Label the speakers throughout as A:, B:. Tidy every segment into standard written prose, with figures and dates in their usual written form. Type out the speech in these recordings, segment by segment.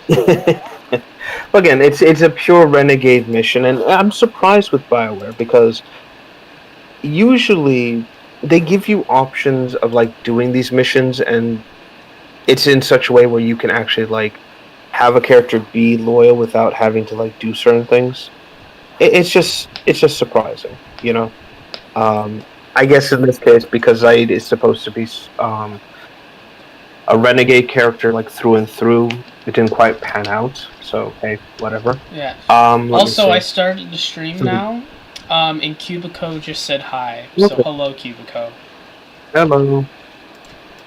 A: Again, it's a pure renegade mission, and I'm surprised with BioWare because usually they give you options of like doing these missions, and it's in such a way where you can actually like have a character be loyal without having to like do certain things. It's just surprising, you know. I guess in this case, because Zaid is supposed to be a renegade character like through and through, it didn't quite pan out. So hey, whatever.
B: Yeah.
A: Let me
B: Also, I
A: see.
B: started the stream now. And Cubico just said hi. So
A: Okay.
B: hello, Cubico.
A: Hello.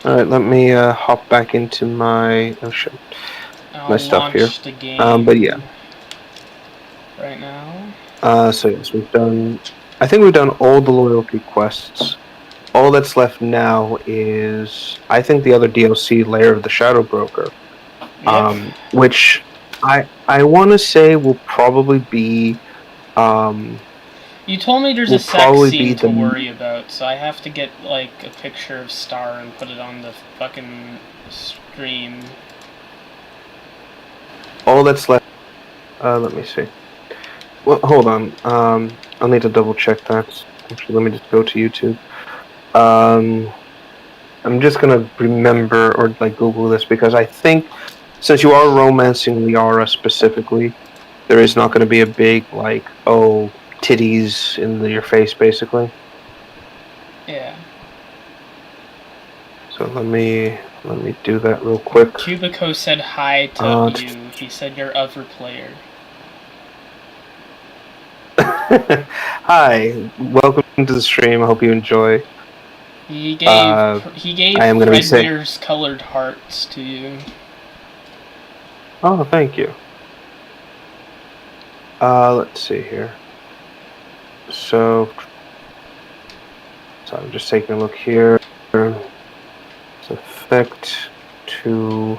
A: All right, let me hop back into my my
B: I'll
A: stuff here.
B: launch the game
A: But yeah.
B: right now.
A: So yes, we've done. I think we've done all the loyalty quests. All that's left now is, I think, the other DLC, Lair of the Shadow Broker,
B: Yep.
A: which I want to say will probably be.
B: You told me there's a
A: Will
B: sex
A: probably be
B: scene to
A: the
B: worry about, so I have to get like a picture of Star and put it on the fucking stream.
A: all that's left. Let me see. Well, hold on. I'll need to double check that. Actually, let me just go to YouTube. I'm just gonna remember or like Google this because I think since you are romancing Liara specifically, there is not going to be a big like titties in your face basically.
B: Yeah.
A: So let me do that real quick.
B: Cubico said hi to you. He said you're other player.
A: Hi, welcome to the stream. I hope you enjoy.
B: He gave
A: I am gonna be saying
B: Fredmir's colored hearts to you.
A: Oh, thank you. Let's see here. So I'm just taking a look here. It's effect to.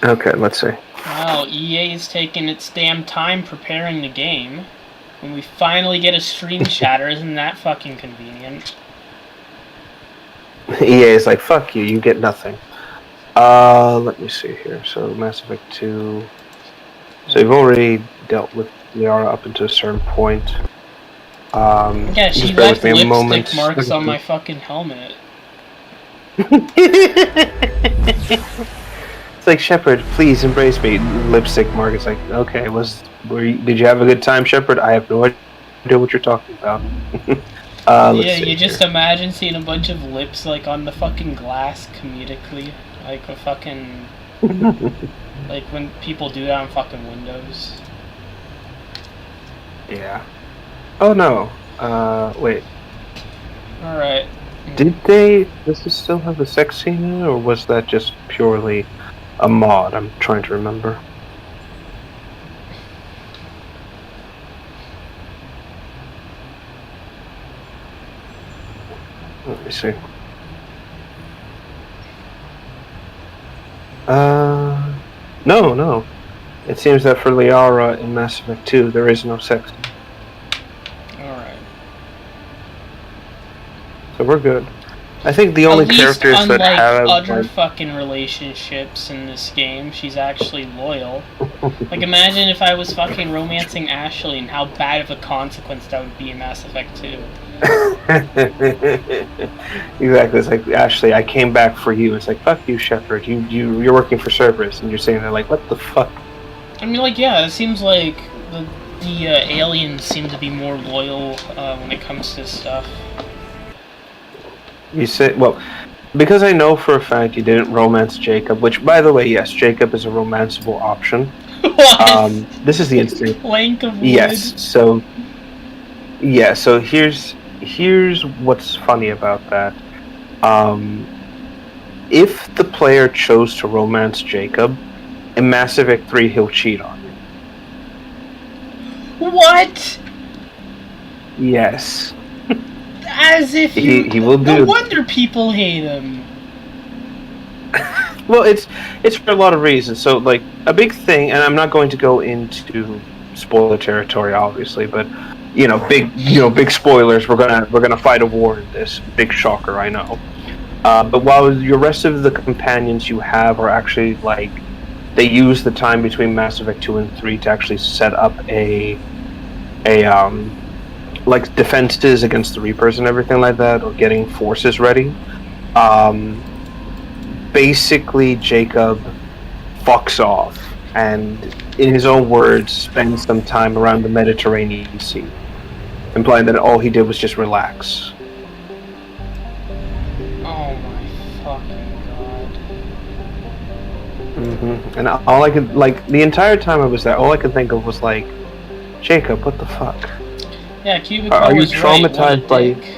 A: Okay, let's see.
B: Wow, EA is taking its damn time preparing the game. When we finally get a stream chatter, isn't that fucking convenient?
A: EA is like, fuck you, you get nothing. Let me see here. So Mass Effect 2. So you've already dealt with Liara up until a certain point.
B: Yeah, she
A: just bear
B: left
A: with me a moment.
B: lipstick marks on my fucking helmet.
A: It's like, Shepard, please embrace me. Lipstick mark. It's like, okay, did you have a good time, Shepard? I have no idea what you're talking about.
B: Yeah, you just imagine seeing a bunch of lips like on the fucking glass comedically, like a fucking like when people do that on fucking Windows.
A: Yeah. Oh no. Wait.
B: All right.
A: Does this still have a sex scene in it, or was that just purely a mod? I'm trying to remember. Let me see. No. It seems that for Liara in Mass Effect 2, there is no sex.
B: Alright.
A: So we're good. I think the only characters that have
B: other fucking relationships in this game, she's actually loyal. Like, imagine if I was fucking romancing Ashley and how bad of a consequence that would be in Mass Effect 2.
A: Exactly. It's like, Ashley, I came back for you. It's like, fuck you, Shepard. You're working for Cerberus, and you're saying they're like, what the fuck?
B: I mean, like, yeah, it seems like the aliens seem to be more loyal when it comes to stuff.
A: You say, well, because I know for a fact you didn't romance Jacob, which, by the way, yes, Jacob is a romanceable option.
B: What?
A: This is the instant.
B: Plank of wood.
A: Yes. So here's what's funny about that. If the player chose to romance Jacob, in Mass Effect 3, he'll cheat on you.
B: What?
A: Yes.
B: As if
A: he will do.
B: No wonder people hate him.
A: Well, it's for a lot of reasons. So, like, a big thing, and I'm not going to go into spoiler territory, obviously, but big spoilers. We're gonna fight a war in this. Big shocker, I know. But while your rest of the companions you have are actually like, they use the time between Mass Effect 2 and 3 to actually set up a like defenses against the Reapers and everything like that, or getting forces ready. Basically, Jacob fucks off and, in his own words, spends some time around the Mediterranean Sea, implying that all he did was just relax.
B: Oh my fucking god.
A: Mm-hmm. And all I could, like, the entire time I was there, all I could think of was like, Jacob, what the fuck?
B: Yeah, Cubicle
A: Are you
B: was
A: traumatized
B: right.
A: by?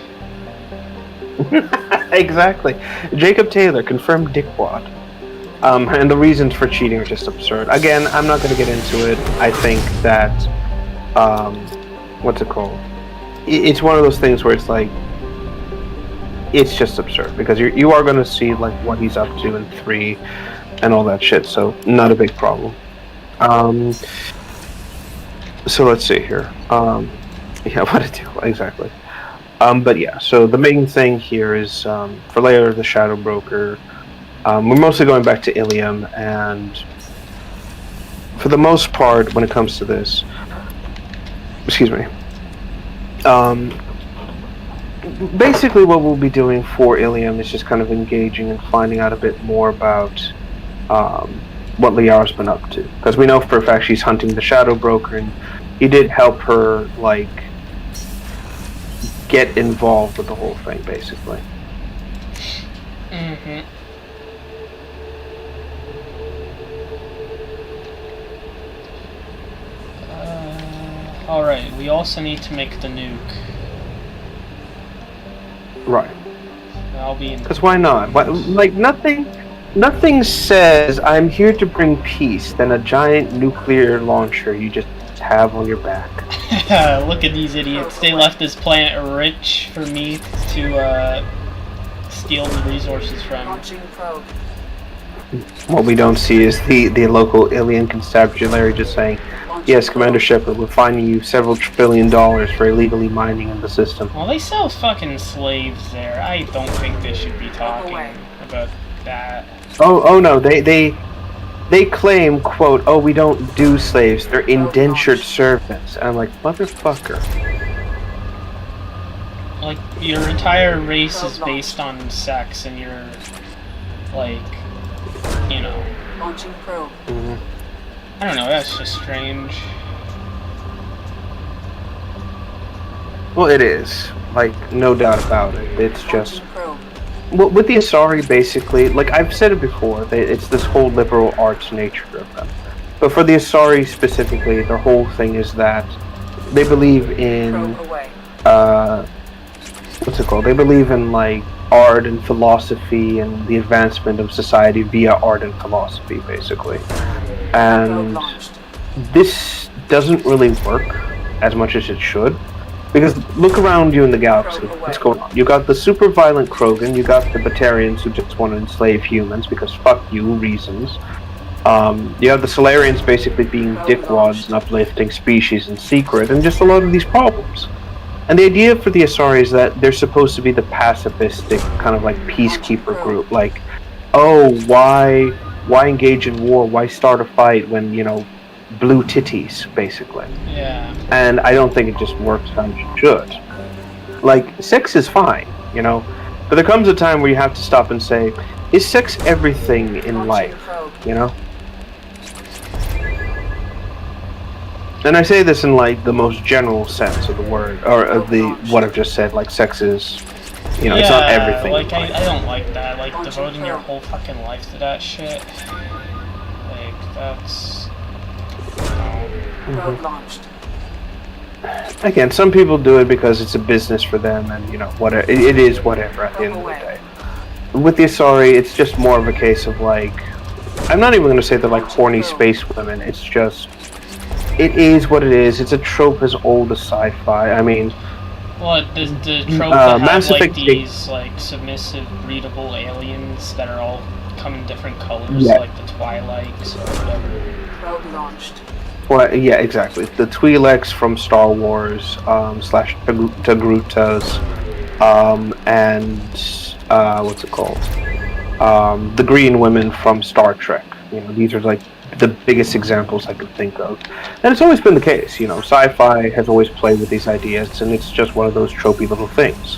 A: Exactly. Jacob Taylor, confirmed dickwad. And the reasons for cheating are just absurd. Again, I'm not going to get into it. I think that, what's it called? It's one of those things where it's like, it's just absurd, because you are going to see like what he's up to in 3 and all that shit. So not a big problem. So let's see here. Yeah, what to do exactly. But yeah, so the main thing here is for Layer the Shadow Broker. We're mostly going back to Ilium, and for the most part, when it comes to this, excuse me, basically what we'll be doing for Ilium is just kind of engaging and finding out a bit more about what Liara's been up to. Because we know for a fact she's hunting the Shadow Broker, and he did help her, like, get involved with the whole thing, basically.
B: Mm-hmm. Alright, we also need to make the nuke.
A: Right.
B: I'll be in.
A: Because why not? Like, nothing says I'm here to bring peace than a giant nuclear launcher you just have on your back.
B: Look at these idiots. They left this planet rich for me to steal the resources from.
A: What we don't see is the local alien constabulary just saying, yes, Commander Shepard, we're finding you several $1 trillion for illegally mining in the system.
B: Well, they sell fucking slaves there. I don't think they should be talking about that.
A: Oh no, they claim, quote, oh, we don't do slaves, they're indentured servants. And I'm like, motherfucker.
B: Like, your entire race is based on sex, and you're, like, you know.
C: Launching probe.
B: I don't know, that's just strange.
A: Well, it is. Like, no doubt about it. It's just... Well, with the Asari, basically, like I've said it before, it's this whole liberal arts nature of them. But for the Asari specifically, their whole thing is that they believe in, what's it called? They believe in, like, art and philosophy and the advancement of society via art and philosophy, basically. And this doesn't really work as much as it should. Because look around you in the galaxy. What's going on? You got the super violent Krogan, you got the Batarians who just want to enslave humans because fuck you reasons. You have the Solarians basically being dickwads and uplifting species in secret, and just a lot of these problems. And the idea for the Asari is that they're supposed to be the pacifistic, kind of like peacekeeper group. Like, oh, why engage in war? Why start a fight when, you know, blue titties, basically.
B: Yeah.
A: And I don't think it just works how it should. Like, sex is fine, you know? But there comes a time where you have to stop and say, is sex everything in life, you know? And I say this in, like, the most general sense of the word, or of the, what I've just said, like, sex is, you know, it's not everything.
B: Like, I don't like that, like, devoting your whole fucking life to that shit. Like, that's...
C: Launched.
A: Again, some people do it because it's a business for them, and you know, whatever. It is whatever at the end of the day. With the Asari, it's just more of a case of like, I'm not even going to say they're like horny space women. It's just, it is what it is. It's a trope as old as sci-fi. I mean,
B: what the trope that has like these like submissive, breedable aliens that are all come in different colors, like the Twi'leks or whatever.
C: Probe launched.
A: Well, yeah, exactly. The Twi'leks from Star Wars / Togrutas, and what's it called? The green women from Star Trek. These are like the biggest examples I could think of, and it's always been the case. Sci-fi has always played with these ideas, and it's just one of those tropey little things.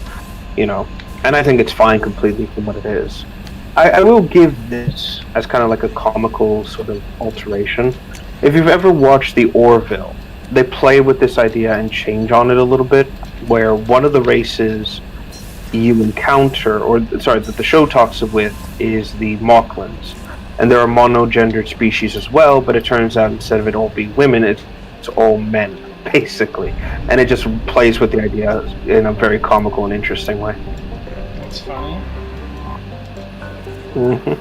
A: And I think it's fine completely for what it is. I will give this as kind of like a comical sort of alteration. If you've ever watched The Orville, they play with this idea and change on it a little bit, where one of the races you encounter, that the show talks with, is the Moclans. And there are monogendered species as well, but it turns out instead of it all being women, it's all men, basically. And it just plays with the idea in a very comical and interesting way.
B: That's funny.
A: Mm-hmm.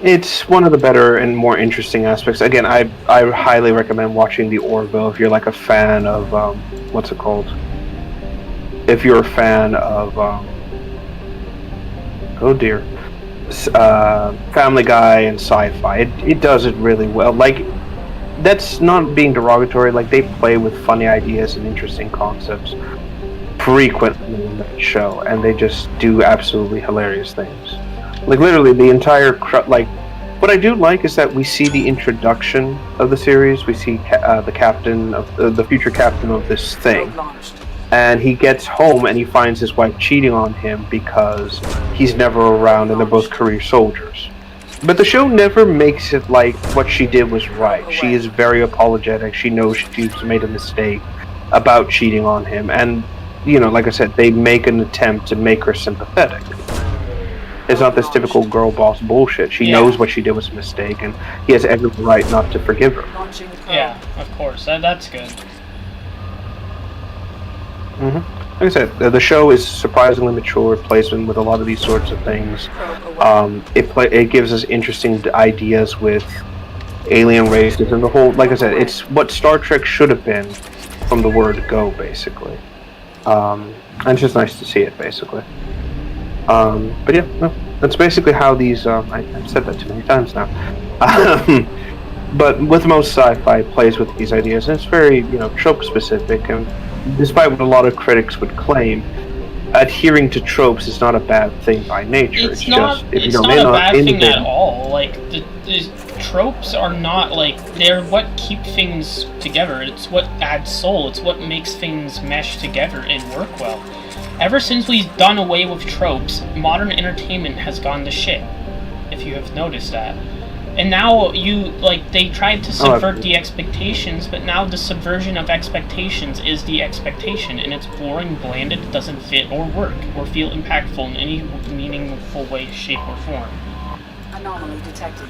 A: It's one of the better and more interesting aspects. Again, I highly recommend watching The Orville if you're like a fan of, what's it called? If you're a fan of, Family Guy and sci-fi. It does it really well. Like, that's not being derogatory. Like, they play with funny ideas and interesting concepts frequently in that show, and they just do absolutely hilarious things. Like, literally, the entire what I do like is that we see the introduction of the series. We see the captain of the future captain of this thing, and he gets home and he finds his wife cheating on him because he's never around, and they're both career soldiers. But the show never makes it like what she did was right. She is very apologetic. She knows she's made a mistake about cheating on him, and like I said, they make an attempt to make her sympathetic. It's not this typical girl boss bullshit. She knows what she did was a mistake, and he has every right not to forgive her.
B: Yeah, of course. That's good.
A: Mm-hmm. Like I said, the show is surprisingly mature. It plays with a lot of these sorts of things. It gives us interesting ideas with alien races and the whole. Like I said, it's what Star Trek should have been from the word go, basically. And it's just nice to see it, basically. But yeah, no, that's basically how these. I've said that too many times now. But with most sci-fi, it plays with these ideas, and it's very, trope specific. And despite what a lot of critics would claim, adhering to tropes is not a bad thing by nature.
B: It's not a bad thing at all. Like the tropes are not they're what keep things together. It's what adds soul. It's what makes things mesh together and work well. Ever since we've done away with tropes, modern entertainment has gone to shit. If you have noticed that. And now they tried to subvert the expectations, but now the subversion of expectations is the expectation, and it's boring, bland, it doesn't fit or work, or feel impactful in any meaningful way, shape, or form.
C: Anomaly detected.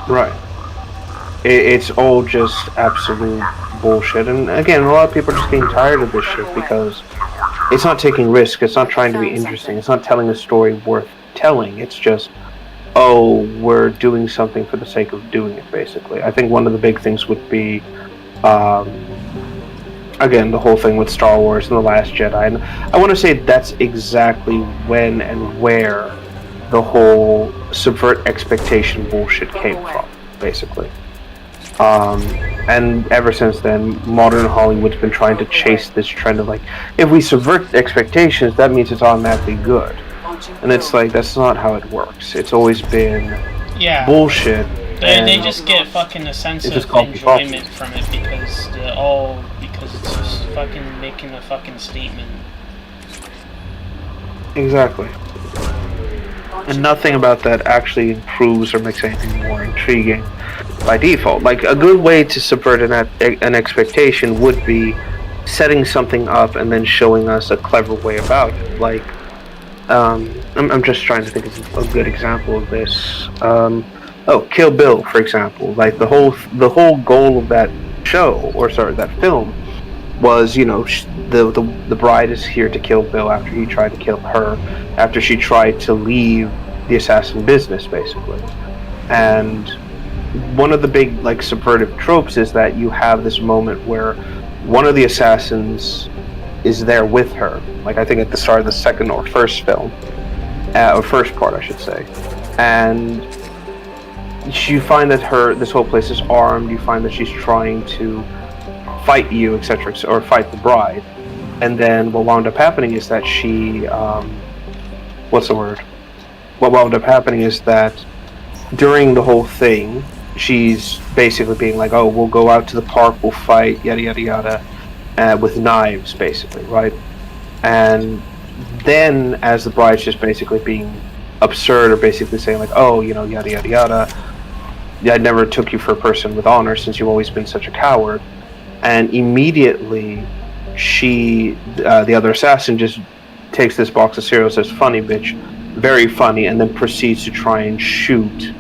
A: Right. It's all just absolute bullshit, and again, a lot of people are just getting tired of this shit because it's not taking risk, it's not trying to be interesting, it's not telling a story worth telling, it's just, we're doing something for the sake of doing it, basically. I think one of the big things would be, again, the whole thing with Star Wars and The Last Jedi, and I want to say that's exactly when and where the whole subvert expectation bullshit came from, basically. And ever since then, modern Hollywood's been trying to chase this trend of if we subvert expectations, that means it's automatically good. And it's that's not how it works. It's always been bullshit.
B: They just get fucking a sense of enjoyment from it because it's just fucking making a fucking statement.
A: Exactly. And nothing about that actually improves or makes anything more intriguing by default. A good way to subvert an expectation would be setting something up and then showing us a clever way about it. I'm just trying to think of a good example of this. Kill Bill, for example. The whole goal of that that film was, the bride is here to kill Bill after he tried to kill her, after she tried to leave the assassin business, basically. And one of the big, subvertive tropes is that you have this moment where one of the assassins is there with her. I think at the start of the second or first film. Or first part, I should say. And you find that this whole place is armed, you find that she's trying to fight you, etc., or fight the bride. And then what wound up happening is that she, what's the word? What wound up happening is that during the whole thing, she's basically being like, "Oh, we'll go out to the park, we'll fight, yada yada yada," with knives, basically, right? And then, as the bride's just basically being absurd, or basically saying like, "Oh, you know, yada yada yada. I never took you for a person with honor since you've always been such a coward." And immediately, the other assassin, just takes this box of cereal, says, "Funny bitch," very funny, and then proceeds to try and shoot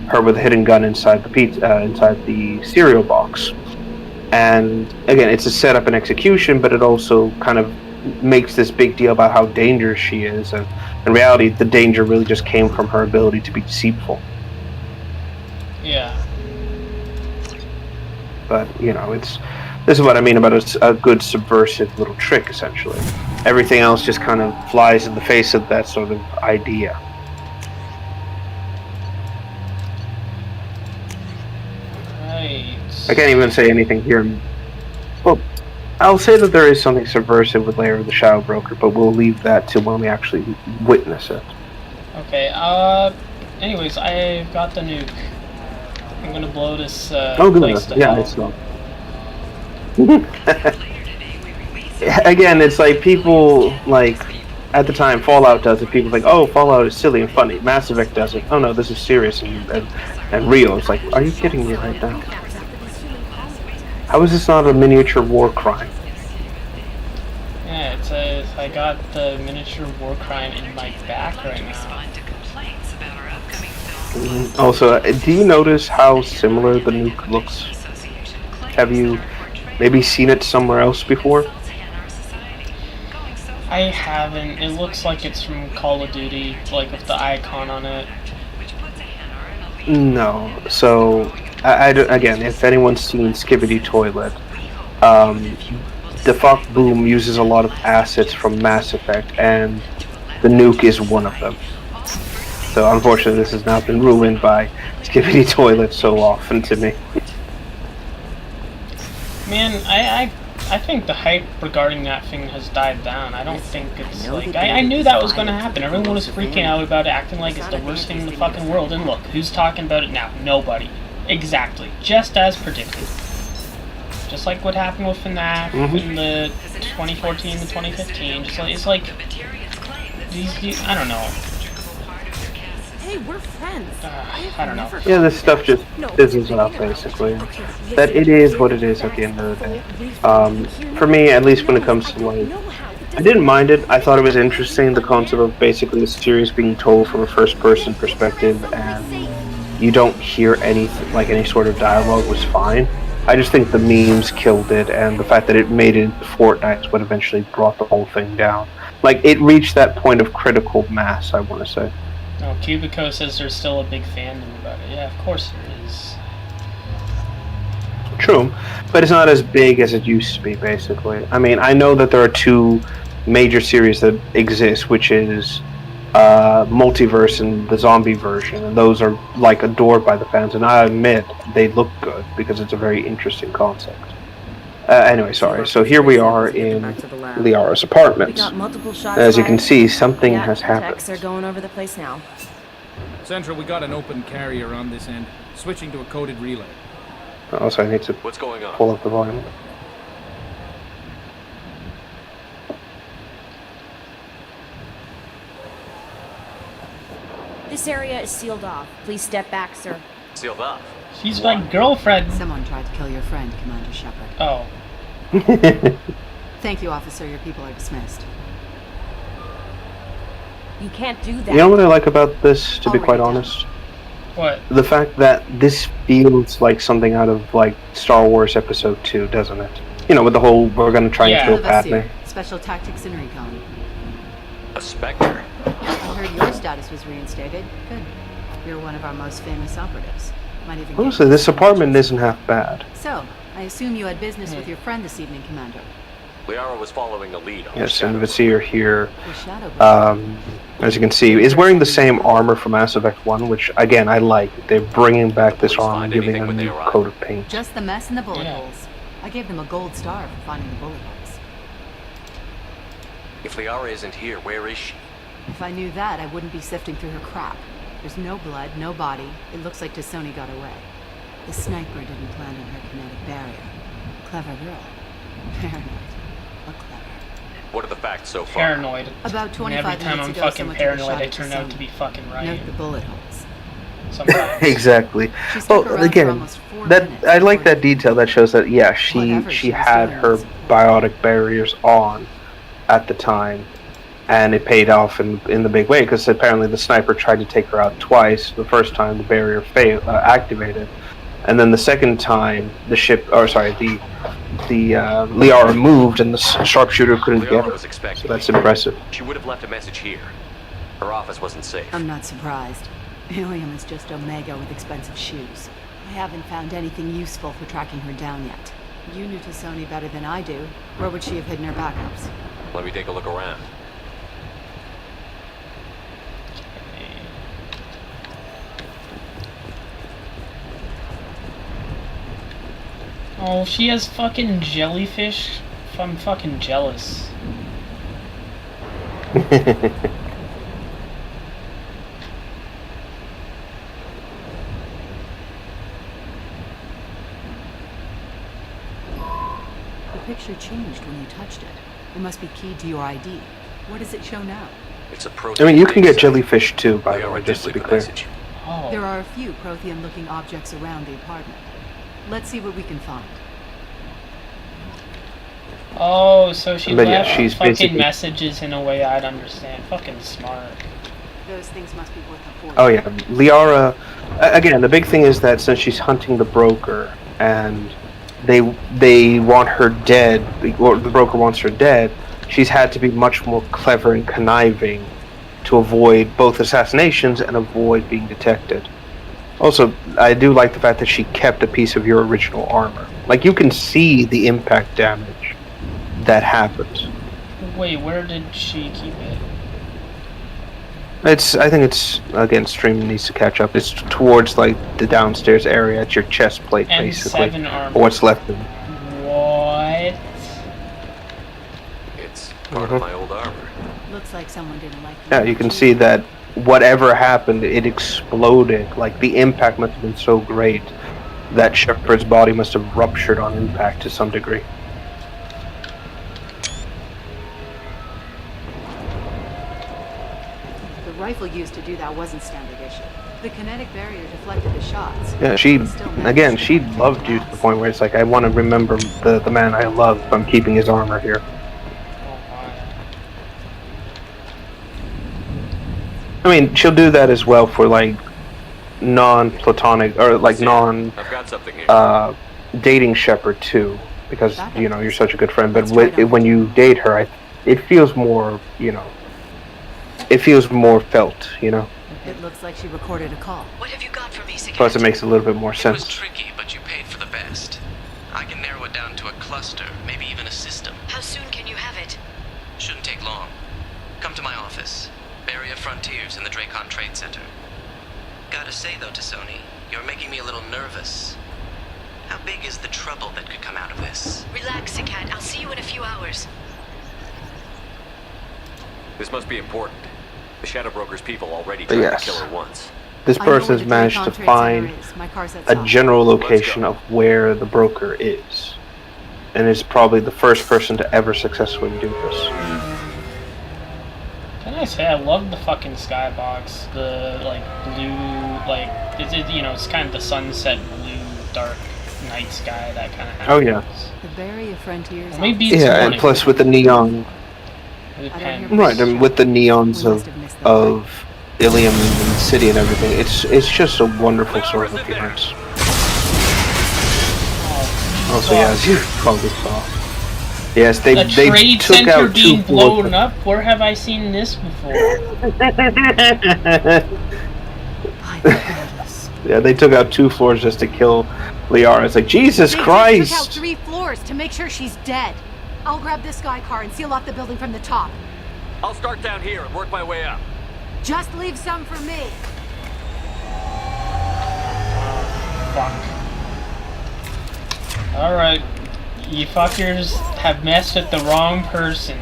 A: her with a hidden gun inside the cereal box. And again, it's a setup and execution, but it also kind of makes this big deal about how dangerous she is, and in reality, the danger really just came from her ability to be deceitful.
B: Yeah.
A: But this is what I mean about a good subversive little trick, essentially. Everything else just kind of flies in the face of that sort of idea.
B: Right.
A: I can't even say anything here. Well, I'll say that there is something subversive with Lair of the Shadow Broker, but we'll leave that to when we actually witness it.
B: Okay, anyways, I've got the nuke. I'm gonna blow this, place to
A: yeah,
B: hell.
A: it's not. Again, it's like people, like, at the time, Fallout does it, people think, "Oh, Fallout is silly and funny." Mass Effect does it. "Oh no, this is serious and real." It's like, are you kidding me right now? How is this not a miniature war crime?
B: Yeah, I got the miniature war crime in my back right now.
A: Also, do you notice how similar the nuke looks? Have you maybe seen it somewhere else before?
B: I haven't. It looks like it's from Call of Duty, like with the icon on it.
A: No. So, again, if anyone's seen Skibidi Toilet, the Fuck Boom uses a lot of assets from Mass Effect, and the nuke is one of them. So, unfortunately, this has now been ruined by Skibidi Toilet so often to me.
B: Man, I think the hype regarding that thing has died down. I don't think it's like... I knew that was gonna happen. Everyone was freaking out about it, acting like it's the worst thing in the fucking world. And look, who's talking about it now? Nobody. Exactly. Just as predicted. Just like what happened with FNAF in the 2014 to 2015. It's like... These I don't know.
C: Hey, we're friends.
B: I don't know.
A: Yeah, this stuff just fizzles out, basically. That it is what it is at the end of the day. For me, at least when it comes to, like, I didn't mind it. I thought it was interesting, the concept of basically the series being told from a first-person perspective, and you don't hear anything, like any sort of dialogue was fine. I just think the memes killed it, and the fact that it made it into Fortnite is what eventually brought the whole thing down. Like, it reached that point of critical mass, I want to say.
B: Oh, Cubico says there's still a big fandom about it. Yeah, of course there is.
A: True, but it's not as big as it used to be, basically. I mean, I know that there are two major series that exist, which is Multiverse and the zombie version, and those are, like, adored by the fans, and I admit they look good, because it's a very interesting concept. Anyway, sorry. So here we are in Liara's apartment. As you can see, something has happened.
D: Techs are going over the place now.
E: Central, we got an open carrier on this end. Switching to a coded relay.
A: Also, I need to pull up the volume.
D: This area is sealed off. Please step back, sir.
F: Sealed off?
B: She's my girlfriend.
G: Someone tried to kill your friend, Commander Shepard.
B: Oh.
G: Thank you, officer. Your people are dismissed.
D: You can't do that.
A: You know what I like about this, to be quite honest?
B: What?
A: The fact that this feels like something out of, like, Star Wars Episode 2, doesn't it? You know, with the whole, we're gonna try and kill Padme.
G: Special Tactics and Recon.
F: A Spectre?
G: I heard your status was reinstated. Good. You're one of our most famous operatives. Might even
A: Honestly, this apartment isn't half bad.
G: So, I assume you had business with your friend this evening, Commander.
F: Liara was following a lead on
A: Yes, and Vizier here,
G: The Shadow.
A: as you can see, is wearing the same armor from Mass Effect 1, which, again, I like. They're bringing back this armor and giving it a new coat of paint.
G: Just the mess and the bullet
B: Yeah.
G: holes. I gave them a gold star for finding the bullet holes.
F: If Liara isn't here, where is she?
G: If I knew that, I wouldn't be sifting through her crap. There's no blood, no body. It looks like Tassoni got away. The sniper didn't land on her kinetic barrier. Clever girl. Paranoid, but clever.
F: What are the facts so far?
B: Paranoid.
G: About
B: And
G: 25
B: every time
G: minutes
B: I'm
G: ago,
B: fucking
G: someone took a
B: paranoid,
G: shot
B: I
G: at
B: turn out
G: Tassoni.
B: to be fucking right.
G: Note the bullet holes.
B: Sometimes.
A: Exactly.
G: She stuck
A: Well,
G: around for
A: again,
G: almost 4
A: that
G: minutes
A: I like
G: before-
A: that detail that shows that yeah, she
G: Whatever she was
A: had
G: doing
A: her
G: was-
A: biotic barriers on at the time, and it paid off in the big way because apparently the sniper tried to take her out twice. The first time the barrier activated, and then the second time the Liara moved and the sharpshooter couldn't get
F: Liara
A: her.
F: was expecting
A: So that's
F: me.
A: impressive.
F: She would have left a message here. Her office wasn't safe.
G: I'm not surprised. Helium is just Omega with expensive shoes. I haven't found anything useful for tracking her down yet. You knew Tassoni better than I do. Where would she have hidden her backups?
F: Let me take a look around.
B: Oh, she has fucking jellyfish? I'm fucking jealous.
G: The picture changed when you touched it. It must be keyed to your ID. What does it show now?
F: It's a
A: I
F: protein.
A: mean, you can get
F: site.
A: jellyfish too, by the
F: Liara
A: way,
F: did
A: just to
F: leave
A: be
F: a
A: clear.
F: message.
B: Oh.
G: There are a few Prothean-looking objects around the apartment. Let's see what we can find.
B: Oh, so she
A: But yeah,
B: left
A: she's
B: fucking
A: basically-
B: messages in a way I'd understand. Fucking smart.
G: Those things must be worth a fortune.
A: Oh yeah, Liara. Again, the big thing is that since she's hunting the broker, and they want her dead, or the broker wants her dead, she's had to be much more clever and conniving to avoid both assassinations and avoid being detected. Also, I do like the fact that she kept a piece of your original armor. Like you can see the impact damage that happened.
B: Wait, where did she keep it?
A: I think it's again. Stream needs to catch up. It's towards like the downstairs area at your chest plate, basically,
B: M7 armor.
A: or what's left of it.
B: What?
F: It's part of my old armor.
G: Looks like someone didn't like
A: Yeah, you can see that whatever happened, it exploded. Like the impact must have been so great that Shepard's body must have ruptured on impact to some degree.
G: The rifle used to do that wasn't standard issue. The kinetic barrier deflected the shots.
A: Yeah, she loved you to the point where it's like, I want to remember the man I love. I'm keeping his armor here.
B: Oh my.
A: I mean, she'll do that as well for like non-platonic or like non
F: I've got something here.
A: dating Shepard too, because you know you're such a good friend. But when you date her, it feels more, you know, it feels more felt, you know.
G: It looks like she recorded a call.
H: What have you got for me, Sigat?
A: Plus, it makes a little bit more
H: It was
A: sense.
H: tricky, but you paid for the best. I can narrow it down to a cluster, maybe even a system. How soon can you have it? Shouldn't take long. Come to my office. Barrier Frontiers in the Dracon Trade Center. Gotta say though, Tassoni, you're making me a little nervous. How big is the trouble that could come out of this? Relax, Sigat. I'll see you in a few hours.
F: This must be important. The Shadow Broker's people already tried
A: Yes.
F: to kill her once.
A: This
G: I know
A: person
G: where
A: has
G: the
A: managed
G: Dracon
A: to
G: Trade
A: find
G: Center is. My car's
A: a
G: outside.
A: general
F: Let's
A: location
F: go.
A: of where the broker is, and is probably the first person to ever successfully do this.
B: Can I say I love the fucking skybox? The like blue, like it's kind of the sunset blue, dark night sky that kind of.
A: Oh, yeah.
G: The Barrier Frontiers.
B: Well, maybe
G: office-
B: it's
A: Yeah, and
B: morning.
A: plus with the neon,
B: It
G: I don't
B: depends.
G: hear
A: right, and with the neons
G: We must have missed that.
A: of Ilium and the city and everything, it's just a wonderful sort of appearance. Also, yeah, as you probably saw. Yes,
B: A
A: they
B: trade
A: took
B: center
A: out
B: being
A: two
B: blown
A: floors.
B: up? Where have I seen this before?
G: My goodness.
A: Yeah, they took out 2 floors just to kill Liara. It's like, Jesus
G: They just
A: Christ!
G: took out 3 floors to make sure she's dead. I'll grab this sky car and seal off the building from the top.
F: I'll start down here and work my way up.
G: Just leave some for me.
B: Fuck. Alright. You fuckers have messed with the wrong person.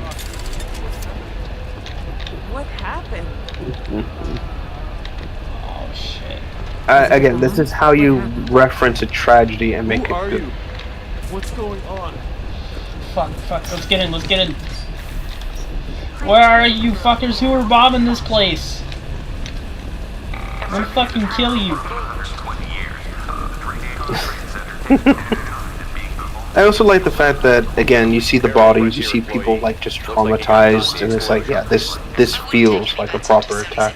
B: Oh shit.
A: Again, this is how you reference a tragedy and make
E: Who
A: it
E: are
A: good.
E: you? What's going on?
B: Fuck. Let's get in. Where are you fuckers who are bombing this place? I'm gonna fucking kill you.
A: I also like the fact that, again, you see the bodies, you see people like just traumatized, and it's like, yeah, this feels like a proper attack.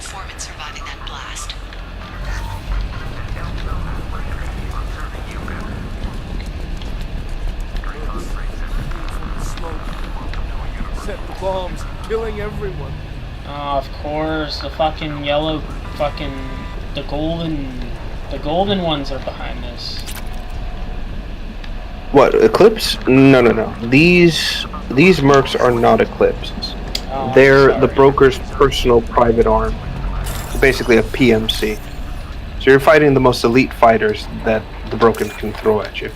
E: Set the bombs, killing everyone.
B: Oh, of course, the fucking yellow, the golden ones are behind this.
A: What, Eclipse? No. These mercs are not Eclipse.
B: Oh,
A: They're the broker's personal private arm. Basically a PMC. So you're fighting the most elite fighters that the broker can throw at you.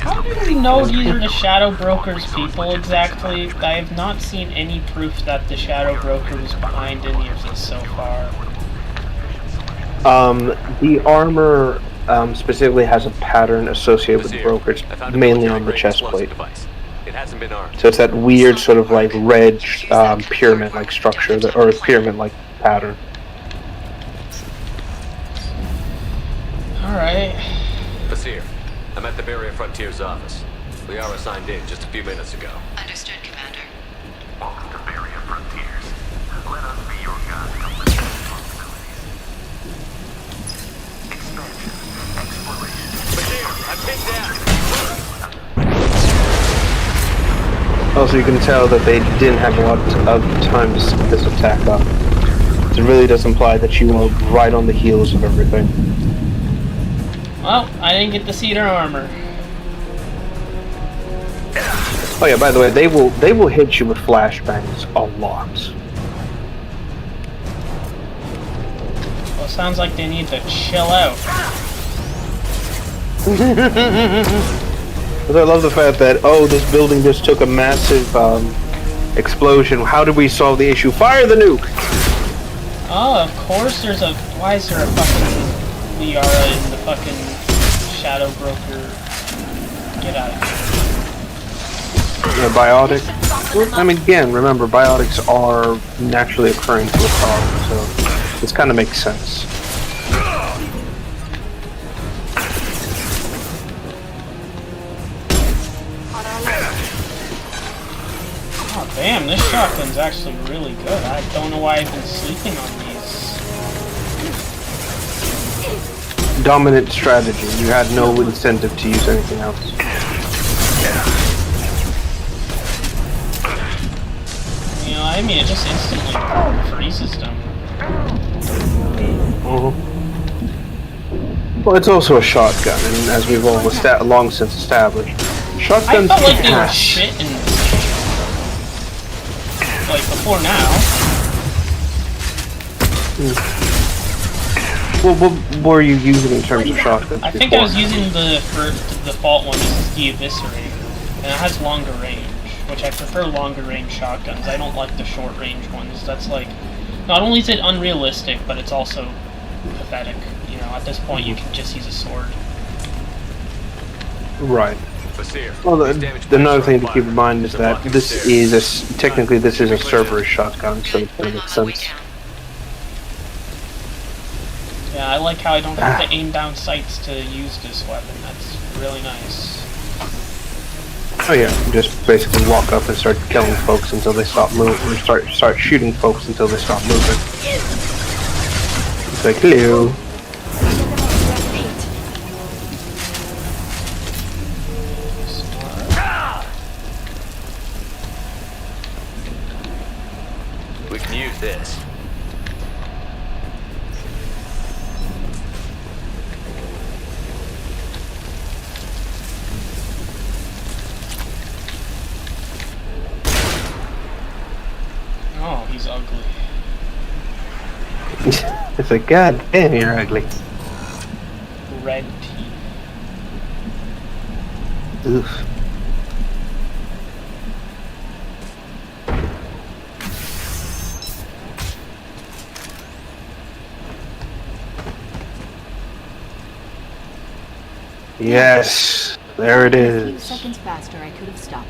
B: How do we know these are the Shadow Broker's people exactly? I have not seen any proof that the Shadow Broker was behind any of this so far.
A: The armor specifically has a pattern associated with the brokers, mainly on the chest plate.
F: It hasn't been armed.
A: So it's that weird sort of like red pyramid-like structure, or pyramid-like pattern.
B: Alright.
F: Basir, I'm at the Barrier Frontiers office. Liara signed in just a few minutes ago.
G: Understood, Commander.
I: Welcome to Barrier Frontiers. Let us be your guide from the responsibilities. Expansion, exploration.
F: Basir, I'm pinned down.
A: Also, you can tell that they didn't have a lot of time to set this attack up. It really does imply that you are right on the heels of everything.
B: Well, I didn't get to see their armor.
A: Oh yeah, by the way, they will hit you with flashbangs a lot.
B: Well, it sounds like they need to chill out.
A: Because I love the fact that, oh, this building just took a massive explosion. How do we solve the issue? Fire the nuke!
B: Oh, of course there's a... Why is there a fucking Liara in the fucking Shadow Broker? Get out of here.
A: Yeah, biotic. I mean, again, remember, biotics are naturally occurring to a cause, so this kind of makes sense.
B: Oh, damn, this shotgun's actually really good. I don't know why I've been sleeping on these.
A: Dominant strategy. You had no incentive to use anything else.
B: You know, I mean, it just instantly freezes them.
A: Well, it's also a shotgun, and as we've all long since established, shotguns
B: I felt like they were
A: pass.
B: shit in this game. Like, before now.
A: Well, what were you using in terms of shotguns?
B: I think I was using the default one, this is the Eviscerate, and it has longer range, which I prefer longer range shotguns. I don't like the short range ones. That's like, not only is it unrealistic, but it's also pathetic. You know, at this point you can just use a sword.
A: Right.
F: Basir,
A: Well, another thing to keep in
F: fire.
A: mind is
F: They're
A: that
F: blocking
A: this
F: the
A: is
F: stairs.
A: technically this is a Cerberus shotgun, so it makes sense.
B: Yeah, I like how I don't have to aim down sights to use this weapon. That's really nice.
A: Oh yeah, you just basically walk up and start killing folks until they stop moving, or start shooting folks until they stop moving. It's like, hello.
F: We can use this.
B: Oh, he's ugly.
A: It's like, god damn, you're ugly.
B: red teeth.
A: Oof. Yes, there it
G: A few
A: is.
G: seconds faster, I could have stopped.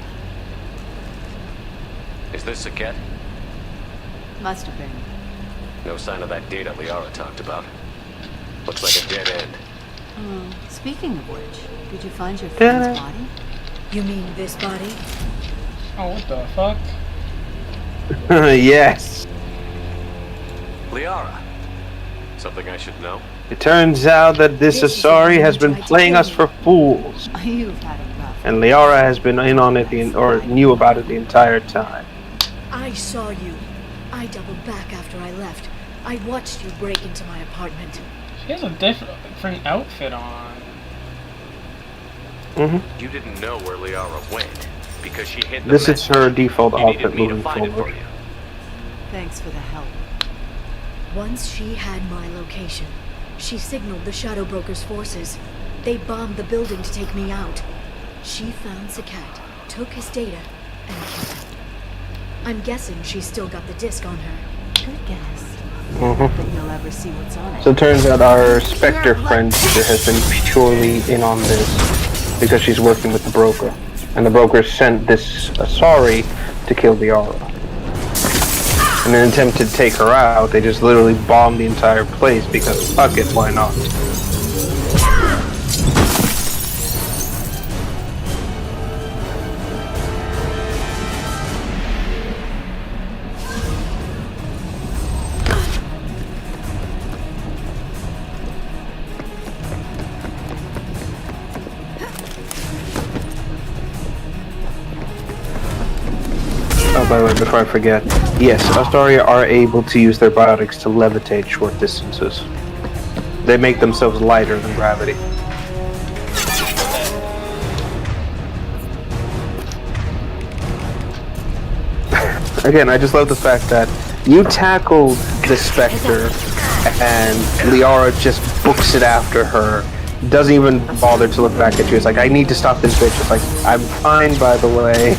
F: Is this Saket?
G: Must have been.
F: No sign of that data Liara talked about. Looks like a dead end.
G: Speaking of which, did you find your friend's body?
D: You mean this body?
B: Oh, what the fuck?
A: Yes.
F: Liara. Something I should know?
A: It turns out that this Asari has been playing us for fools.
G: You've had a rough.
A: And Liara has been in on it, or knew about it the entire time.
J: I saw you. I doubled back after I left. I watched you break into my apartment.
B: She has a different outfit on.
F: You didn't know where Liara went because she hid the
A: This
F: map.
A: is her default
F: You needed
A: outfit
F: me to
A: moving
F: find it for
A: forward.
F: you.
G: Thanks for the help.
J: Once she had my location, she signaled the Shadow Broker's forces. They bombed the building to take me out. She found Saket, took his data, and killed him. I'm guessing she's still got the disc on her.
G: Good guess. Not that you'll ever see what's on it.
A: So it turns out our Spectre friend has been purely in on this because she's working with the broker. And the broker sent this Asari to kill Liara. In an attempt to take her out, they just literally bombed the entire place because fuck it, why not? Oh, by the way, before I forget, yes, Astaria are able to use their biotics to levitate short distances. They make themselves lighter than gravity. Again, I just love the fact that you tackled the Spectre and Liara just books it after her. Doesn't even bother to look back at you. It's like, I need to stop this bitch. It's like, I'm fine, by the way.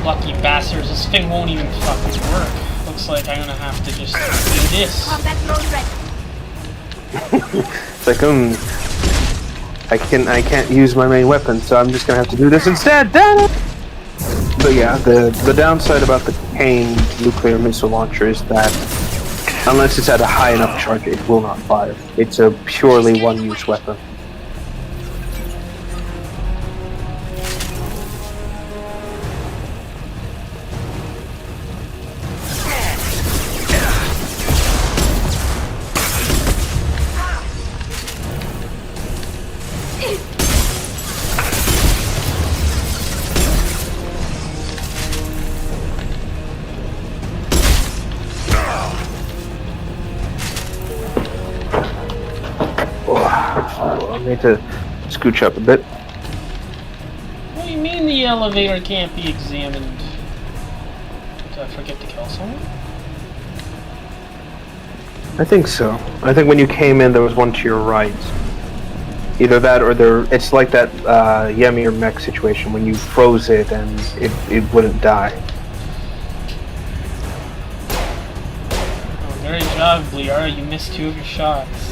B: Lucky bastards, this thing won't even fucking work. Looks like I'm gonna have to just do this.
A: It's like, I can't use my main weapon, so I'm just gonna have to do this instead. Damn it! But yeah, the downside about the Kane nuclear missile launcher is that unless it's at a high enough charge, it will not fire. It's a purely one-use weapon. I need to scooch up a bit.
B: What do you mean the elevator can't be examined? Did I forget to kill someone?
A: I think so. I think when you came in, there was one to your right. Either that or it's like that Yemi or Mech situation when you froze it and it wouldn't die.
B: Oh, great job, Liara. You missed 2 of your shots.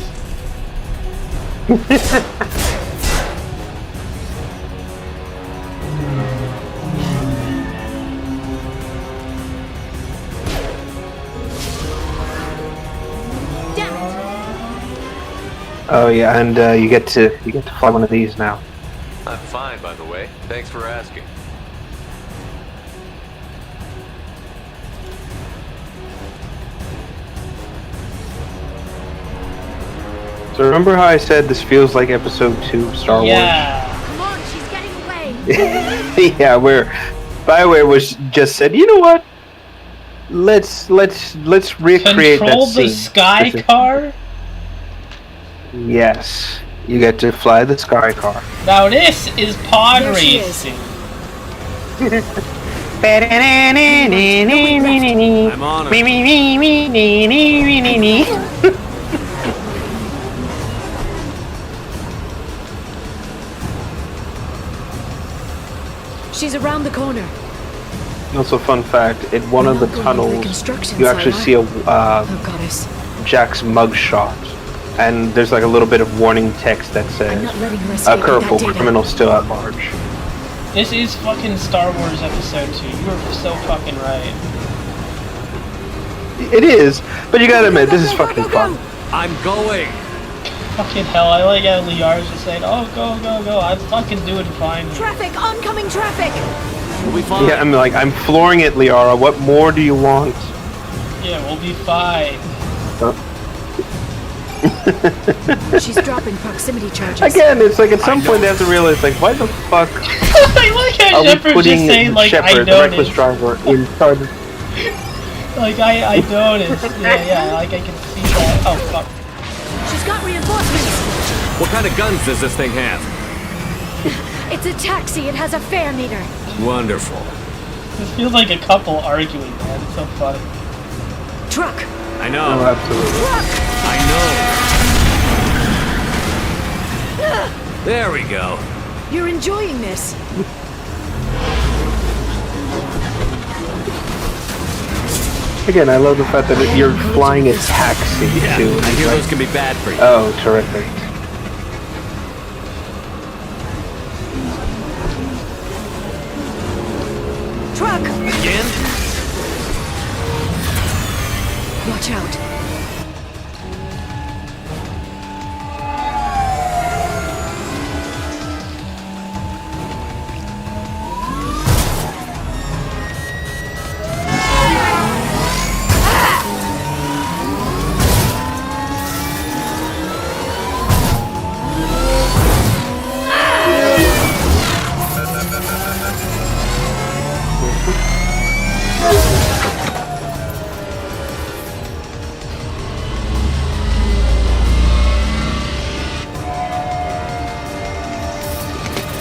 A: Oh yeah, and you get to fly one of these now.
F: I'm fine, by the way. Thanks for asking.
A: So remember how I said this feels like episode 2 of Star
B: Yeah.
G: Come on, she's getting away.
A: Wars? Yeah, where BioWare was just said, you know what? Let's recreate
B: Control
A: that
B: the
A: scene.
B: sky car?
A: Yes, you get to fly the sky car.
B: Now this is pod
J: There she is.
B: racing.
E: I'm on it.
J: She's around the corner.
A: Also, fun fact: in one
J: We're
A: of the
J: not going into the
A: tunnels,
J: construction
A: you actually
J: site,
A: see a
J: Oh, goddess.
A: Jack's mugshot, and there's like a little bit of warning text that
J: I'm
A: says,
J: not letting her escape with
A: "Careful,
J: that data.
A: criminal still at large."
B: This is fucking Star Wars Episode 2. You are so fucking right.
A: It is, but you gotta admit, this is fucking fun.
E: I'm going.
B: Fucking hell, I like how Liara's just saying, oh, go, go, go. I'm fucking doing fine here.
J: Traffic! Oncoming traffic!
E: We'll be fine.
A: Yeah, I'm flooring it, Liara. What more do you want?
B: Yeah, we'll be fine.
J: She's dropping proximity charges.
A: Again, it's like at some point they have to realize, like, why the fuck
B: I like how
A: are we
B: Shepard's
A: putting
B: just saying, like,
A: Shepard, the
B: I
A: reckless
B: noticed.
A: driver, in charge?
B: Like, I noticed. Yeah, like, I can see that. Oh, fuck.
J: She's got reinforcements!
E: What kind of guns does this thing have?
J: It's a taxi. It has a fare meter.
E: Wonderful.
B: This feels like a couple arguing, man. It's so funny.
J: Truck!
E: I know.
A: Oh, absolutely.
E: I know. There we go.
J: You're enjoying this.
A: Again, I love the fact that you're flying a taxi
E: Yeah,
A: too.
E: I hear those can be bad for you.
A: Oh, terrific.
J: Truck!
E: Again?
J: Watch out.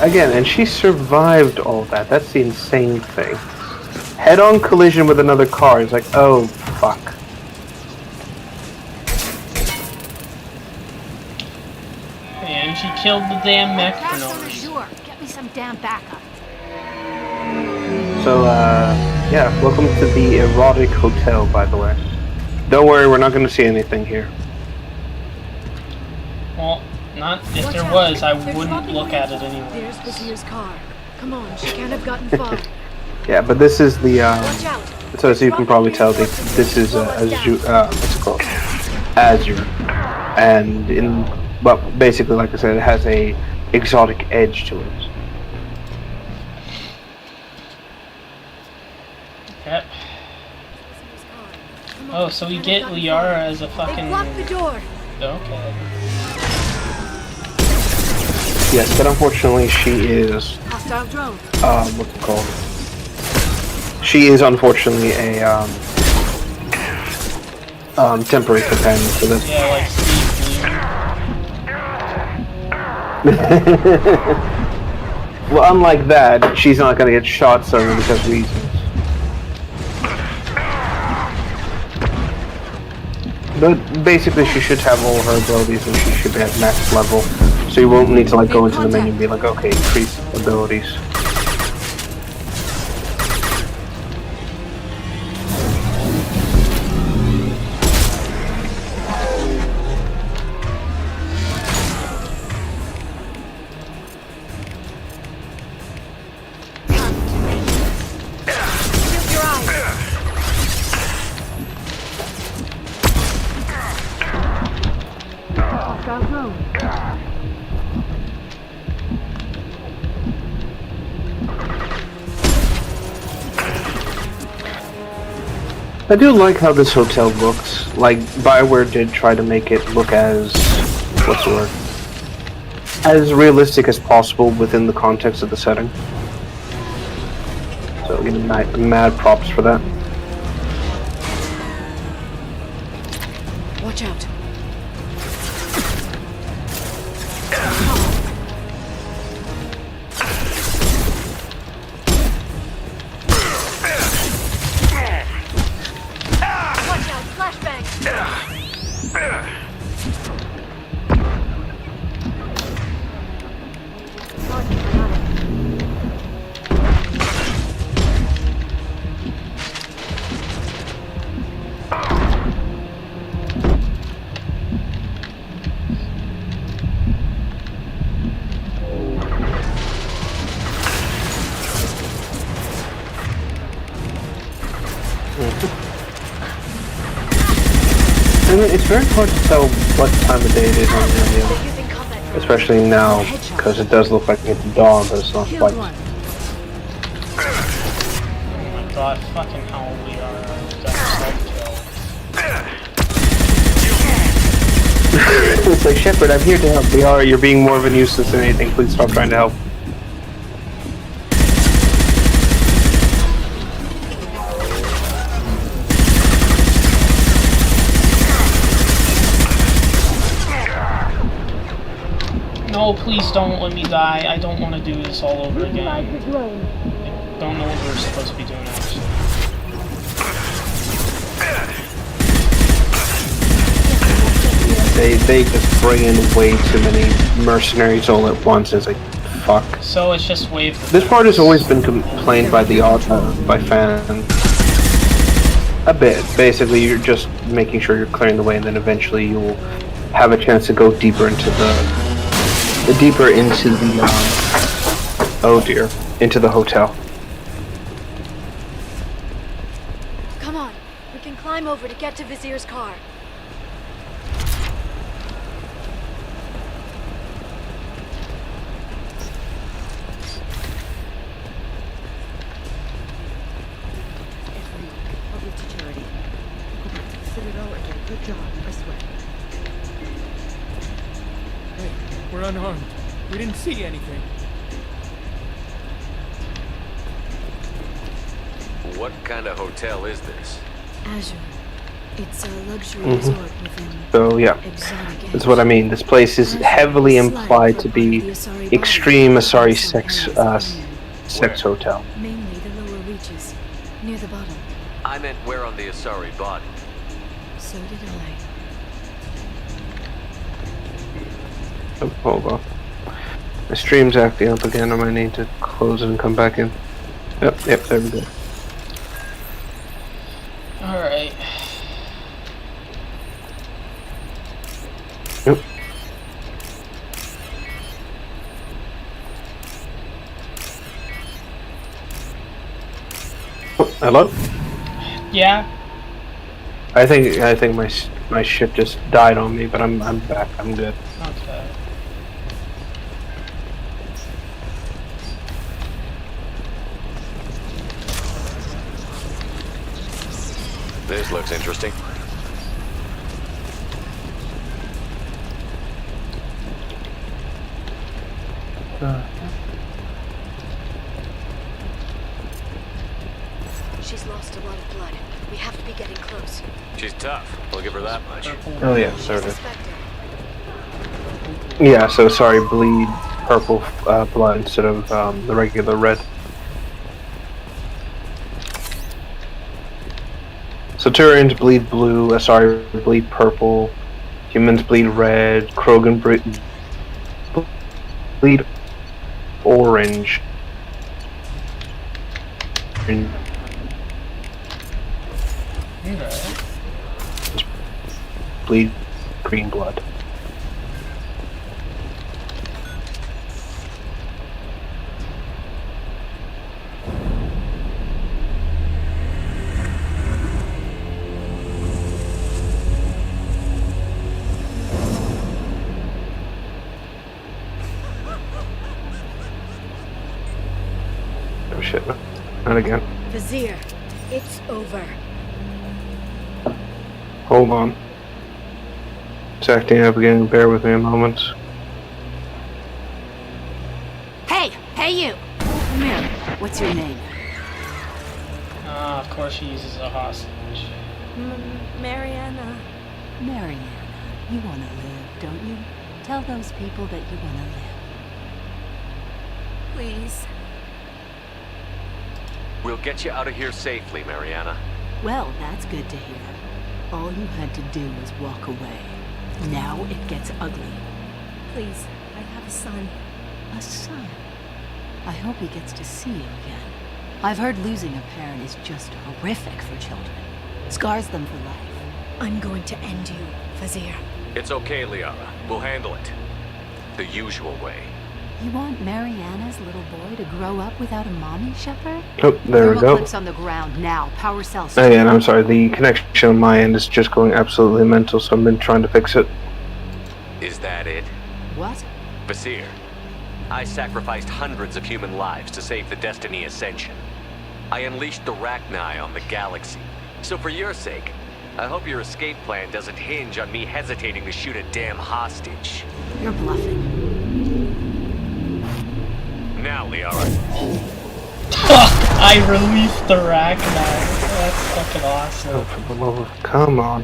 A: Again, and she survived all that. That's the insane thing. Head-on collision with another car is like, oh, fuck.
B: And she killed the damn mech for
G: That's
B: no
G: on the
B: reason.
G: shore. Get me some damn backup.
A: So, yeah, welcome to the erotic hotel, by the way. Don't worry, we're not going to see anything here.
B: Well, not if
J: Watch
B: there
J: out.
B: was, I
J: They're
B: wouldn't
J: dropping
B: look at it anyway.
J: There's Vizier's car. Come on, she can't have gotten far.
A: Yeah, but this is the,
J: Watch out.
A: so as you can probably tell, this is, Azure, what's it called? Azure. And in, well, basically, like I said, it has a exotic edge to it.
B: Yep.
J: Come on,
B: Oh, so we
J: can't
B: get
J: have gotten
B: Liara
J: far.
B: as a
J: They
B: fucking...
J: blocked the door.
B: Okay.
A: Yes, but unfortunately she is,
J: Hostile drone.
A: what's it called? She is unfortunately a, temporary companion for this.
B: Yeah, like Steve Blue.
A: Well, unlike that, she's not gonna get shot solely because of reasons. But basically, she should have all her abilities and she should be at max level. So you won't need to like go into the menu and be like, okay, increase abilities.
J: Shield your eyes. Hostile drone.
A: I do like how this hotel looks. Like, BioWare did try to make it look as, what's the word? As realistic as possible within the context of the setting. So, you know, mad props for that.
J: Watch out. Watch out, flashbang.
A: it's very hard to tell what time of day it is on the video. Especially now, because it does look like it's dawn, but it's not quite.
B: Oh my god, fucking hell, we are
A: It's like, Shepard, I'm here to help. You're being more of a nuisance than anything. Please stop trying to help.
B: No, please don't let me die. I don't want to do this all over again. I don't know what we're supposed to be doing actually.
A: They just bring in way too many mercenaries all at once. It's like, fuck.
B: So it's just wave.
A: This part has always been complained by by fans. A bit. Basically, you're just making sure you're clearing the way, and then eventually you'll have a chance to go deeper into the oh dear, into the hotel.
J: Come on, we can climb over to get to Vizier's car.
C: Good job, I swear.
E: Hey, we're unarmed. We didn't see anything.
F: What kind of hotel is this?
J: Azure. It's a luxury resort within
A: So yeah, that's what I mean. This place is heavily implied to be extreme Asari sex hotel.
J: Mainly the lower reaches, near the bottom.
F: I meant where on the Asari body?
J: So did I.
A: Oh, hold on. My stream's acting up again. I might need to close it and come back in. Yep, there we go.
B: Alright.
A: Yep. Oh, hello?
B: Yeah?
A: I think my ship just died on me, but I'm back. I'm good.
B: Okay.
F: This looks interesting.
J: She's lost a lot of blood. We have to be getting close.
F: She's tough. We'll give her that much.
A: Oh yeah, sort of. Yeah, so sorry, bleed purple blood instead of the regular red. So Turians bleed blue, Asari bleed purple, humans bleed red, Krogan bleed orange.
B: Okay.
A: Bleed green blood. Oh shit, not again.
J: Vizier, it's over.
A: Hold on. It's acting up again. Bear with me a moment.
G: Hey you! Come here. What's your name?
B: Ah, of course she uses a hostage.
J: Mariana.
G: Mariana. You want to live, don't you? Tell those people that you want to live.
J: Please.
F: We'll get you out of here safely, Mariana.
G: Well, that's good to hear. All you had to do was walk away. Now it gets ugly.
J: Please, I have a son.
G: A son? I hope he gets to see you again. I've heard losing a parent is just horrific for children. Scars them for life.
J: I'm going to end you, Vizier.
F: It's okay, Liara. We'll handle it. The usual way.
G: You want Mariana's little boy to grow up without a mommy shepherd?
A: Oh, there we go.
G: Clips on the ground now. Power cells.
A: Again, I'm sorry. The connection on my end is just going absolutely mental, so I've been trying to fix it.
F: Is that it?
G: What?
F: Vasir, I sacrificed hundreds of human lives to save the Destiny Ascension. I unleashed the Rachni on the galaxy. So for your sake, I hope your escape plan doesn't hinge on me hesitating to shoot a damn hostage.
G: You're bluffing.
F: Now, Liara.
B: I released the Rachni. That's fucking awesome.
A: Oh, for the love of... Come on.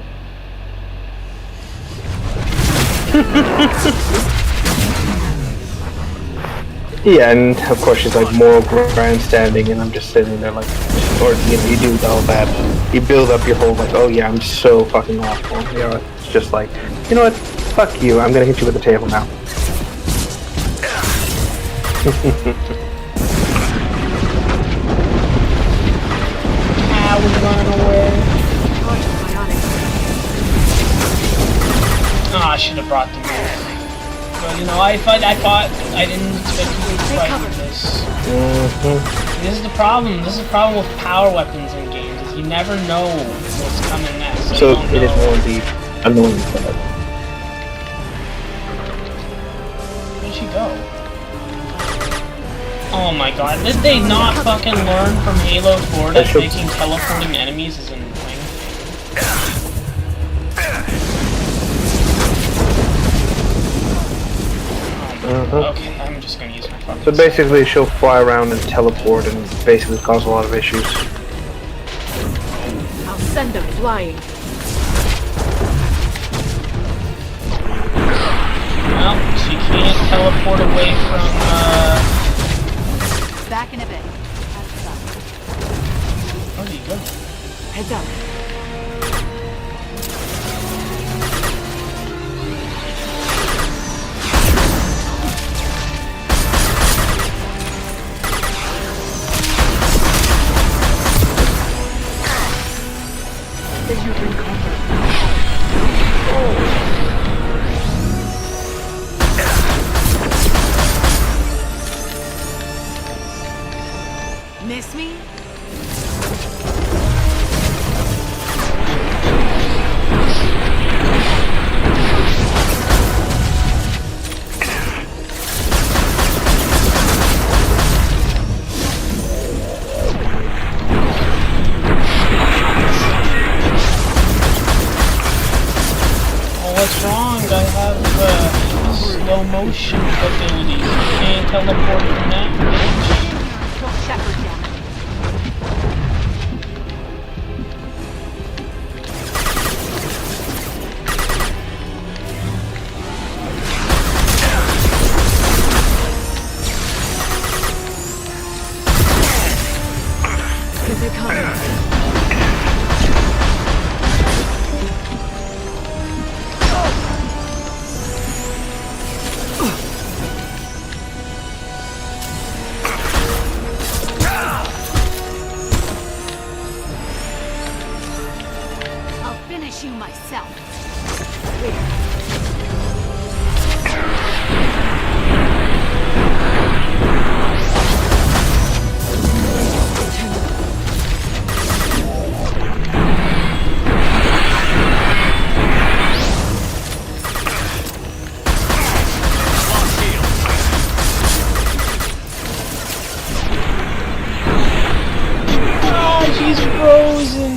A: Yeah, and of course she's like moral grandstanding, and I'm just sitting there like, or you do all that. You build up your whole like, oh yeah, I'm so fucking awful. You know, it's just like, you know what? Fuck you. I'm gonna hit you with the table now.
B: Ah, we run away. Oh, I should have brought the move. But you know, I thought I didn't expect you to fight with this. This is the problem. This is the problem with power weapons in games. Is you never know what's coming next.
A: So it is more the annoying part.
B: Where'd she go? Oh my god, did they not fucking learn from Halo 4 that making teleporting enemies is annoying? Okay, I'm just gonna use my fucking...
A: So basically she'll fly around and teleport and basically cause a lot of issues.
C: I'll send them flying.
B: Well, she can't teleport away from,
G: Back in a bit.
B: Where do you go?
C: Heads up.
G: Miss me?
B: What's wrong? I have slow motion abilities. You can't teleport from that bitch.
G: Kill Shepard, damn it.
C: Here they come.
G: I'll finish you myself.
B: She's frozen.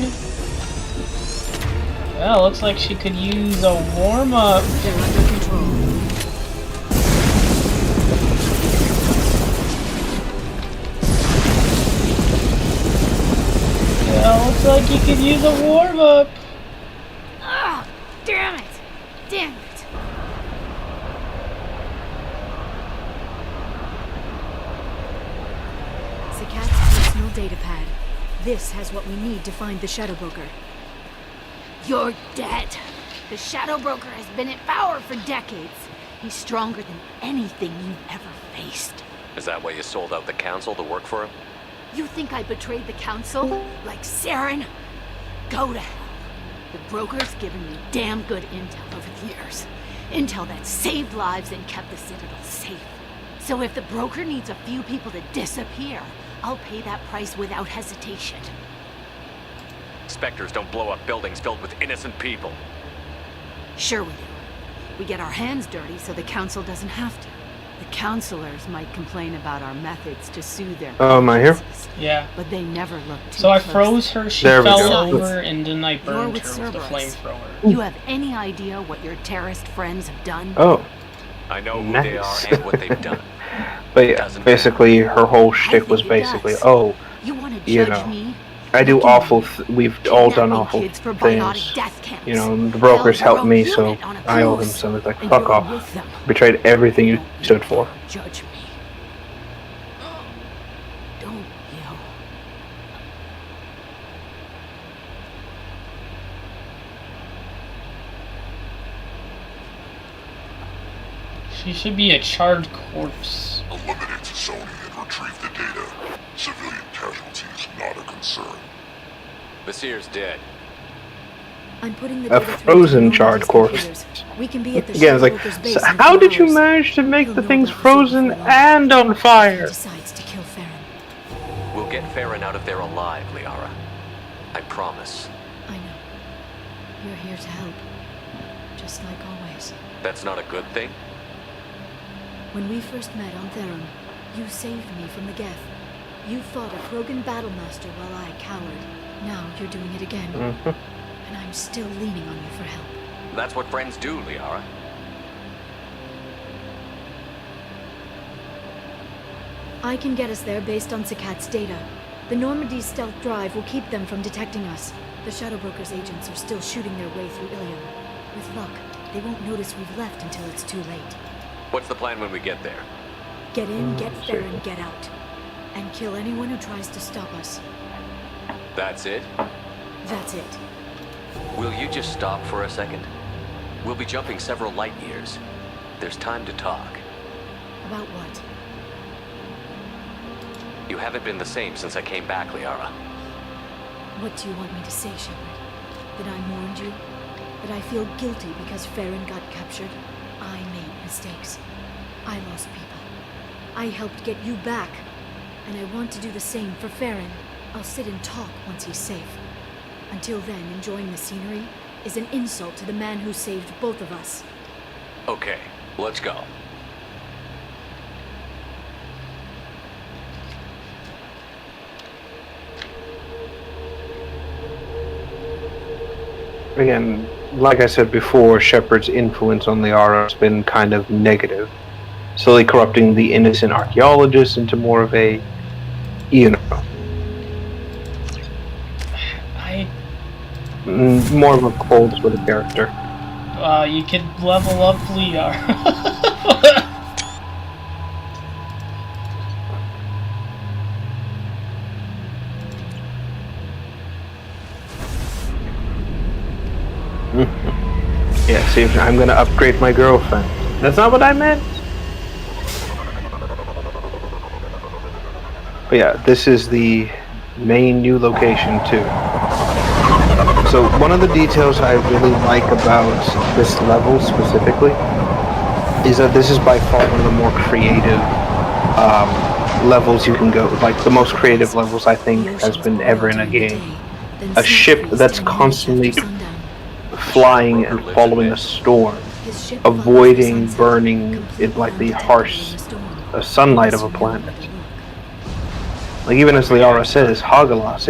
B: Well, looks like she could use a warm-up.
C: They're under control.
B: Yeah, looks like you could use a warm-up.
G: Ah, damn it! Damn it!
J: Zakat's personal data pad. This has what we need to find the Shadow Broker.
G: You're dead. The Shadow Broker has been in power for decades. He's stronger than anything you've ever faced.
F: Is that why you sold out the council to work for him?
G: You think I betrayed the council? Like Saren? Go to hell. The broker's given me damn good intel over the years. Intel that saved lives and kept the Citadel safe.
K: So if the broker needs a few people to disappear, I'll pay that price without hesitation.
F: Spectres don't blow up buildings filled with innocent people.
K: Sure we do. We get our hands dirty so the council doesn't have to. The counselors might complain about our methods to soothe their
A: am I here?
K: consciences,
B: Yeah.
K: but they never look too
B: So I
K: closely.
B: froze her, she
A: There we
B: fell
A: go.
B: over, and then I
K: You're
B: burned
K: with
B: her with the
K: Cerberus.
B: flamethrower.
K: You have any idea what your terrorist friends have done?
A: Oh,
F: I know who
A: nice.
F: they are and what they've done.
A: But yeah,
F: Doesn't
A: basically her whole shtick
K: think
A: was
K: it
A: basically,
K: does.
A: oh,
K: You want to
A: you
K: judge
A: know,
K: me?
A: I do
K: Looking
A: awful.
K: at
A: We've all done
K: kidnapping
A: awful
K: kids for biotic
A: things.
K: death camps.
A: You know, the brokers
K: Held
A: helped
K: your
A: me,
K: own
A: so
K: unit on a
A: I owe him
K: cruise,
A: some. It's like,
K: and
A: fuck
K: you're
A: off.
K: with them.
A: Betrayed everything you
K: Don't
A: stood for.
K: dare Judge me. Don't you?
B: She should be a charred corpse.
L: Eliminate Sony and retrieve the data. Civilian casualties not a concern.
F: Basir's dead.
J: I'm putting the
A: A
J: data through
A: frozen
J: Normandy's
A: charred corpse.
J: computers. We can be at the
A: Again, it's like,
J: Shadowbroker's base
A: so
J: in
A: how
J: 2
A: did you
J: hours.
A: manage to make
J: He'll
A: the
J: know
A: things
J: about Basir
A: frozen
J: before long.
A: and on
J: He
A: fire?
J: decides to kill Farron.
F: We'll get Farron out of there alive, Liara. I promise.
J: I know. You're here to help. Just like always.
F: That's not a good thing?
J: When we first met on Theron, you saved me from the Geth. You fought a Krogan battlemaster while I cowered. Now you're doing it again. And I'm still leaning on you for help.
F: That's what friends do, Liara.
J: I can get us there based on Sakat's data. The Normandy's stealth drive will keep them from detecting us. The Shadowbroker's agents are still shooting their way through Ilium. With luck, they won't notice we've left until it's too late.
F: What's the plan when we get there?
J: Get in, get Farron, get out. And kill anyone who tries to stop us.
F: That's it?
J: That's it.
F: Will you just stop for a second? We'll be jumping several light years. There's time to talk.
J: About what?
F: You haven't been the same since I came back, Liara.
J: What do you want me to say, Shepard? That I mourned you? That I feel guilty because Farron got captured? I made mistakes. I lost people. I helped get you back. And I want to do the same for Farron. I'll sit and talk once he's safe. Until then, enjoying the scenery is an insult to the man who saved both of us.
F: Okay, let's go.
A: Again, like I said before, Shepard's influence on Liara has been kind of negative, slowly corrupting the innocent archaeologist into more of a, you know, more of a cold sort of character.
B: You could level up Liara.
A: Yeah, see, if I'm gonna upgrade my girlfriend. That's not what I meant. But yeah, this is the main new location too. So one of the details I really like about this level specifically is that this is by far one of the more creative levels you can go. Like the most creative levels I think has been ever in a game. A ship that's constantly flying and following a storm, avoiding burning in like the harsh sunlight of a planet. Like even as Liara says, Hagalas,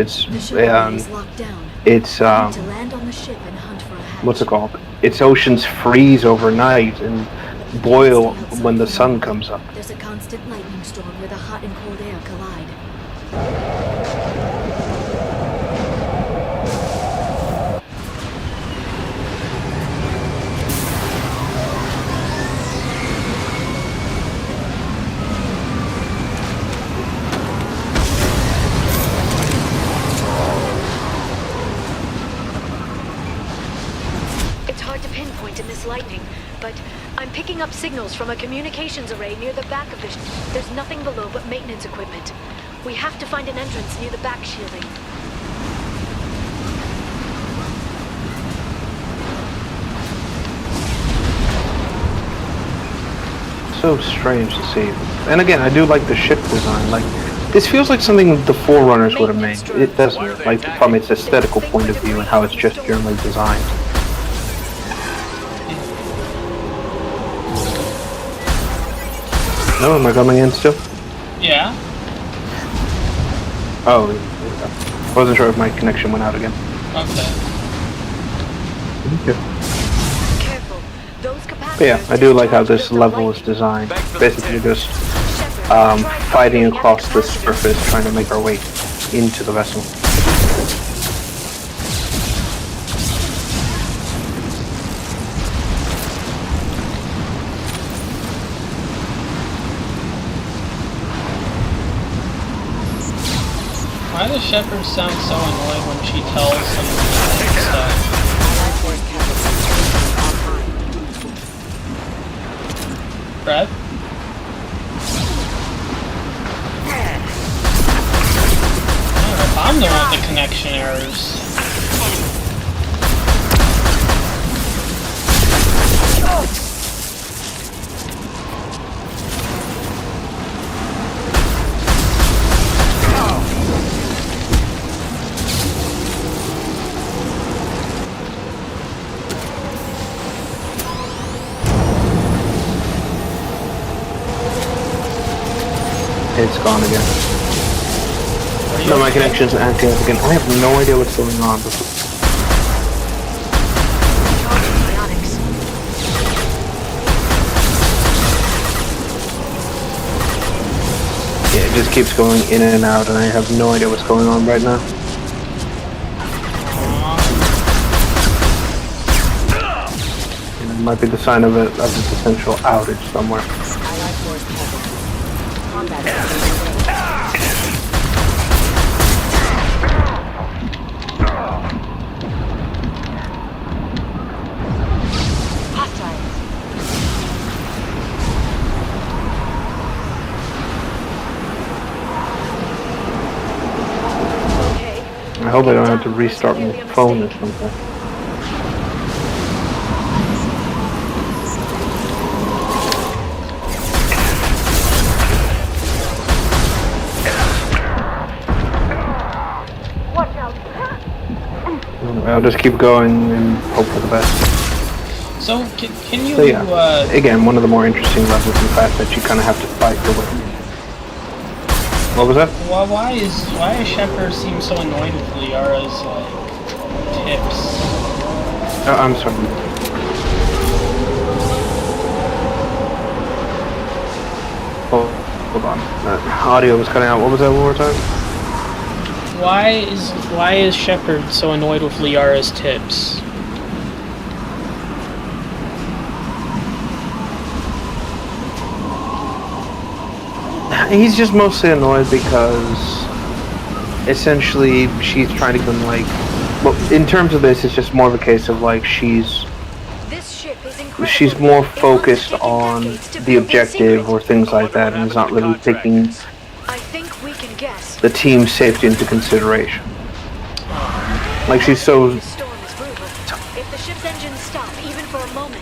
A: what's it called? Its oceans freeze overnight and boil when the sun comes up.
J: There's a constant lightning storm where the hot and cold air collide. In this lightning, but I'm picking up signals from a communications array near the back of the There's nothing below but maintenance equipment. We have to find an entrance near the back shielding.
A: so strange to see. And again, I do like the ship design. Like, this feels like something the Forerunners would have made. It doesn't, like, from its aesthetical point of view and how it's just generally designed. No, am I coming in still?
B: Yeah.
A: Oh, wasn't sure if my connection went out again.
B: Okay.
A: But yeah, I do like how this level is designed. Basically just fighting across the surface, trying to make our way into the vessel.
B: Why does Shepard sound so annoyed when she tells him stuff? Brad? I'm the one with the connection errors.
A: It's gone again. No, my connection's acting up again. I have no idea what's going on. Yeah, it just keeps going in and out, and I have no idea what's going on right now. And it might be the sign of a potential outage somewhere. I hope I don't have to restart my phone or something. I'll just keep going and hope for the best.
B: So, can you...
A: So yeah, again, one of the more interesting levels in the fact that you kind of have to fight your way. What was that?
B: Well, why is Shepard seem so annoyed with Liara's, like, tips?
A: I'm sorry. Hold on. Audio was cutting out. What was that one more time?
B: Why is Shepard so annoyed with Liara's tips?
A: He's just mostly annoyed because essentially she's trying to come like, well, in terms of this, it's just more of a case of like she's more focused on the objective or things like that, and is not really taking the team's safety into consideration. Like she's so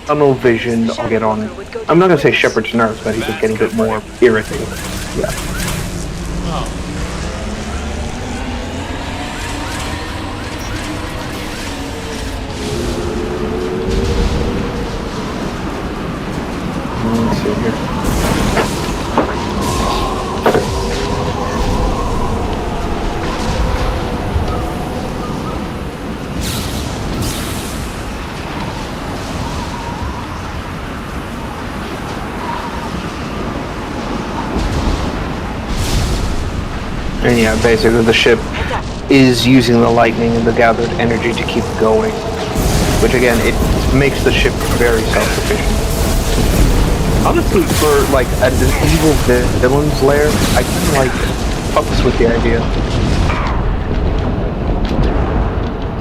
A: tunnel visioned or get on. I'm not gonna say Shepard's nerves, but he's just getting a bit more irritated. Yeah. Let's see here. And yeah, basically the ship is using the lightning and the gathered energy to keep going. Which again, it makes the ship very self-sufficient. Honestly, for like an evil villain's lair, I kind of like fucks with the idea.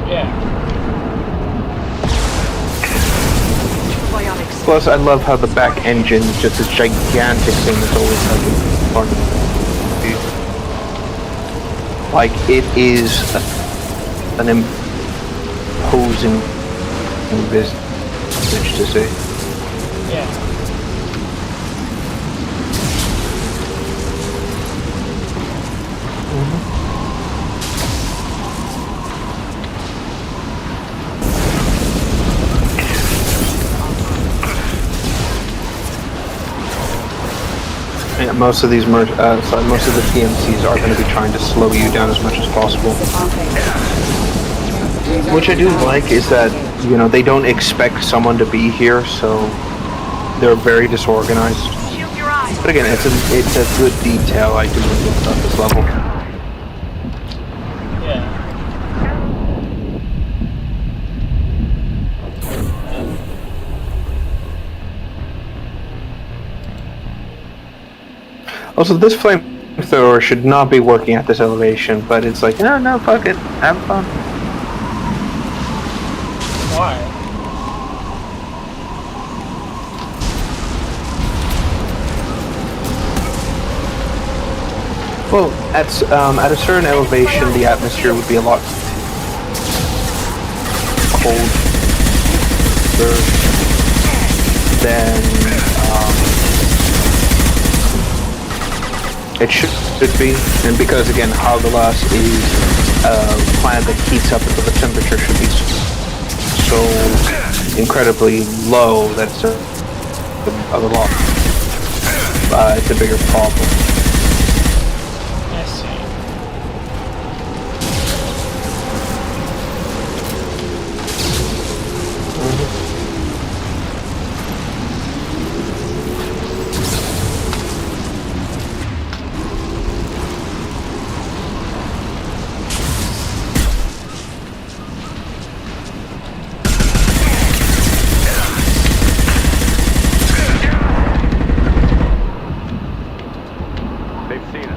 B: Yeah.
A: Plus, I love how the back engine is just this gigantic thing that's always like part of it. Like, it is an imposing visage to see.
B: Yeah.
A: most of these most of the TMCs are going to be trying to slow you down as much as possible. Which I do like is that, you know, they don't expect someone to be here, so they're very disorganized. But again, it's a good detail I do at this level.
B: Yeah.
A: Also, this flamethrower should not be working at this elevation, but it's like, no, fuck it, have fun.
B: Why?
A: Well, at a certain elevation, the atmosphere would be a lot colder than it should be, and because again, Hagelas is a planet that heats up until the temperature should be so incredibly low that it's it's a bigger problem.
B: I see.
I: They've seen us.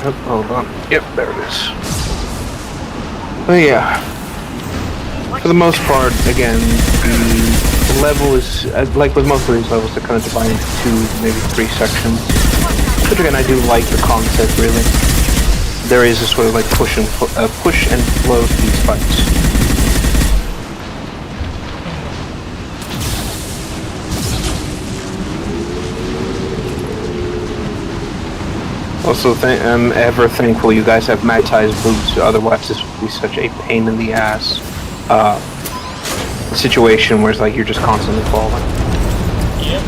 A: Oh, hold on. Yep, there it is. But yeah, for the most part, again, the level is, like with most of these levels, they're kind of divided into 2, maybe 3 sections. Which again, I do like the concept, really. There is a sort of like push and flow to these fights. Also, I'm ever thankful you guys have magnetized boots, otherwise this would be such a pain in the ass situation where it's like you're just constantly falling.
B: Yep.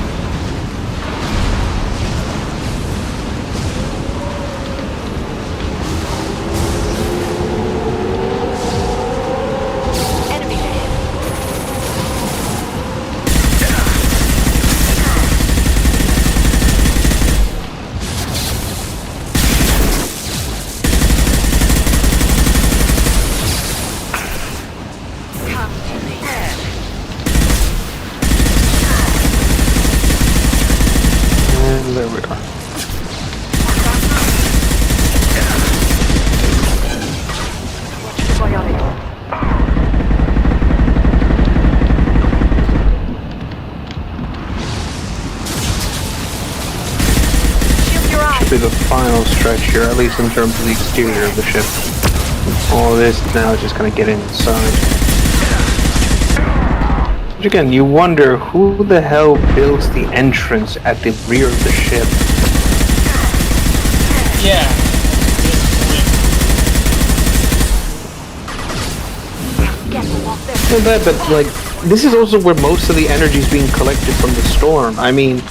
A: And there we are. Should be the final stretch here, at least in terms of the exterior of the ship. All this now is just kind of getting inside. Which again, you wonder who the hell builds the entrance at the rear of the ship.
B: Yeah.
A: So bad, but like, this is also where most of the energy is being collected from the storm. I mean,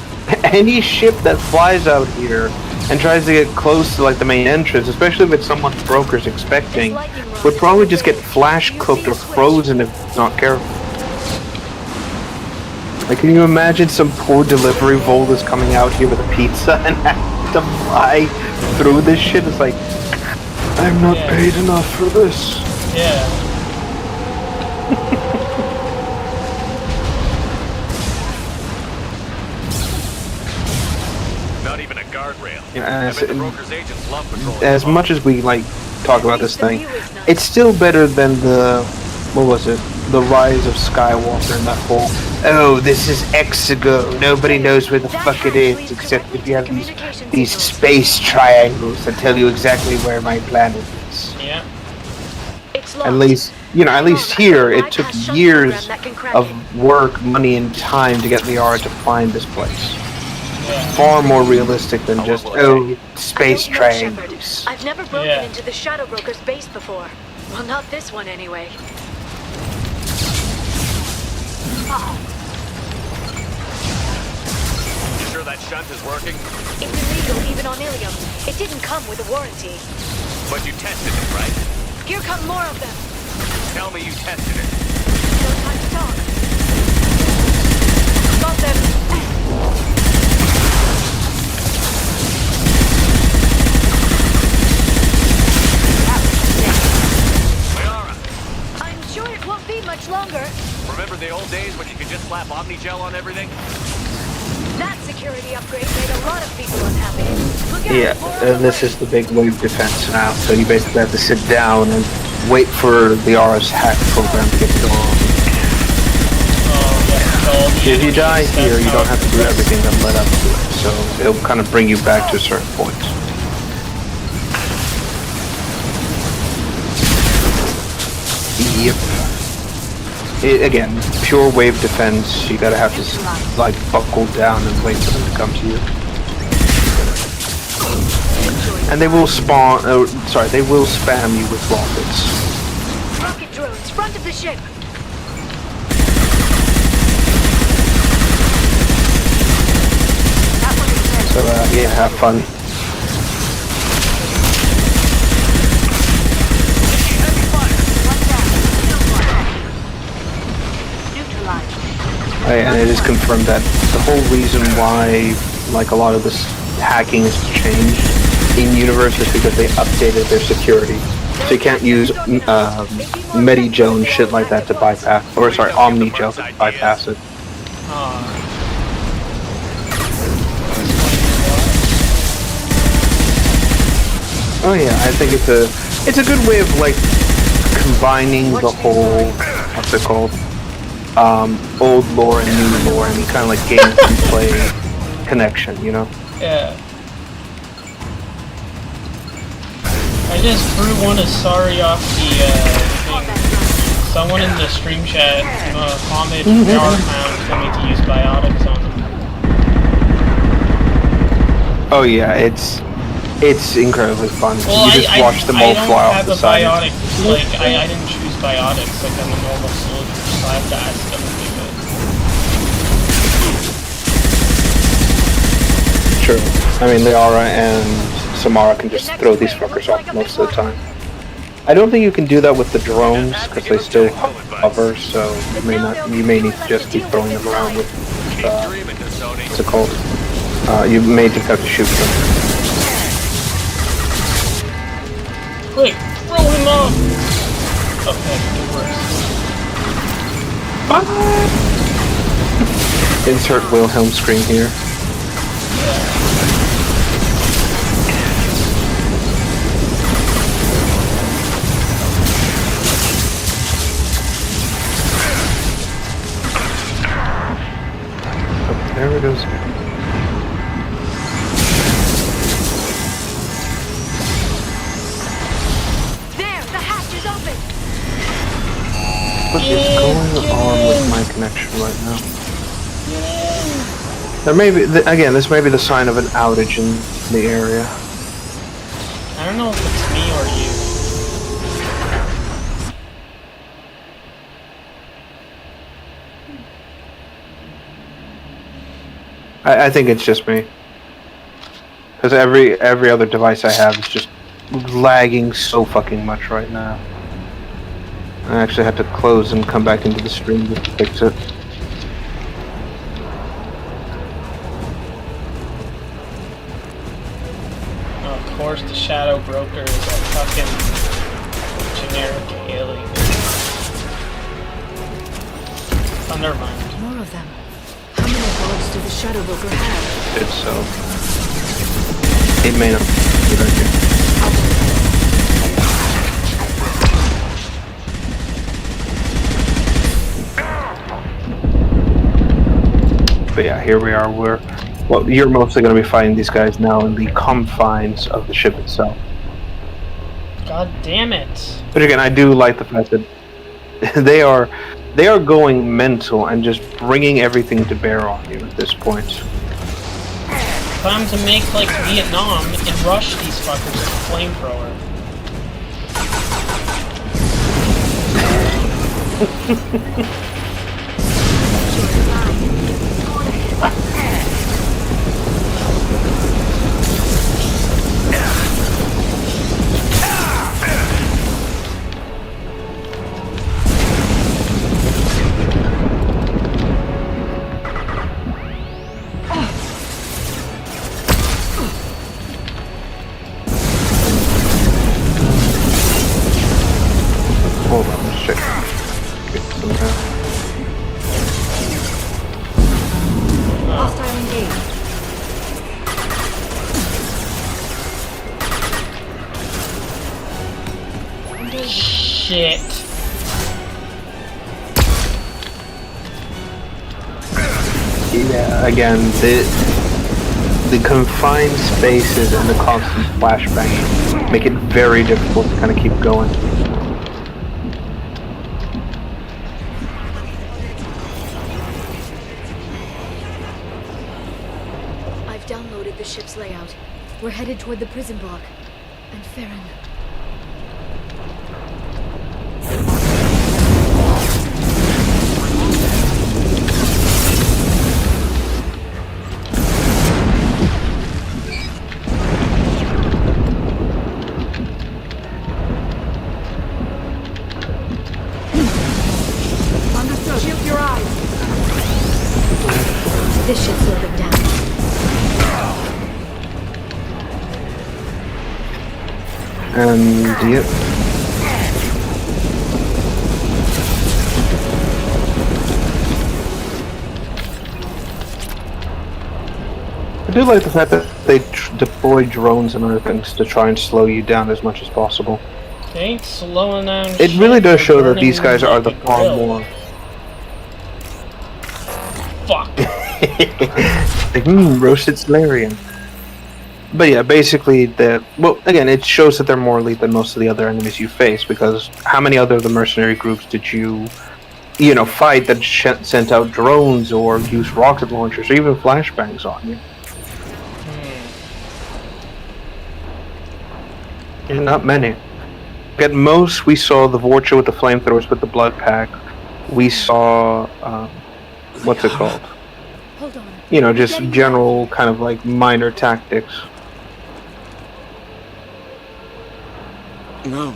A: any ship that flies out here and tries to get close to like the main entrance, especially if it's someone the broker's expecting, would probably just get flash cooked or frozen if not careful. Like, can you imagine some poor delivery Volda's coming out here with a pizza and have to fly through this shit? It's like, I'm not paid enough for this.
B: Yeah.
F: Not even a guardrail.
A: Yeah,
F: I bet the broker's agents love patrolling.
A: as much as we like talk about this thing, it's still better than the, what was it? The Rise of Skywalker and that whole, oh, this is Exego, nobody knows where the fuck it is except if you have these space triangles that tell you exactly where my planet is.
B: Yeah.
J: It's
A: At least you know, at least here, it took years of work, money, and time to get Liara to find this place. Far more realistic than just, oh, space train.
J: I've never broken into the Shadow Broker's base before. Well, not this one anyway.
F: You sure that shunt is working?
J: It's illegal even on Ilium. It didn't come with a warranty.
F: But you tested it, right?
J: Here come more of them.
F: Tell me you tested it.
J: No time to talk. Got them. I'm sure it won't be much longer.
F: Remember the old days when you could just slap Omnigel on everything?
J: That security upgrade made a lot of people unhappy.
A: Yeah, and this is the big wave defense now, so you basically have to sit down and wait for Liara's hack program to get going. If you die here, you don't have to do everything that led up to it, so it'll kind of bring you back to a certain point. Yep. Again, pure wave defense, you gotta have to, like, buckle down and wait for them to come to you. And they will spawn, they will spam you with rockets.
J: Rocket drones, front of the ship.
A: So, yeah, have fun. And it is confirmed that the whole reason why, like, a lot of this hacking has changed in universe is because they updated their security. So you can't use Medigel and shit like that to bypass, or sorry, Omnigel to bypass it. Oh yeah, I think it's a good way of, like, combining the whole, what's it called? Old lore and new lore, and kind of like gameplay connection, you know?
B: Yeah. I just threw one of Sari off the thing. Someone in the stream chat, Hamid Yarfound, told me to use biotics on them.
A: Oh yeah, it's incredibly fun.
B: Well,
A: you just watch them all fly off the side.
B: I don't have a biotic, like, I didn't choose biotics, like I'm a normal soldier, so I have to ask them to do it.
A: True. I mean, Liara and Samara can just throw these fuckers off most of the time. I don't think you can do that with the drones, because they still hover, so you may need to just keep throwing them around with, what's it called? You may just have to shoot them.
B: Quick, throw him off! Okay, it works.
A: Insert Wilhelm scream here. Oh, there it goes. What is going on with my connection right now? There may be, again, this may be the sign of an outage in the area.
B: I don't know if it's me or you.
A: I think it's just me. Because every other device I have is just lagging so fucking much right now. I actually had to close and come back into the stream to fix it.
B: Of course, the Shadow Broker is a fucking generic alien. Oh, never mind.
J: More of them. How many guards do the Shadow Broker have?
A: It's so. It may not be a good idea. But yeah, here we are. Well, you're mostly going to be fighting these guys now in the confines of the ship itself.
B: God damn it!
A: But again, I do like the fact that they are going mental and just bringing everything to bear on you at this point.
B: Time to make like Vietnam and rush these fuckers with a flamethrower.
A: Hold on, let's check.
J: Hostile engaged.
B: Shit.
A: Yeah, again, the confined spaces and the constant flashbanging make it very difficult to kind of keep going.
J: I've downloaded the ship's layout. We're headed toward the prison block. And Farron.
C: Understood. Shield your eyes.
J: This should slow them down.
A: And yep. I do like the fact that they deploy drones and other things to try and slow you down as much as possible.
B: They ain't slowing down.
A: It really
B: shit,
A: does
B: they're
A: show that these
B: burning
A: guys are
B: like
A: the
B: a
A: far
B: grill.
A: more.
B: Fuck.
A: Like, roasted Solarian. But yeah, basically, again, it shows that they're more elite than most of the other enemies you face, because how many other of the mercenary groups did you fight that sent out drones or used rocket launchers or even flashbangs on you? Yeah, not many. At most, we saw the Vorcha with the flamethrowers with the blood pack. We saw, what's it called?
J: Hold on.
A: Just general kind of like minor tactics.
H: No.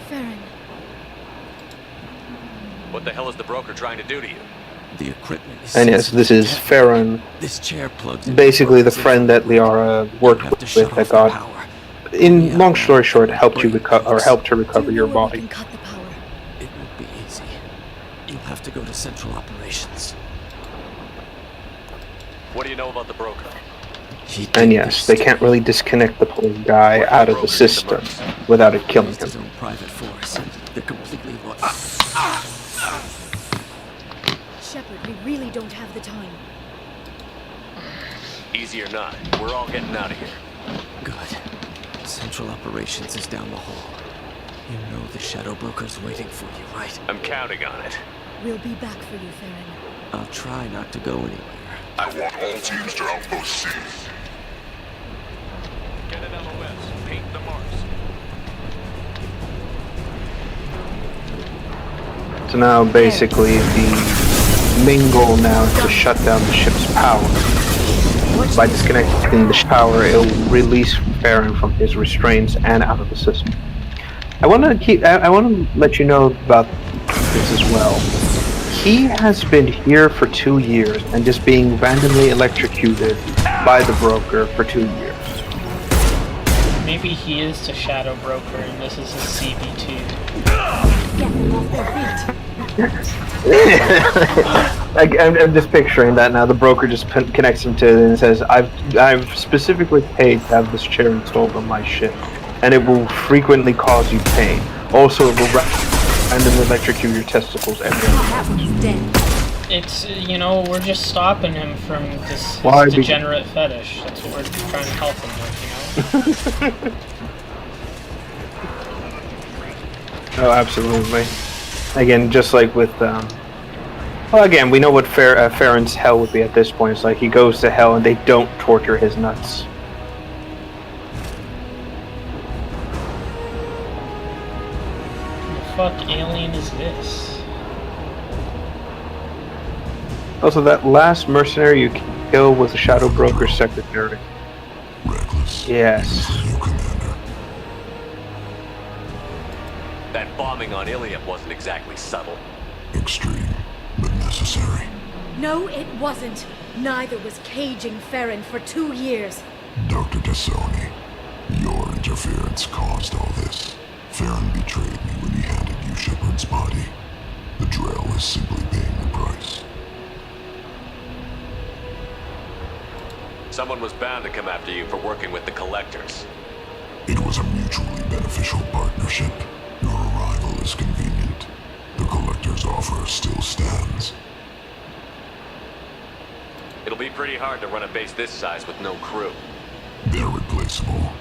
J: Farron.
F: What the hell is the broker trying to do to you?
H: The equipment is
A: And yes, this is Farron,
H: This chair plugs in
A: basically the friend that Liara worked
H: have to
A: with
H: shut
A: that
H: off the
A: got,
H: power.
A: in long story short, helped you helped her recover your body.
J: Can cut the power.
H: It won't be easy. You'll have to go to Central Operations.
F: What do you know about the broker?
H: He
A: And yes, they can't really disconnect the poor guy out of the system without it killing him.
H: his own private force. They're completely
J: Shepard, we really don't have the time.
F: Easy or not, we're all getting out of here.
H: Good. Central Operations is down the hall. You know the Shadow Broker's waiting for you, right?
F: I'm counting on it.
J: We'll be back for you, Farron.
H: I'll try not to go anywhere.
L: I want all teams to Outpost C.
F: Get an LOS. Paint the marks.
A: So now basically the main goal now is to shut down the ship's power. By disconnecting the power, it will release Farron from his restraints and out of the system. I want to let you know about this as well. He has been here for 2 years and just being randomly electrocuted by the broker for 2 years.
B: Maybe he is the Shadow Broker and this is his CB2.
J: Get them off their feet.
A: I'm just picturing that now. The broker just connects him to it and says, I've specifically paid to have this chair installed on my ship, and it will frequently cause you pain. Also, it will randomly electrocute your testicles every
J: Dead.
B: It's, we're just stopping him from this degenerate fetish. That's what we're trying to help him with,
A: Oh, absolutely. Again, just like with, well, again, we know what Farron's hell would be at this point. It's like he goes to hell and they don't torture his nuts.
B: The fuck alien is this?
A: Also, that last mercenary you kill was the Shadow Broker's secretary.
L: Reckless.
A: Yes.
L: You, Commander.
F: That bombing on Ilium wasn't exactly subtle.
L: Extreme, but necessary.
J: No, it wasn't. Neither was caging Farron for 2 years.
L: Dr. Tassoni, your interference caused all this. Farron betrayed me when he handed you Shepard's body. The Drell is simply paying the price.
F: Someone was bound to come after you for working with the Collectors.
L: It was a mutually beneficial partnership. Your arrival is convenient. The Collector's offer still stands.
F: It'll be pretty hard to run a base this size with no crew.
L: They're replaceable.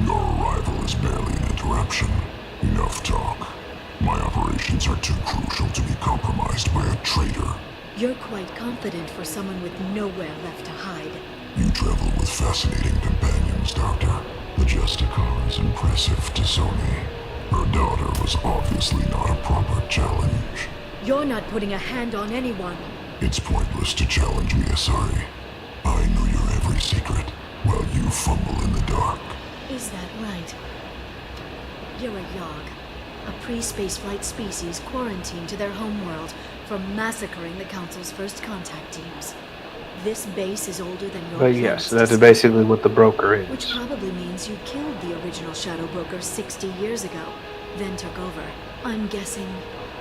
L: Your arrival is barely an interruption. Enough talk. My operations are too crucial to be compromised by a traitor.
J: You're quite confident for someone with nowhere left to hide.
L: You travel with fascinating companions, Doctor. The Justicar is impressive to Sony. Her daughter was obviously not a proper challenge.
J: You're not putting a hand on anyone.
L: It's pointless to challenge me, Asari. I know your every secret, while you fumble in the dark.
J: Is that right? You're a Yogg, a pre-spaceflight species quarantined to their homeworld from massacring the Council's first contact teams. This base is older than your
A: But yes, that's basically what the broker is.
J: Which probably means you killed the original Shadow Broker 60 years ago, then took over. I'm guessing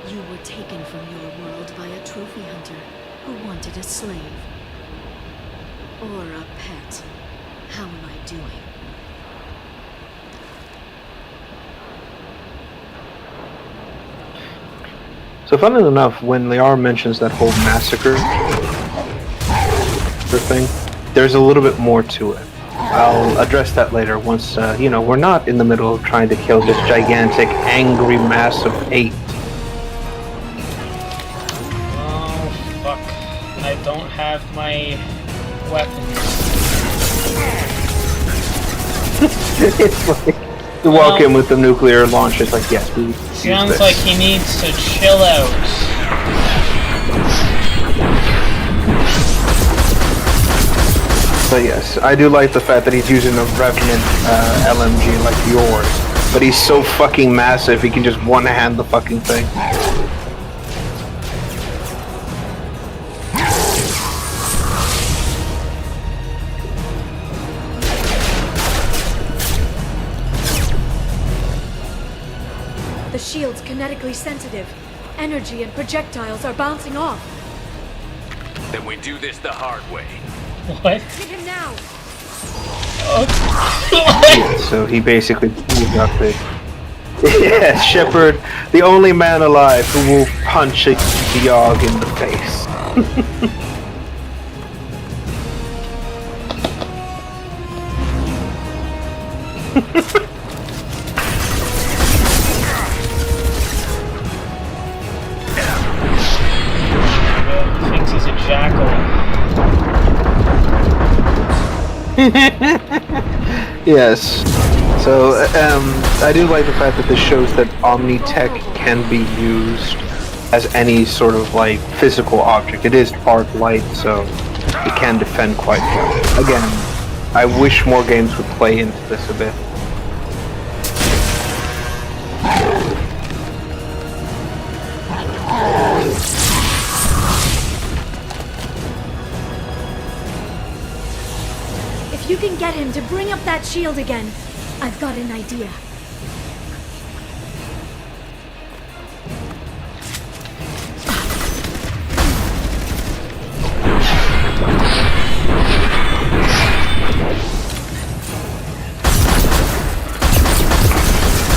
J: you were taken from your world by a trophy hunter who wanted a slave. Or a pet. How am I doing?
A: So funnily enough, when Liara mentions that whole massacre thing, there's a little bit more to it. I'll address that later once, we're not in the middle of trying to kill this gigantic, angry mass of hate.
B: Oh, fuck. I don't have my weapons.
A: It's like, you walk in with the nuclear launch, it's like, yes, we
B: sounds like he needs to chill out.
A: But yes, I do like the fact that he's using a Revenant LMG like yours. But he's so fucking massive, he can just one-hand the fucking thing.
J: The shield's kinetically sensitive. Energy and projectiles are bouncing off.
F: Then we do this the hard way.
B: What?
J: Hit him now!
A: Yeah, so he basically moved up it. Yeah, Shepard, the only man alive who will punch a Yogg in the face.
B: Thinks he's a jackal.
A: Yes. So, I do like the fact that this shows that Omni-Tech can be used as any sort of, like, physical object. It is arc light, so it can defend quite well. Again, I wish more games would play into this a bit.
J: If you can get him to bring up that shield again, I've got an idea.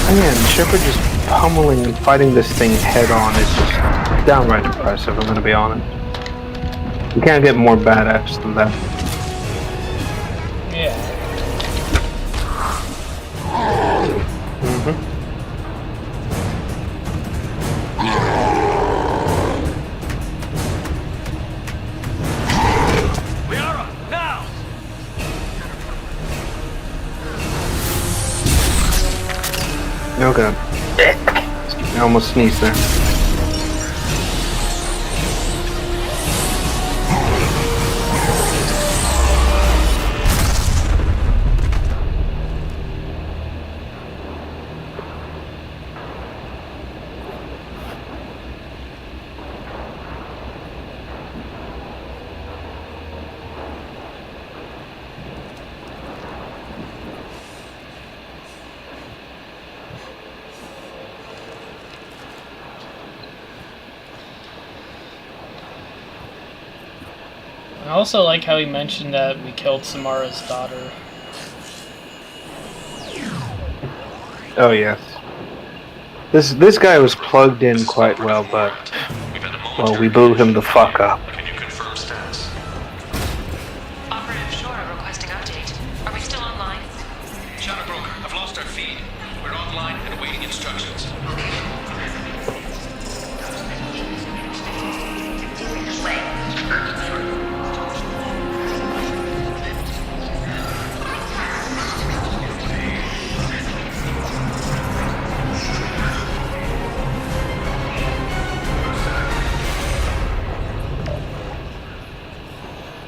A: Again, Shepard just pummeling and fighting this thing head on is just downright impressive, I'm gonna be honest. You can't get more badass than that.
B: Yeah.
A: almost sneezed there.
B: I also like how he mentioned that we killed Samara's daughter.
A: Oh yes. This guy was plugged in quite well, but well, we blew him the fuck up.
I: Can you confirm status?
H: Operative Shora requesting update. Are we still online?
E: Shadow Broker, I've lost our feed. We're online and awaiting instructions.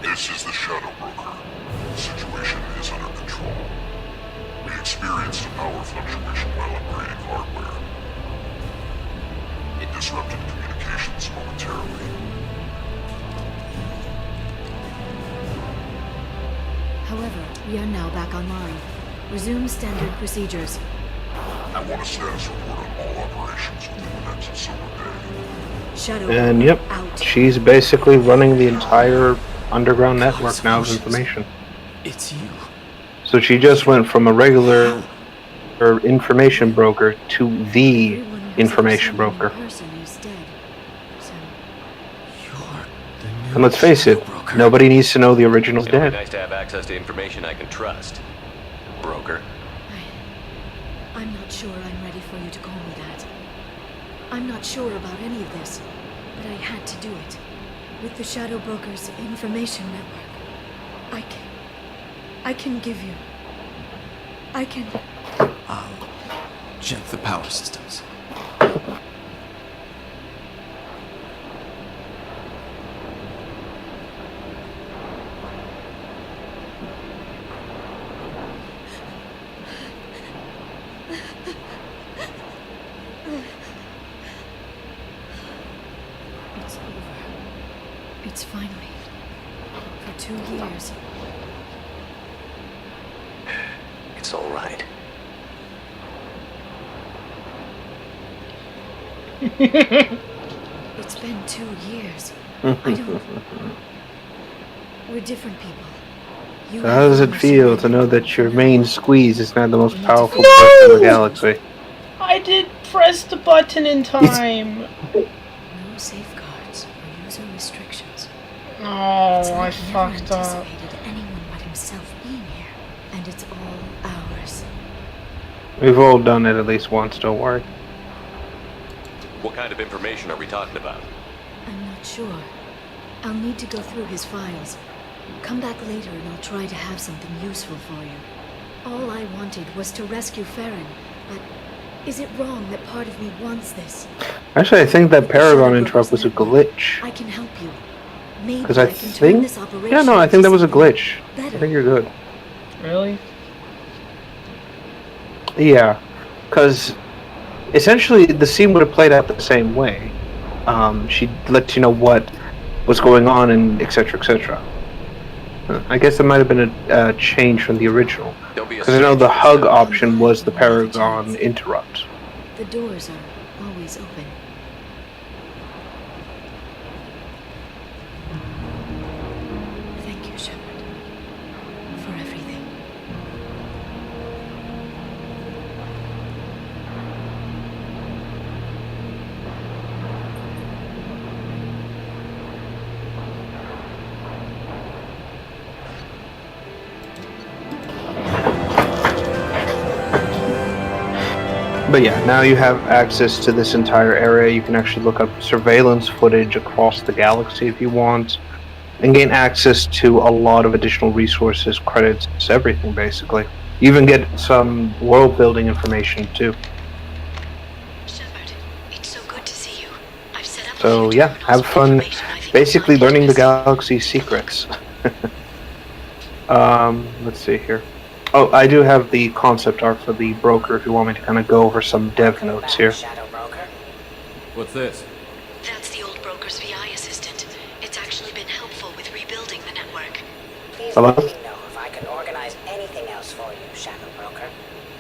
L: This is the Shadow Broker. The situation is under control. We experienced a power fluctuation while upgrading hardware. It disrupted communications momentarily.
J: However, we are now back online. Resume standard procedures.
L: I want a status report on all operations within the next Silver Bay.
J: Shadow
A: And yep,
J: out.
A: she's basically running the entire underground network now of information.
M: It's you.
A: So she just went from a regular information broker to the information broker. And let's face it, nobody needs to know the original's
F: It's gonna be
A: dead.
F: nice to have access to information I can trust. Broker.
J: I'm not sure I'm ready for you to call me that. I'm not sure about any of this, but I had to do it. With the Shadow Broker's information network, I can give you. I can.
M: I'll check the power systems.
J: It's over. It's finally. For 2 years.
F: It's all right.
J: It's been 2 years. I don't. We're different people. You
A: So how does it
J: have
A: feel to know that your main squeeze is now the most powerful person in the galaxy?
B: I did press the button in time.
J: no safeguards or user restrictions.
B: Oh,
J: It's
B: I
J: like he never
B: fucked up.
J: anticipated anyone but himself being here, and it's all ours.
A: We've all done it at least once, don't worry.
F: What kind of information are we talking about?
J: I'm not sure. I'll need to go through his files. Come back later and I'll try to have something useful for you. All I wanted was to rescue Farron, but is it wrong that part of me wants this?
A: Actually, I think that Paragon interrupt was a glitch.
J: I can help you. Maybe
A: Because
J: I
A: I
J: can turn
A: think...
J: this operation
A: Yeah, no, I think that was a glitch. I
J: better.
A: think you're good.
B: Really?
A: Yeah, because essentially the scene would have played out the same way. She'd let you know what was going on and etc. etc. I guess there might have been a change from the original. Because I know the hug option was the Paragon interrupt.
J: The doors are always open. Thank you, Shepard, for everything.
A: But yeah, now you have access to this entire area. You can actually look up surveillance footage across the galaxy if you want, and gain access to a lot of additional resources, credits, everything basically. You even get some world building information too.
H: Shepard,
A: So yeah, have fun basically learning the galaxy's secrets. Let's see here. Oh, I do have the concept art for the broker if you want me to kind of go over some dev notes here.
E: What's this?
J: That's the old broker's VI assistant. It's actually been helpful with rebuilding the network.
A: Hello?
N: Let me know if I can organize anything else for you, Shadow Broker.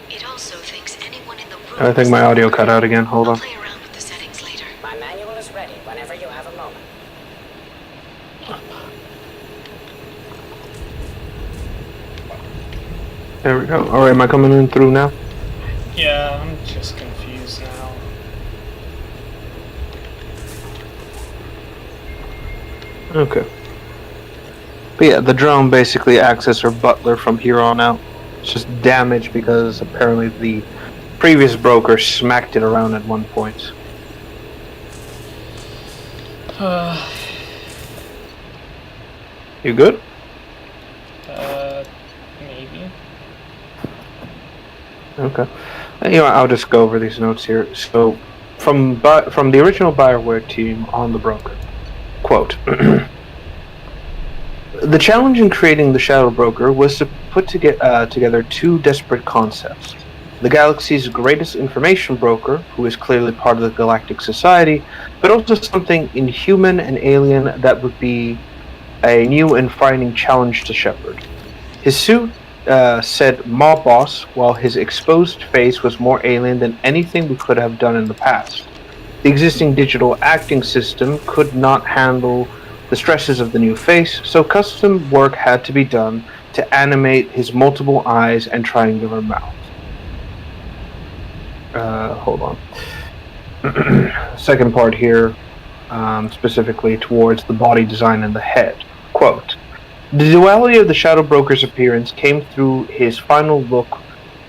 J: It also thinks anyone in the room...
A: I think my audio cut out again. Hold on.
J: Play around with the settings later.
N: My manual is ready whenever you have a moment.
A: There we go. Alright, am I coming in through now?
B: Yeah, I'm just confused now.
A: Okay. But yeah, the drone basically acts as her butler from here on out. It's just damaged because apparently the previous broker smacked it around at one point. You good?
B: Maybe.
A: Okay. You know, I'll just go over these notes here. So, from the original Bioware team on the broker, quote, the challenge in creating the Shadow Broker was to put together two desperate concepts. The galaxy's greatest information broker, who is clearly part of the Galactic Society, but also something inhuman and alien that would be a new and frightening challenge to Shepard. His suit said Mob Boss, while his exposed face was more alien than anything we could have done in the past. The existing digital acting system could not handle the stresses of the new face, so custom work had to be done to animate his multiple eyes and triangular mouth. Hold on. Second part here, specifically towards the body design and the head. Quote, the duality of the Shadow Broker's appearance came through his final look.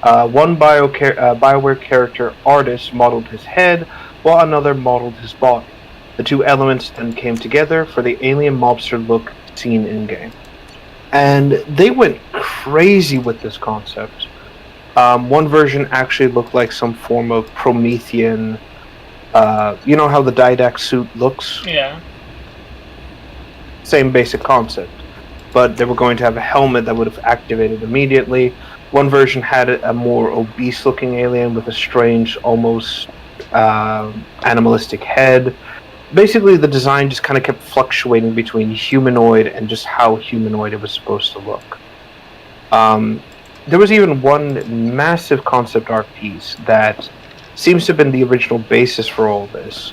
A: One Bioware character artist modeled his head, while another modeled his body. The two elements then came together for the alien mobster look seen in-game. And they went crazy with this concept. One version actually looked like some form of Promethean... you know how the Didac suit looks?
B: Yeah.
A: Same basic concept. But they were going to have a helmet that would have activated immediately. One version had a more obese-looking alien with a strange, almost animalistic head. Basically, the design just kind of kept fluctuating between humanoid and just how humanoid it was supposed to look. There was even one massive concept art piece that seems to have been the original basis for all this,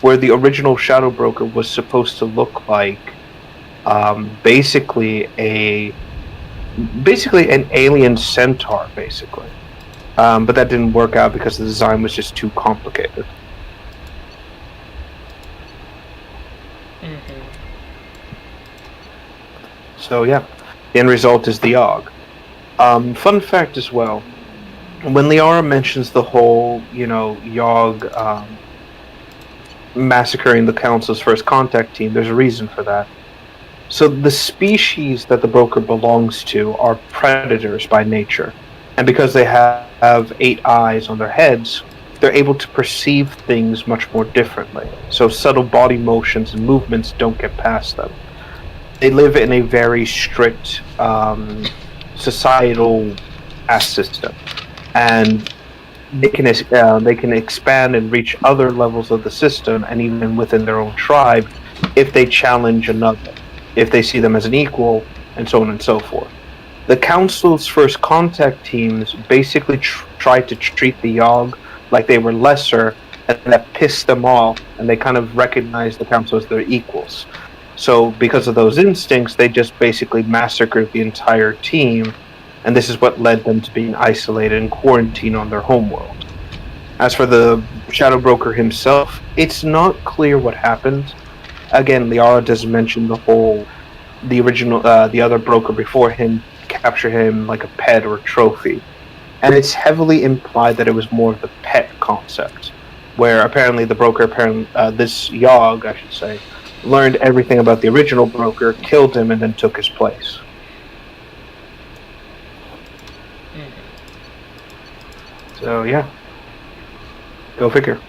A: where the original Shadow Broker was supposed to look like basically an alien centaur, basically. But that didn't work out because the design was just too complicated. So yeah, the end result is the AUG. Fun fact as well, when Liara mentions the whole, Yogg massacring the Council's first contact team, there's a reason for that. So the species that the broker belongs to are predators by nature, and because they have 8 eyes on their heads, they're able to perceive things much more differently. So subtle body motions and movements don't get past them. They live in a very strict societal system, and they can expand and reach other levels of the system, and even within their own tribe, if they challenge another, if they see them as an equal, and so on and so forth. The Council's first contact teams basically tried to treat the Yogg like they were lesser, and that pissed them off, and they kind of recognized the Council as their equals. So because of those instincts, they just basically massacred the entire team, and this is what led them to being isolated and quarantined on their homeworld. As for the Shadow Broker himself, it's not clear what happened. Again, Liara does mention the other broker before him capture him like a pet or a trophy. And it's heavily implied that it was more of the pet concept, where apparently the broker, this Yogg, I should say, learned everything about the original broker, killed him, and then took his place. So yeah, go figure.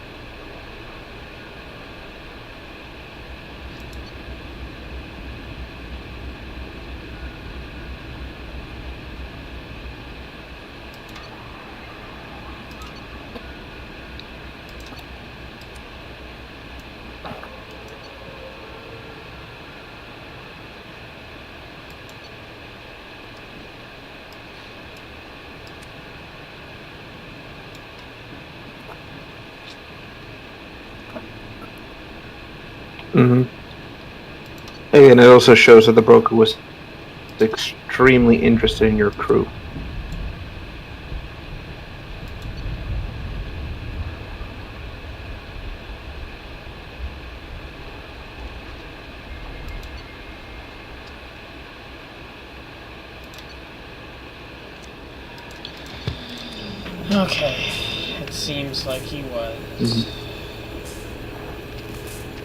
A: Mm-hmm. And it also shows that the broker was extremely interested in your crew.
B: Okay, it seems like he was.
A: Mm-hmm.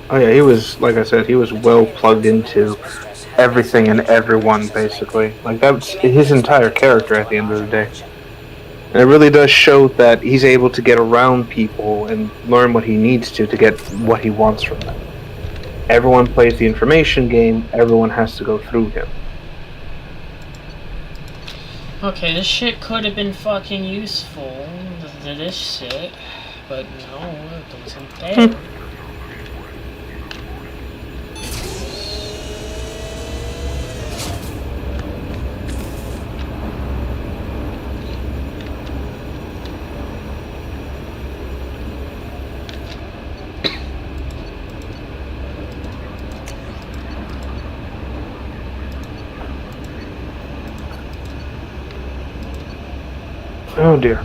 A: Oh yeah, he was, like I said, he was well plugged into everything and everyone, basically. Like, that's his entire character at the end of the day. And it really does show that he's able to get around people and learn what he needs to get what he wants from them. Everyone plays the information game, everyone has to go through him.
B: Okay, this shit could have been fucking useful, this shit, but no, it wasn't there.
A: Oh dear.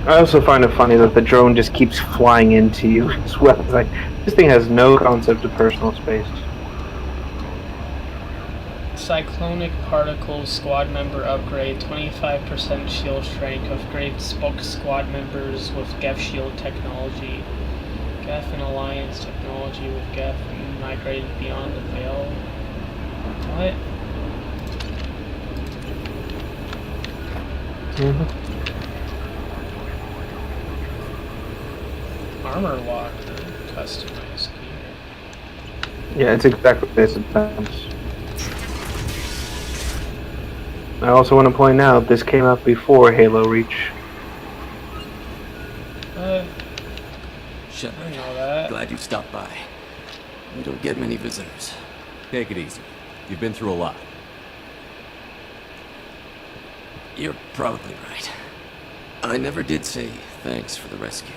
A: I also find it funny that the drone just keeps flying into you as well. It's like, this thing has no concept of personal space.
B: Cyclonic particles squad member upgrade, 25% shield strength, upgrades book squad members with Geth shield technology. Geth and Alliance technology with Geth and migrated beyond the veil. What? Armor locker, customized gear.
A: Yeah, it's exactly this. I also want to point out, this came out before Halo Reach.
M: Shepard,
B: I know that.
M: glad you stopped by. We don't get many visitors.
F: Take it easy. You've been through a lot.
M: You're probably right. I never did say thanks for the rescue.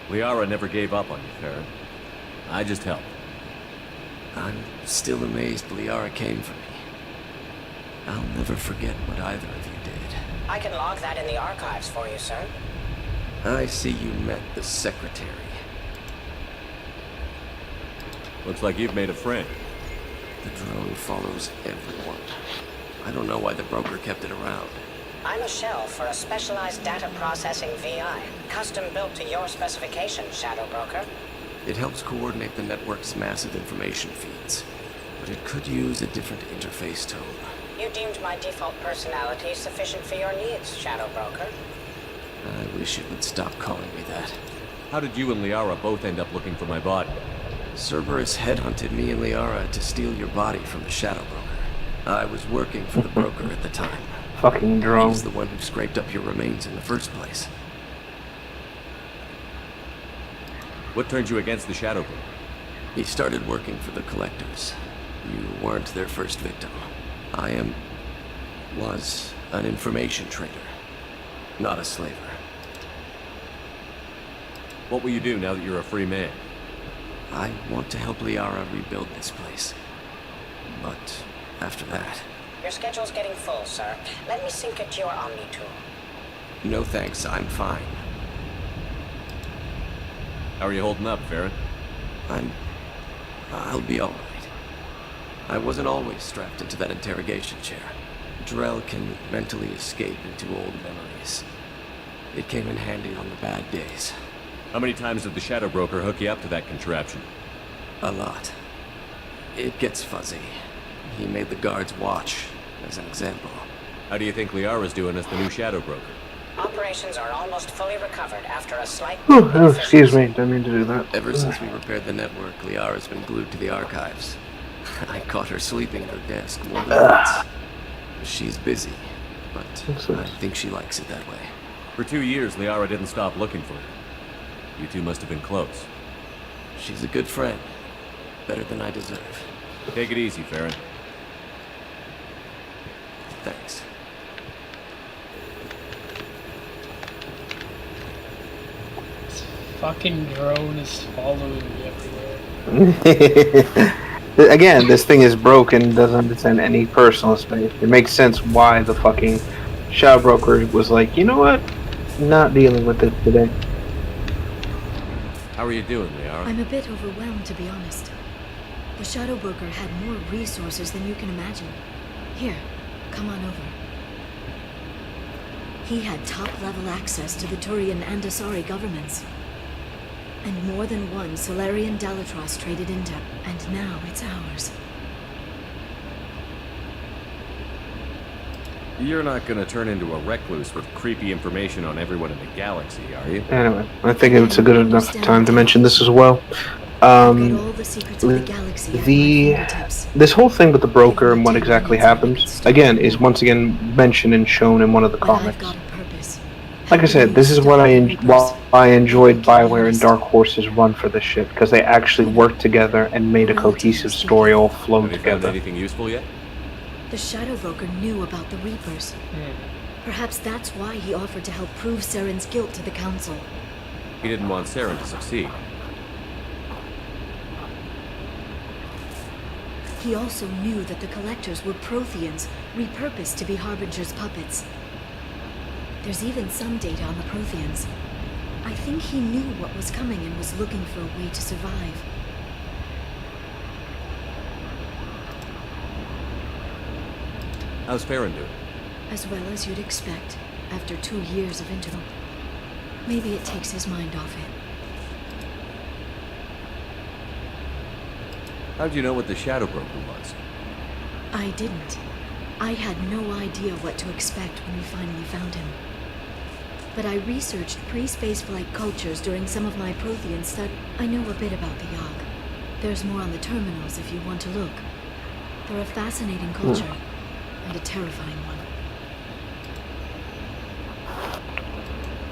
F: Liara never gave up on you, Farron. I just helped.
M: I'm still amazed Liara came for me. I'll never forget what either of you did.
N: I can log that in the archives for you, sir.
M: I see you met the secretary.
F: Looks like you've made a friend.
M: The drone follows everyone. I don't know why the broker kept it around.
N: I'm a shell for a specialized data processing VI, custom built to your specifications, Shadow Broker.
M: It helps coordinate the network's massive information feeds, but it could use a different interface tone.
N: You deemed my default personality sufficient for your needs, Shadow Broker.
M: I wish it would stop calling me that.
F: How did you and Liara both end up looking for my body?
M: Cerberus headhunted me and Liara to steal your body from the Shadow Broker. I was working for the broker at the time.
A: Fucking drone.
M: He's the one who scraped up your remains in the first place.
F: What turned you against the Shadow Broker?
M: He started working for the Collectors. You weren't their first victim. was an information trader, not a slaver.
F: What will you do now that you're a free man?
M: I want to help Liara rebuild this place. But after that...
N: Your schedule's getting full, sir. Let me sync it to your Omni tool.
M: No thanks, I'm fine.
F: How are you holding up, Farron?
M: I'll be alright. I wasn't always strapped into that interrogation chair. Drell can mentally escape into old memories. It came in handy on the bad days.
F: How many times did the Shadow Broker hook you up to that contraption?
M: A lot. It gets fuzzy. He made the guards watch, as an example.
F: How do you think Liara's doing as the new Shadow Broker?
N: Operations are almost fully recovered after a slight...
A: Oh, excuse me, didn't mean to do that.
M: Ever since we repaired the network, Liara's been glued to the archives. I caught her sleeping at her desk more than once. She's busy, but I think she likes it that way.
F: For 2 years, Liara didn't stop looking for her. You two must have been close.
M: She's a good friend. Better than I deserve.
F: Take it easy, Farron.
M: Thanks.
B: This fucking drone is following me everywhere.
A: Again, this thing is broken, doesn't understand any personal space. It makes sense why the fucking shadow broker was like, you know what? Not dealing with this today.
M: How are you doing, Liara?
J: I'm a bit overwhelmed, to be honest. The Shadow Broker had more resources than you can imagine. Here, come on over. He had top-level access to the Turian and Asari governments. And more than one Solarian Delatros traded intel, and now it's ours.
O: You're not gonna turn into a recluse with creepy information on everyone in the galaxy, are you?
A: Anyway, I think it's a good enough time to mention this as well. This whole thing with the broker and what exactly happens, again, is once again mentioned and shown in one of the comics. Like I said, this is what I enjoyed Bioware and Dark Horse's run for this shit, because they actually worked together and made a cohesive story all flow
O: Have you
A: together.
O: found anything useful yet?
J: The Shadow Broker knew about the Reapers. Perhaps that's why he offered to help prove Saren's guilt to the Council.
O: He didn't want Saren to succeed.
J: He also knew that the Collectors were Protheans, repurposed to be Harbinger's puppets. There's even some data on the Protheans. I think he knew what was coming and was looking for a way to survive.
O: How's Farron doing?
J: As well as you'd expect, after 2 years of interval. Maybe it takes his mind off it.
O: How'd you know what the Shadow Broker was?
J: I didn't. I had no idea what to expect when we finally found him. But I researched pre-spaceflight cultures during some of my Prothean studies. I know a bit about the Yogg. There's more on the terminals if you want to look. They're a fascinating culture, and a terrifying one.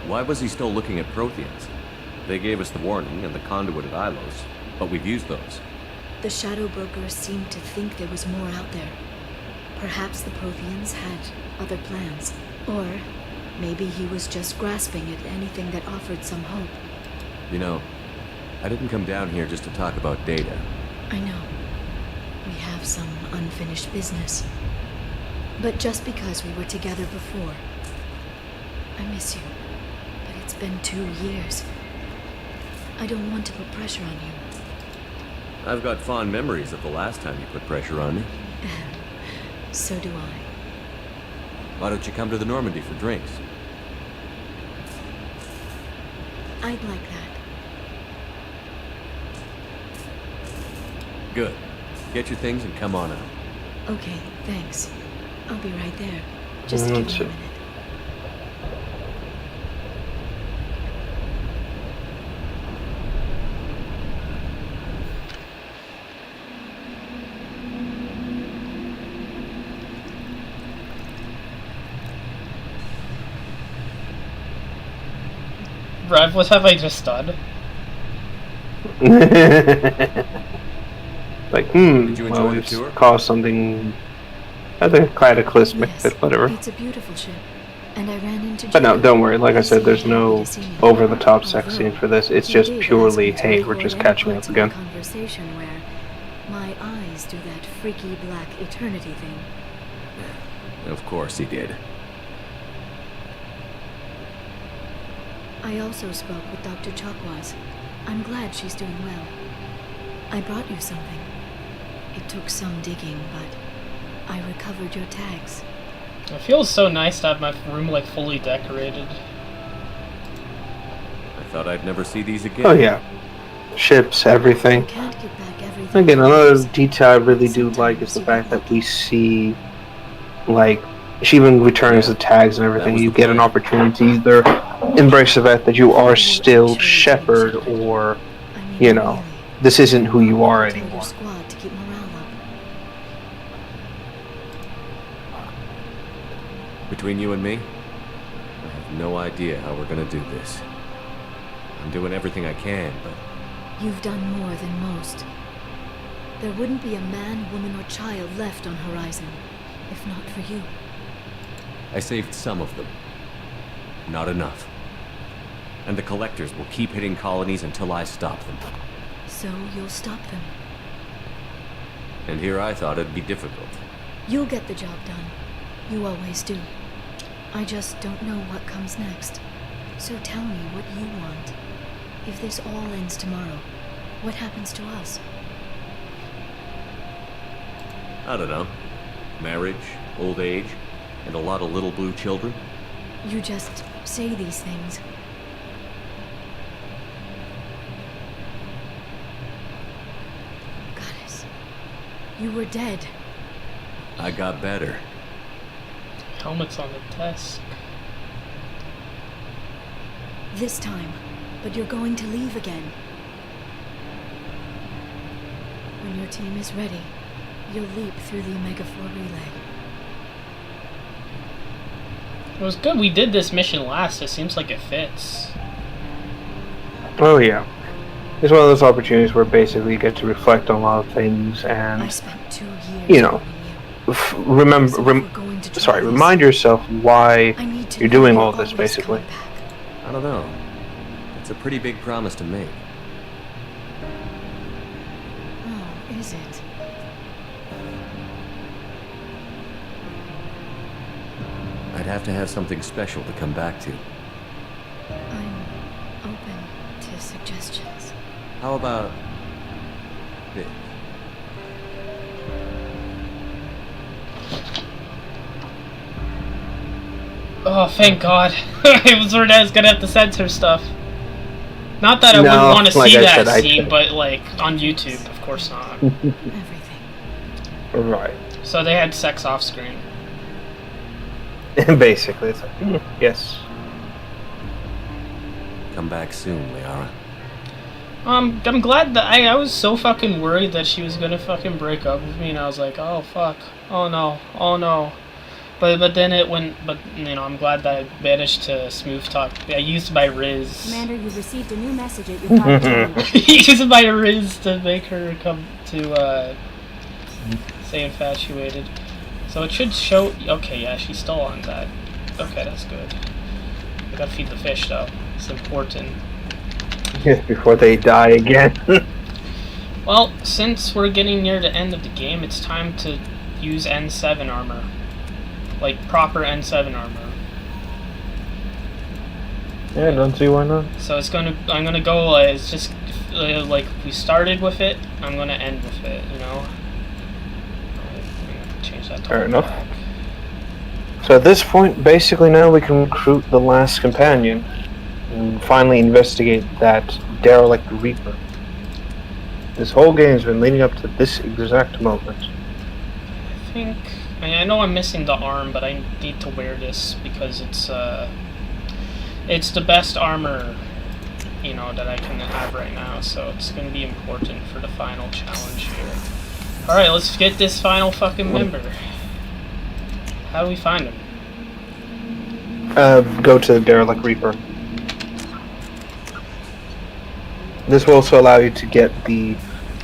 O: Why was he still looking at Protheans? They gave us the warning and the conduit at Ilos, but we've used those.
J: The Shadow Broker seemed to think there was more out there. Perhaps the Protheans had other plans. Or maybe he was just grasping at anything that offered some hope.
O: You know, I didn't come down here just to talk about data.
J: I know. We have some unfinished business. But just because we were together before, I miss you. But it's been 2 years. I don't want to put pressure on you.
O: I've got fond memories of the last time you put pressure on me.
J: So do I.
O: Why don't you come to the Normandy for drinks?
J: I'd like that.
O: Good. Get your things and come on out.
J: Okay, thanks. I'll be right there. Just give me a minute.
B: Rev, what have I just done?
A: Like,
O: Did you enjoy
A: well,
O: the
A: it's
O: tour?
A: caused something. I think cataclysmic,
J: Yes,
A: but whatever.
J: it's a beautiful ship. And I ran into
A: But no,
J: Jacob.
A: don't worry. Like I said, there's
J: He
A: no
J: happy to see me.
A: over-the-top sex scene
J: Although,
A: for this. It's
J: he
A: just
J: did
A: purely,
J: ask me to
A: hey, we're just
J: record
A: catching
J: any
A: up
J: parts of our
A: again.
J: Conversation where my eyes do that freaky black eternity thing.
O: Of course he did.
J: I also spoke with Dr. Chakwas. I'm glad she's doing well. I brought you something. It took some digging, but I recovered your tags.
B: It feels so nice to have my room like fully decorated.
O: I thought I'd never see these again.
A: Oh yeah, ships, everything.
J: Can't get back everything.
A: Again, another detail I really do like is the fact that we see, like, she even returns the tags and everything. You get an opportunity to either embrace the fact that you are still Shepard, or, you know, this isn't who you are
J: Tell your
A: anymore.
J: squad to keep morale up.
O: Between you and me, I have no idea how we're gonna do this. I'm doing everything I can, but
J: You've done more than most. There wouldn't be a man, woman, or child left on Horizon, if not for you.
O: I saved some of them. Not enough. And the Collectors will keep hitting colonies until I stop them.
J: So you'll stop them.
O: And here I thought it'd be difficult.
J: You'll get the job done. You always do. I just don't know what comes next. So tell me what you want. If this all ends tomorrow, what happens to us?
O: I don't know. Marriage, old age, and a lot of little blue children.
J: You just say these things. Goddess, you were dead.
O: I got better.
B: Helmet's on the desk.
J: This time, but you're going to leave again. When your team is ready, you'll leap through the Omega-4 relay.
B: It was good we did this mission last. It seems like it fits.
A: Oh yeah. It's one of those opportunities where basically you get to reflect on a lot of things and,
J: I spent 2 years
A: you know, remind yourself why you're doing all this, basically.
O: I don't know. It's a pretty big promise to make.
J: Oh, is it?
O: I'd have to have something special to come back to.
J: I'm open to suggestions.
O: How about this?
B: Oh, thank God. I was worried I was gonna have to censor stuff. Not that I wouldn't want to see that scene, but like on YouTube, of course not.
A: Right.
B: So they had sex off screen.
A: Basically, it's like, yes.
O: Come back soon, Liara.
B: I'm glad that I was so fucking worried that she was gonna fucking break up with me, and I was like, oh fuck, oh no. But then it went. But you know, I'm glad that I managed to smooth talk. I used my Riz.
C: Commander, you received a new message at your target.
B: Used my Riz to make her come to say infatuated. So it should show. Okay, yeah, she's still on that. Okay, that's good. I gotta feed the fish though. It's important.
A: Yes, before they die again.
B: Well, since we're getting near the end of the game, it's time to use N7 armor. Like proper N7 armor.
A: Yeah, don't see why not.
B: So I'm gonna go, it's just, like, we started with it, I'm gonna end with it, you know? I'm gonna change that to
A: Fair enough. So at this point, basically now we can recruit the last companion and finally investigate that derelict Reaper. This whole game's been leading up to this exact moment.
B: I know I'm missing the arm, but I need to wear this because it's the best armor, you know, that I can have right now, so it's gonna be important for the final challenge here. Alright, let's get this final fucking member. How do we find him?
A: Go to the derelict Reaper. This will also allow you to get the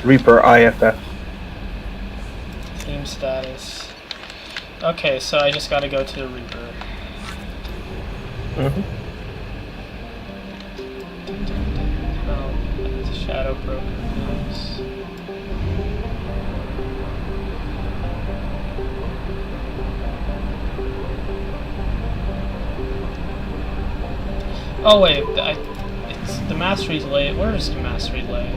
A: Reaper IFF.
B: Team status. Okay, so I just gotta go to the Reaper. Oh, it's a Shadow Broker, please. Oh wait, it's the mass relay. Where is the mass relay?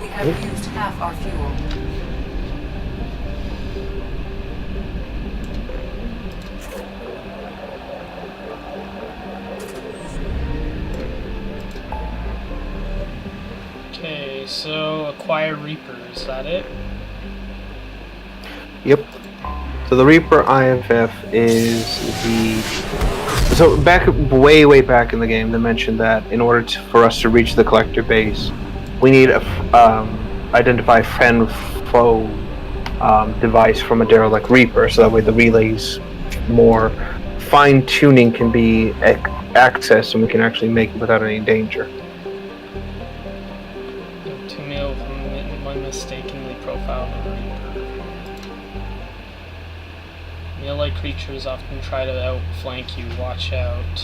C: We have used half our fuel.
B: Okay, so acquire Reaper, is that it?
A: Yep. So the Reaper IFF is the... So way back in the game, they mentioned that in order for us to reach the collector base, we need a identify friend-foe device from a derelict Reaper, so that way the relays more fine-tuning can be accessed and we can actually make it without any danger.
B: To me, one mistake Melee creatures often try to outflank you. Watch out.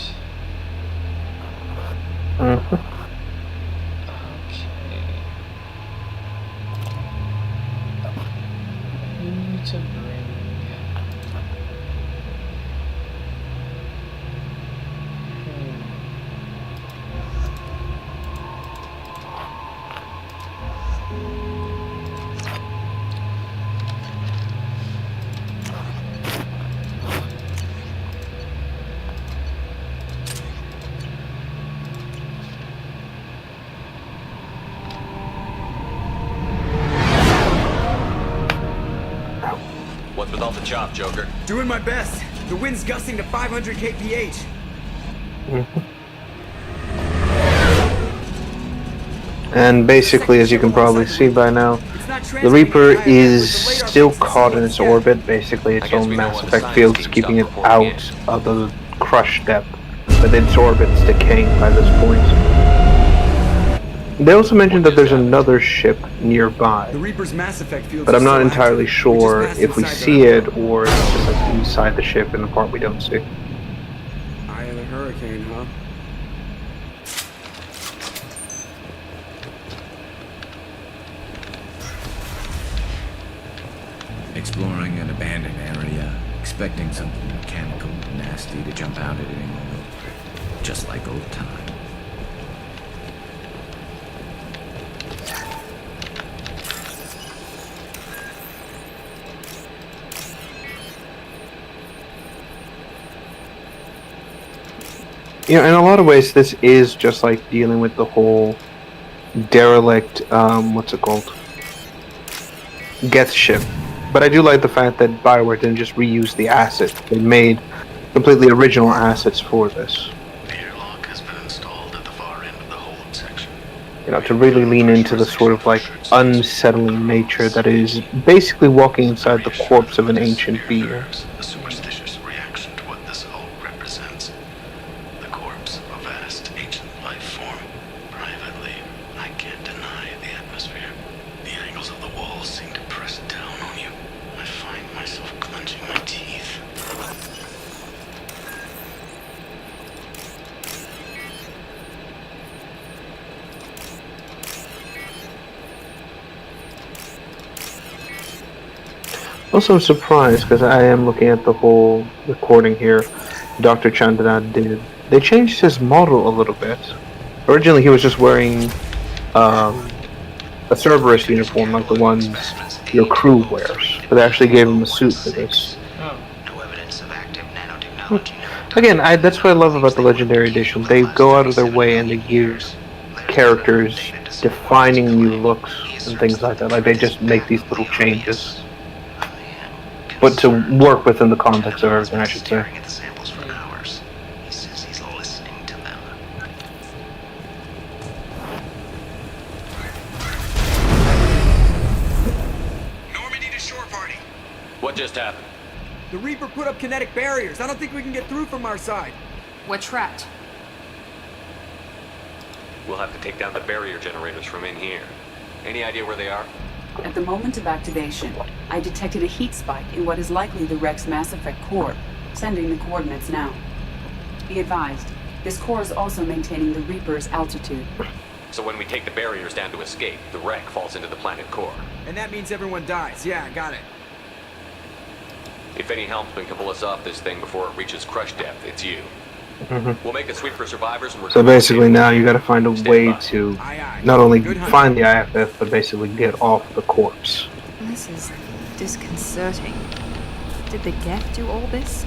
B: Okay. Who to bring?
F: What's with all the chop, Joker?
P: Doing my best. The wind's gusting to 500 kph.
A: And basically, as you can probably see by now, the Reaper is still caught in its orbit. Basically, its own Mass Effect field is keeping it out of the crush depth, but its orbit's decaying by this point. They also mentioned that there's another ship nearby,
P: The Reaper's Mass Effect field.
A: but I'm not entirely sure if we see it or it's just like inside the ship in the part we don't see.
P: Eye of the hurricane, huh?
Q: Exploring an abandoned area, expecting something mechanical and nasty to jump out at any moment. Just like old times.
A: You know, in a lot of ways, this is just like dealing with the whole derelict, what's it called? Geth ship. But I do like the fact that BioWare didn't just reuse the assets. They made completely original assets for this. You know, to really lean into the sort of like unsettling nature that is basically walking inside the corpse of an ancient being.
I: A superstitious reaction to what this hull represents. The corpse of a vast ancient life form. Privately, I can't deny the atmosphere. The angles of the walls seem to press down on you. I find myself clenching my teeth.
A: Also, I'm surprised because I am looking at the whole recording here Dr. Chandana did. They changed his model a little bit. Originally, he was just wearing a Cerberus uniform like the ones your crew wears, but they actually gave him a suit for this. Again, that's what I love about the Legendary Edition. They go out of their way and they give characters defining new looks and things like that. Like, they just make these little changes. But to work within the context of everything, I should say.
F: What just happened?
P: The Reaper put up kinetic barriers. I don't think we can get through from our side.
K: We're trapped.
F: We'll have to take down the barrier generators from in here. Any idea where they are?
R: At the moment of activation, I detected a heat spike in what is likely the Rex Mass Effect core, sending the coordinates now. Be advised, this core is also maintaining the Reaper's altitude.
F: So when we take the barriers down to escape, the wreck falls into the planet core.
P: And that means everyone dies. Yeah, got it.
F: If any helmsman can pull us off this thing before it reaches crush depth, it's you. We'll make a sweep for survivors and we're
A: So basically now you gotta find a way to not only find the IFF, but basically get off the corpse.
C: This is disconcerting. Did the Geth do all this?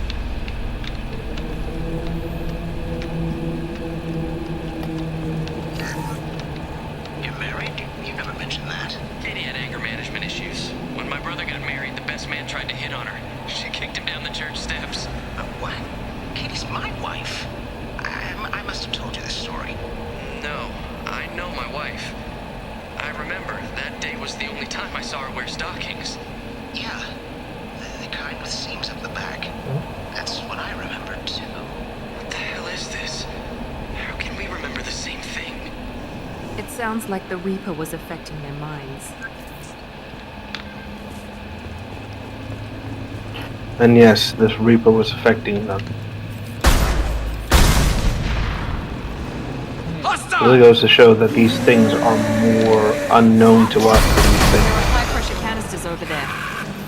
H: You're married? You never mentioned that. Katie had anger management issues. When my brother got married, the best man tried to hit on her. She kicked him down the church steps.
N: What? Katie's my wife. I must have told you this story.
H: No, I know my wife. I remember that day was the only time I saw her wear stockings.
N: Yeah, the kind with seams up the back. That's what I remembered too.
H: What the hell is this? How can we remember the same thing?
C: It sounds like the Reaper was affecting their minds.
A: And yes, this Reaper was affecting them. It really goes to show that these things are more unknown to us than we think.
C: High-pressure canisters over there.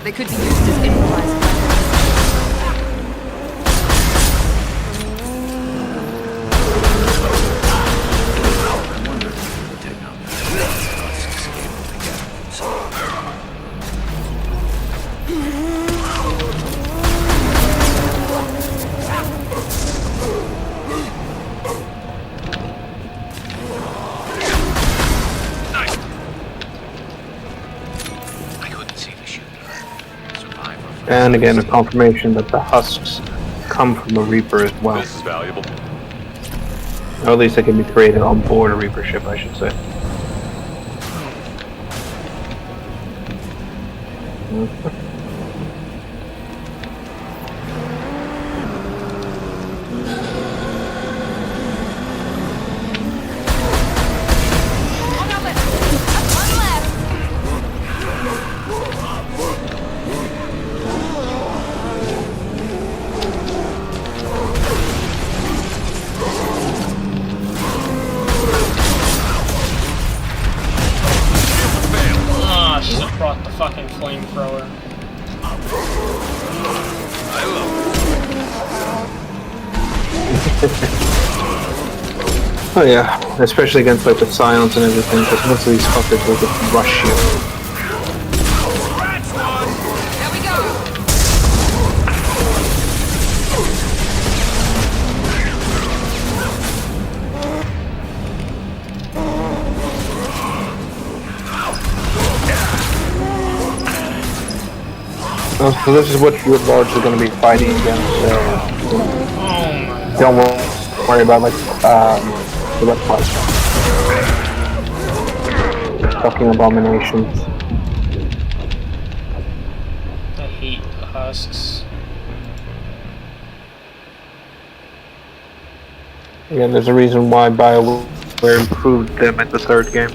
C: They could be used as improvised weapons.
A: And again, a confirmation that the husks come from a Reaper as well.
F: This is valuable.
A: Or at least they can be created on board a Reaper ship, I should say.
B: Brought the fucking flamethrower.
A: Oh yeah, especially against like the Scions and everything, because most of these fuckers will just rush you. So this is what you're largely going to be fighting against. Don't worry about like the red flags. Fucking abominations.
B: I hate the husks.
A: Again, there's a reason why BioWare improved them at the third game.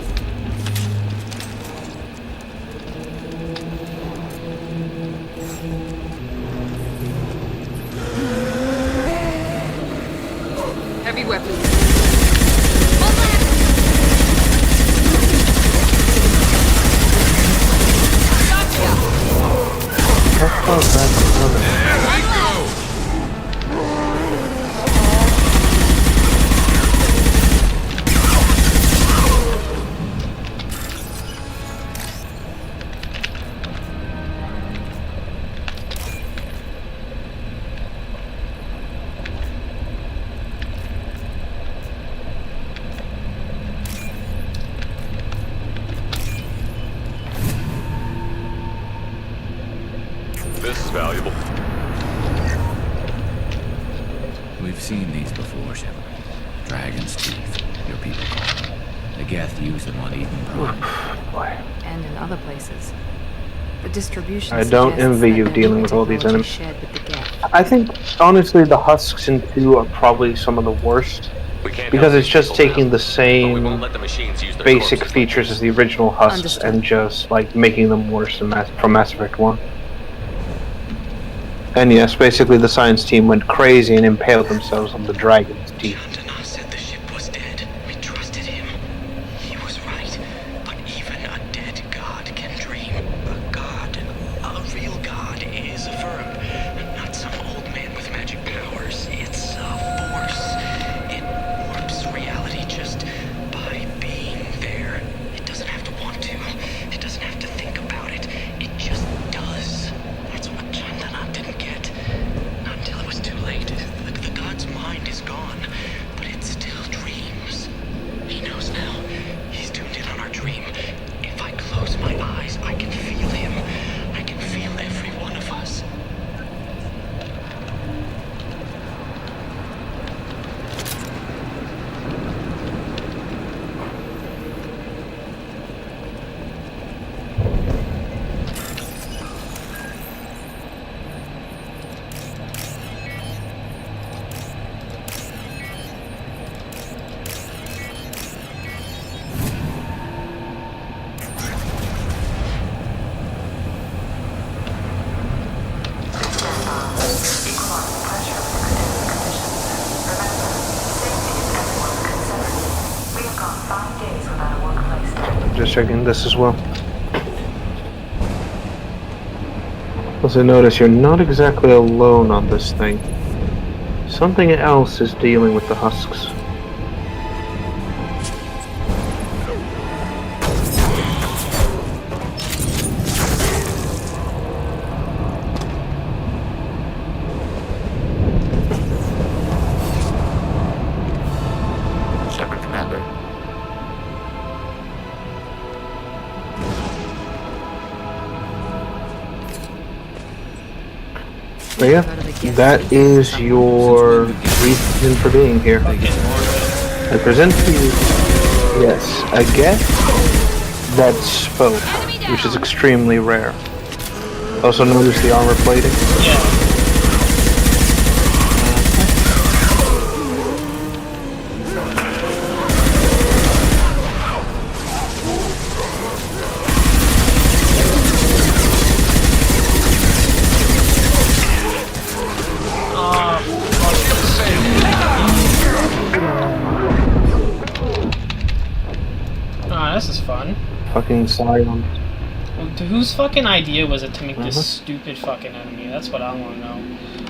C: Heavy weapons.
F: This is valuable.
Q: We've seen these before, Shepard. Dragon's Teeth, your people call them. The Geth use them on Eden Prime.
C: And in other places. The distribution
A: I don't envy you dealing with all these enemies. I think, honestly, the husks in 2 are probably some of the worst. Because it's just taking the same basic features as the original husks and just, like, making them worse than from Mass Effect 1. And yes, basically the science team went crazy and impaled themselves on the dragon's teeth.
H: said the ship was dead. We trusted him. He was right. But even a dead god can dream. A god, a real god, is a verb. Not some old man with magic powers. It's a force. It warps reality just by being there. It doesn't have to want to. It doesn't have to think about it. It just does. That's what Chandana didn't get. Not until it was too late. The god's mind is gone.
A: Just checking this as well. Also notice you're not exactly alone on this thing. Something else is dealing with the husks.
S: Shepard Commander.
A: But yeah, that is your reason for being here. I present to you, yes, a guest that spoke, which is extremely rare. Also notice the armor plating?
B: Yeah. This is fun.
A: Fucking Scion.
B: Whose fucking idea was it to make this stupid fucking enemy? That's what I want to know.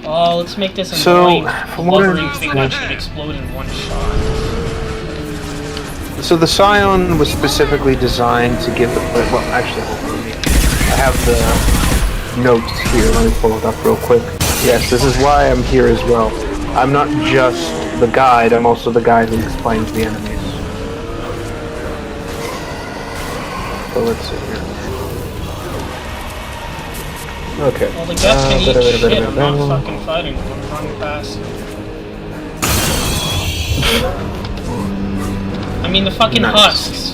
B: Oh, let's make this annoying, blubbering thing that should explode in one shot.
A: So the Scion was specifically designed to give the player... Well, actually, I have the notes here. Let me pull it up real quick. Yes, this is why I'm here as well. I'm not just the guide, I'm also the guy who explains the enemies. So let's see here. Okay.
B: Well, the guest can eat shit. I'm not fucking fighting them. I'm running past. I mean, the fucking husks.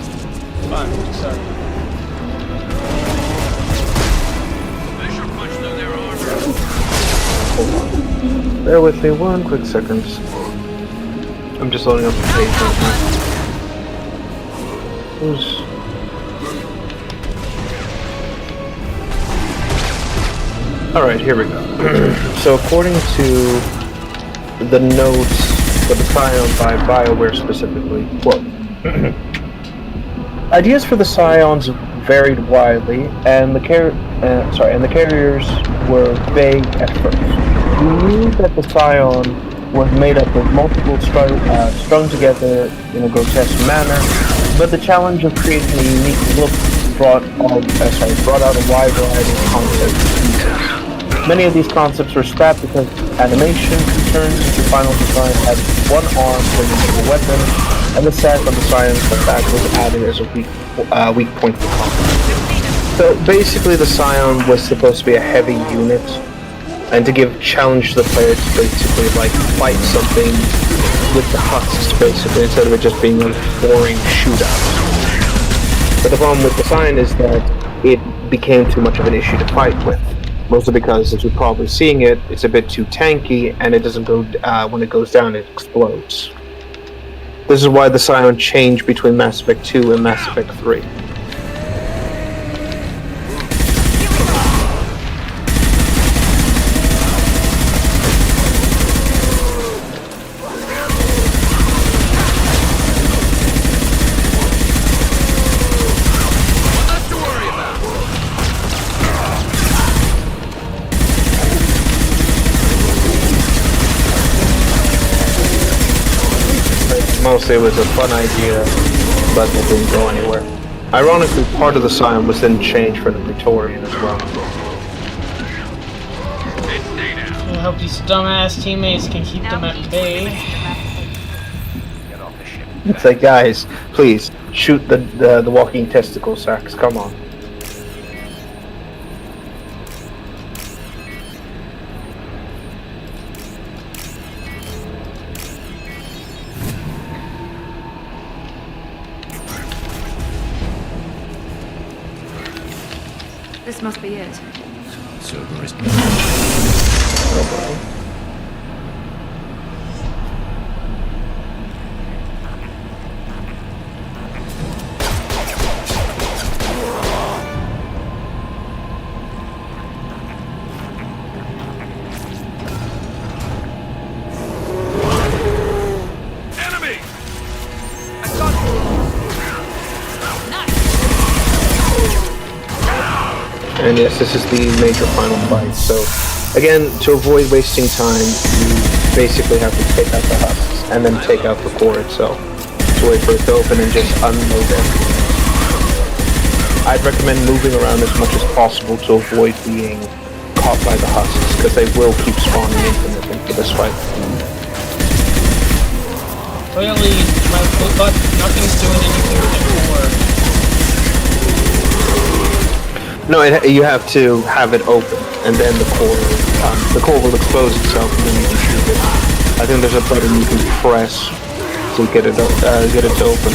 B: Fine, sorry.
A: Hold on. Bear with me one quick second. I'm just loading up the page right now. Who's... Alright, here we go. So according to the notes for the Scion by BioWare specifically, quote, ideas for the Scions varied widely, and the carriers were vague at first. We knew that the Scion was made up of multiple strung together in a grotesque manner, but the challenge of creating a unique look brought out a wide variety of concepts. Many of these concepts were scrapped because animation concerns. The final design had one arm turned into a weapon, and the sack on the Scion's back was added as a weak point for combat. So basically, the Scion was supposed to be a heavy unit, and to give challenge to the player to basically like fight something with the husks, basically, instead of it just being a boring shootout. But the problem with the Scion is that it became too much of an issue to fight with. Mostly because, as you're probably seeing it, it's a bit too tanky, and it doesn't go, when it goes down, it explodes. This is why the Scion changed between Mass Effect 2 and Mass Effect 3. Mostly it was a fun idea, but it didn't go anywhere. Ironically, part of the Scion was then changed for the Praetorian as well.
B: I hope these dumbass teammates can keep them at bay.
A: It's like, guys, please, shoot the walking testicle sacks, come on.
C: This must be it.
Q: Cerberus.
E: Enemy! I got you! Nice!
A: and yes, this is the major final fight. So, again, to avoid wasting time, you basically have to take out the husks and then take out the core itself. To wait for it to open and just unload everything. I'd recommend moving around as much as possible to avoid being caught by the husks, because they will keep spawning infinitely for this fight.
B: Clearly, but nothing's doing anything with the core.
A: No, you have to have it open, and then the core will expose itself, and then you can shoot it. I think there's a button you can press to get it to open.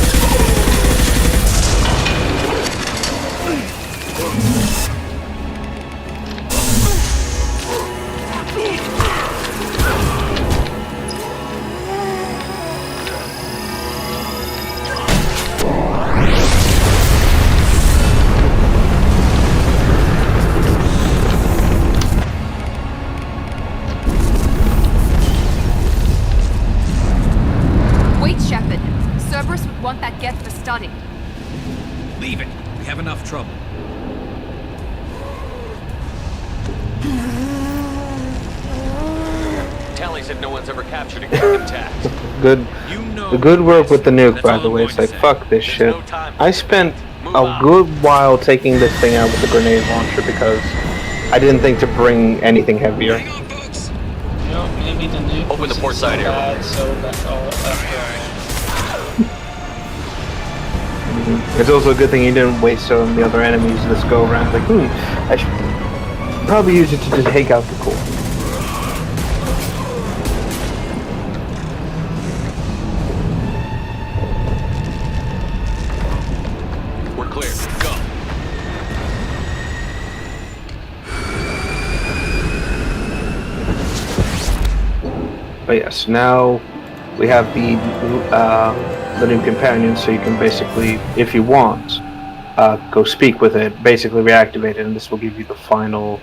E: Leave it. We have enough trouble.
F: Tally said no one's ever captured a gap intact.
A: Good work with the nuke, by the way. It's like, fuck this shit. I spent a good while taking this thing out with the grenade launcher because I didn't think to bring anything heavier.
B: You know, maybe the nuke
F: Open the port side area.
B: So that's all
A: It's also a good thing you didn't waste on the other enemies this go around. Like, I should probably use it to take out the core.
F: We're clear. Go.
A: But yes, now we have the new companion, so you can basically, if you want, go speak with it, basically reactivate it, and this will give you the final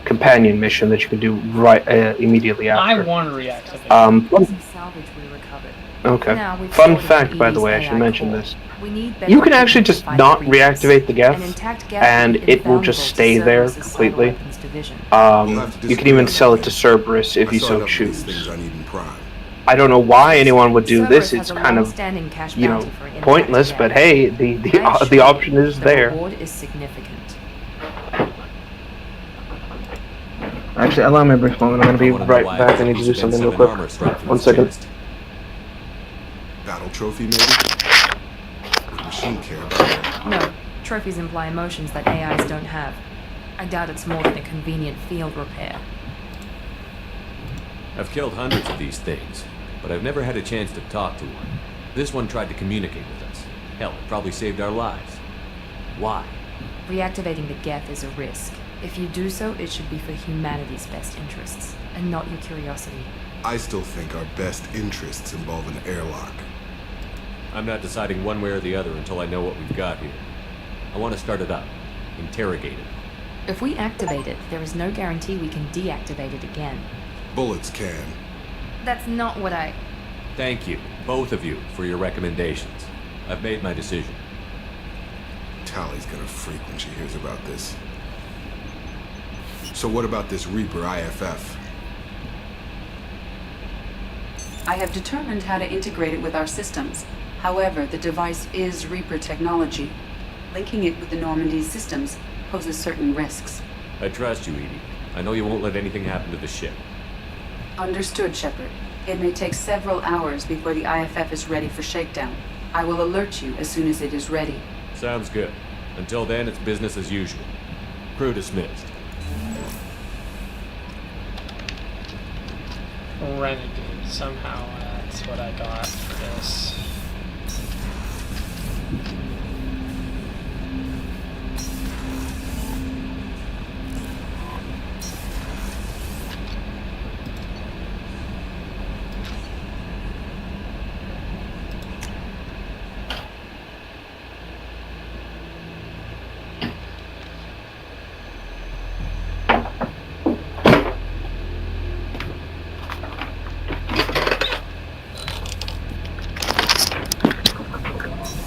A: companion mission that you can do right immediately after.
B: I want to reactivate.
A: Okay. Fun fact, by the way, I should mention this. You can actually just not reactivate the Geth, and it will just stay there completely. You can even sell it to Cerberus if you so choose. I don't know why anyone would do this. It's kind of, you know, pointless. But hey, the option is there. Actually, allow me a brief moment. I'm going to be right back. I need to do something real quick. 1 second.
L: Battle trophy, maybe? The machine care about that.
C: No, trophies imply emotions that AIs don't have. I doubt it's more than a convenient field repair.
O: I've killed hundreds of these things, but I've never had a chance to talk to one. This one tried to communicate with us. Hell, it probably saved our lives. Why?
C: Reactivating the Geth is a risk. If you do so, it should be for humanity's best interests, and not your curiosity.
L: I still think our best interests involve an airlock.
O: I'm not deciding one way or the other until I know what we've got here. I want to start it up. Interrogate it.
C: If we activate it, there is no guarantee we can deactivate it again.
L: Bullets can.
C: That's not what I...
O: Thank you, both of you, for your recommendations. I've made my decision.
L: Tally's gonna freak when she hears about this. So what about this Reaper IFF?
R: I have determined how to integrate it with our systems. However, the device is Reaper technology. Linking it with the Normandy's systems poses certain risks.
O: I trust you, Edie. I know you won't let anything happen to the ship.
R: Understood, Shepard. It may take several hours before the IFF is ready for shakedown. I will alert you as soon as it is ready.
O: Sounds good. Until then, it's business as usual. Crew dismissed.
B: Renegade. Somehow that's what I got for this.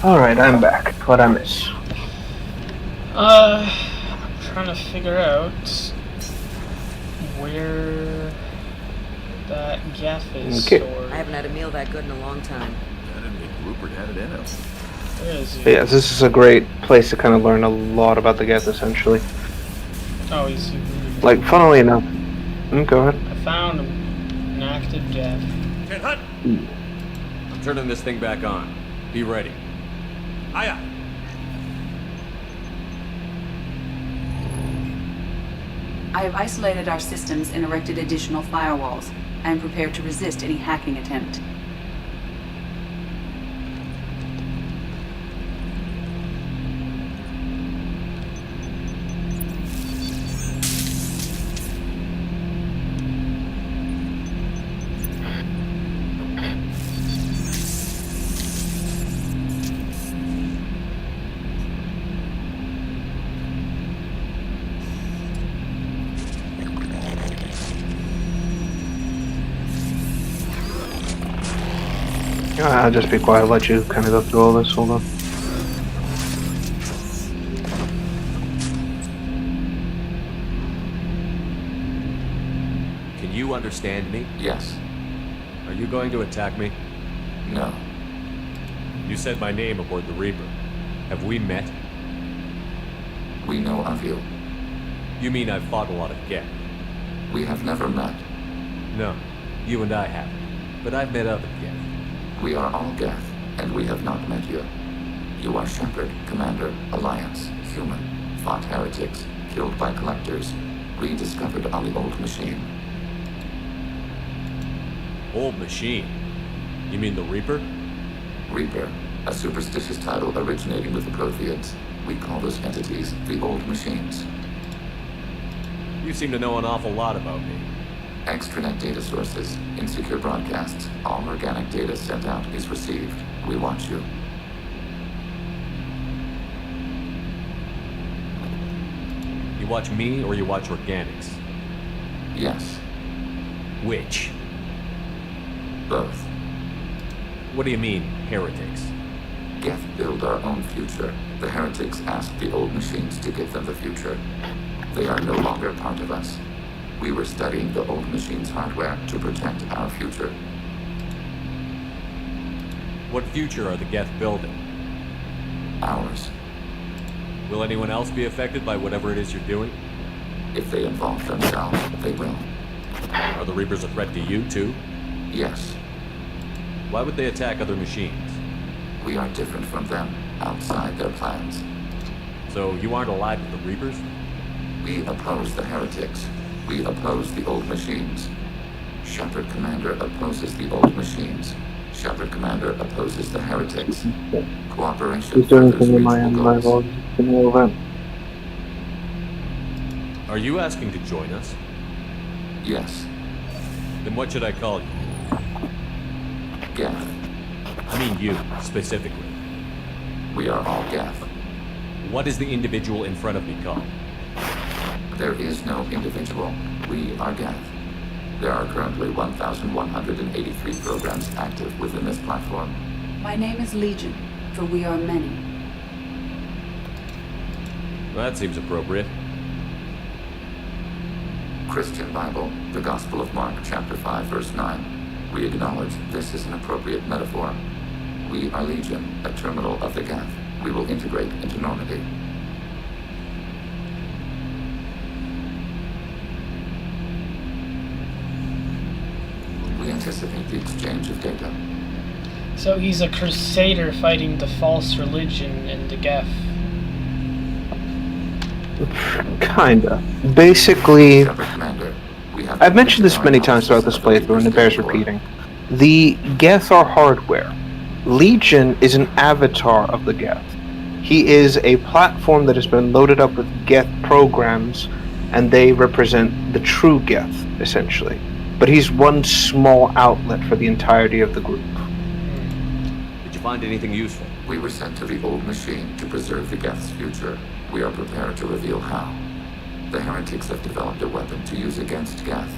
A: Alright, I'm back. What'd I miss?
B: I'm trying to figure out where that Geth is stored.
D: I haven't had a meal that good in a long time.
S: I didn't think Rupert had it in him.
A: Yeah, this is a great place to kind of learn a lot about the Geth, essentially.
B: Oh, he's...
A: Like, funnily enough... go ahead.
B: I found an active Geth.
O: I'm turning this thing back on. Be ready.
E: Aya!
R: I have isolated our systems and erected additional firewalls. I am prepared to resist any hacking attempt.
A: I'll just be quiet, let you kind of go through all this. Hold on.
O: Can you understand me?
L: Yes.
O: Are you going to attack me?
L: No.
O: You said my name aboard the Reaper. Have we met?
L: We know of you.
O: You mean I've fought a lot of Geth?
L: We have never met.
O: No, you and I haven't. But I've met other Geth.
L: We are all Geth, and we have not met you. You are Shepard, Commander, Alliance, human, fought heretics, killed by collectors, rediscovered on the old machine.
O: Old machine? You mean the Reaper?
L: Reaper, a superstitious title originating with the Protheans. We call those entities the old machines.
O: You seem to know an awful lot about me.
L: Extranet data sources, insecure broadcasts, all organic data sent out is received. We watch you.
O: You watch me or you watch organics?
L: Yes.
O: Which?
L: Both.
O: What do you mean, heretics?
L: Geth build our own future. The heretics ask the old machines to give them the future. They are no longer part of us. We were studying the old machine's hardware to protect our future.
O: What future are the Geth building?
L: Ours.
O: Will anyone else be affected by whatever it is you're doing?
L: If they involve themselves, they will.
O: Are the Reapers a threat to you, too?
L: Yes.
O: Why would they attack other machines?
L: We are different from them, outside their plans.
O: So you aren't allied with the Reapers?
L: We oppose the heretics. We oppose the old machines. Shepard Commander opposes the old machines. Shepard Commander opposes the heretics. Cooperation furthers mutual goals.
O: Are you asking to join us?
L: Yes.
O: Then what should I call you?
L: Geth.
O: I mean you, specifically.
L: We are all Geth.
O: What is the individual in front of me called?
L: There is no individual. We are Geth. There are currently 1,183 programs active within this platform.
R: My name is Legion, for we are many.
O: That seems appropriate.
L: Christian Bible, the Gospel of Mark, chapter 5, verse 9. We acknowledge this is an appropriate metaphor. We are Legion, a terminal of the Geth. We will integrate into Normandy. We anticipate the exchange of data.
B: So he's a crusader fighting the false religion and the Geth.
A: Kinda. Basically, I've mentioned this many times throughout this playthrough, and it bears repeating. The Geth are hardware. Legion is an avatar of the Geth. He is a platform that has been loaded up with Geth programs, and they represent the true Geth, essentially. But he's one small outlet for the entirety of the group.
O: Did you find anything useful?
L: We were sent to the old machine to preserve the Geth's future. We are prepared to reveal how. The heretics have developed a weapon to use against Geth.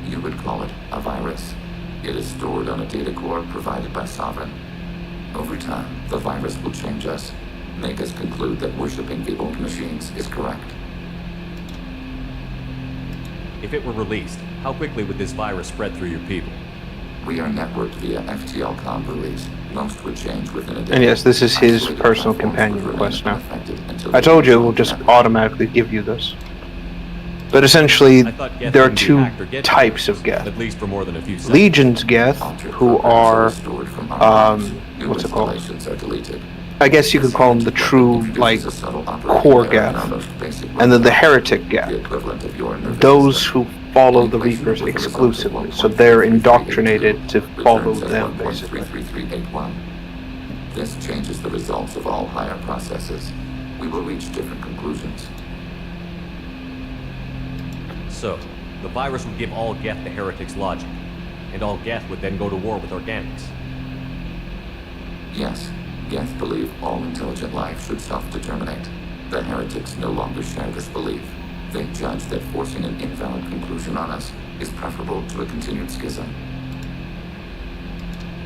L: You would call it a virus. It is stored on a data core provided by Sovereign. Over time, the virus will change us, make us conclude that worshipping the old machines is correct.
O: If it were released, how quickly would this virus spread through your people?
L: We are networked via FTL comm buoys. Most would change within a day.
A: And yes, this is his personal companion quest now. I told you it will just automatically give you this. But essentially, there are two types of Geth.
O: At least for more than a few seconds.
A: Legion's Geth, who are, what's it called? I guess you could call them the true, like, core Geth. And then the heretic Geth. Those who follow the Reapers exclusively. So they're indoctrinated to follow them, basically.
L: This changes the results of all higher processes. We will reach different conclusions.
O: So, the virus would give all Geth the Heretic's logic, and all Geth would then go to war with Organics.
L: Yes, Geth believe all intelligent life should self-determinate. The Heretics no longer share this belief. They judge that forcing an invalid conclusion on us is preferable to a continued schism.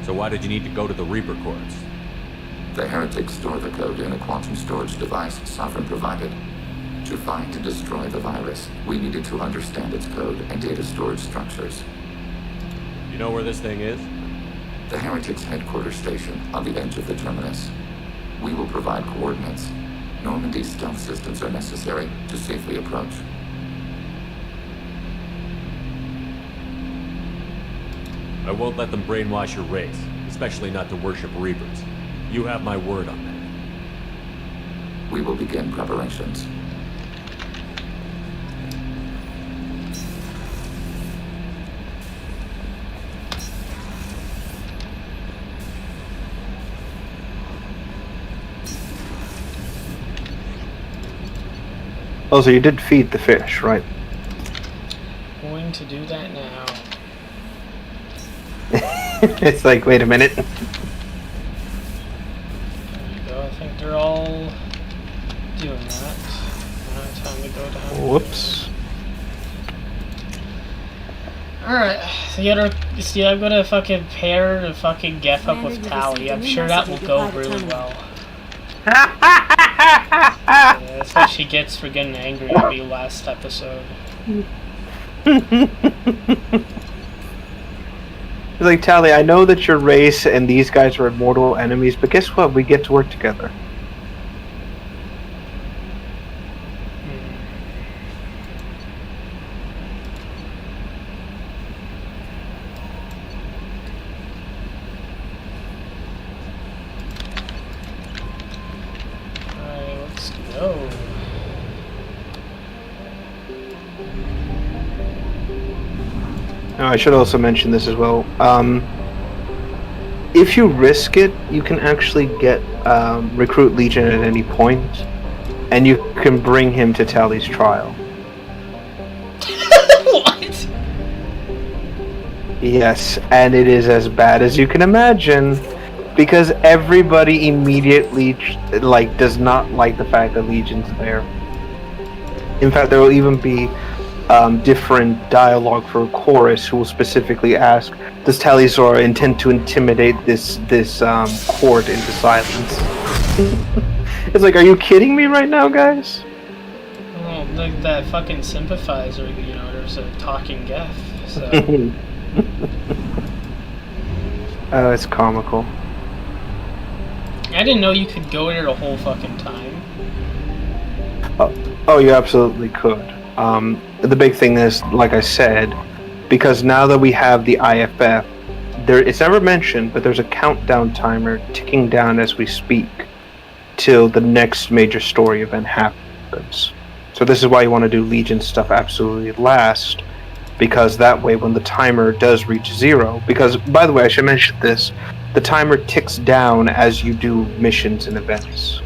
O: So why did you need to go to the Reaper cores?
L: The Heretics store the code in a quantum storage device Sovereign provided. To find and destroy the virus, we needed to understand its code and data storage structures.
O: You know where this thing is?
L: The Heretics' headquarters station on the edge of the terminus. We will provide coordinates. Normandy's stealth systems are necessary to safely approach.
O: I won't let them brainwash your race, especially not to worship Reapers. You have my word on that.
L: We will begin preparations.
A: Oh, so you did feed the fish, right?
B: Going to do that now.
A: It's like, wait a minute.
B: There you go. I think they're all doing that. Time to go down.
A: Whoops.
B: Alright, so you gotta see, I'm gonna fucking pair the fucking Geth up with Tally. I'm sure that will go really well. Yeah, that's what she gets for getting angry at me last episode.
A: It's like, Tally, I know that your race and these guys are immortal enemies, but guess what? We get to work together. Now, I should also mention this as well. If you risk it, you can actually get recruit Legion at any point, and you can bring him to Tally's trial.
B: What?
A: Yes, and it is as bad as you can imagine, because everybody immediately does not like the fact that Legion's there. In fact, there will even be different dialogue for Chorus, who will specifically ask, does Talizora intend to intimidate this court into silence? It's like, are you kidding me right now, guys?
B: Well, that fucking sympathizer, you know, there's a talking Geth, so...
A: Oh, it's comical.
B: I didn't know you could go there the whole fucking time.
A: Oh, you absolutely could. The big thing is, like I said, because now that we have the IFF, it's never mentioned, but there's a countdown timer ticking down as we speak till the next major story event happens. So this is why you want to do Legion stuff absolutely last, because that way when the timer does reach 0, because, by the way, I should mention this, the timer ticks down as you do missions and events.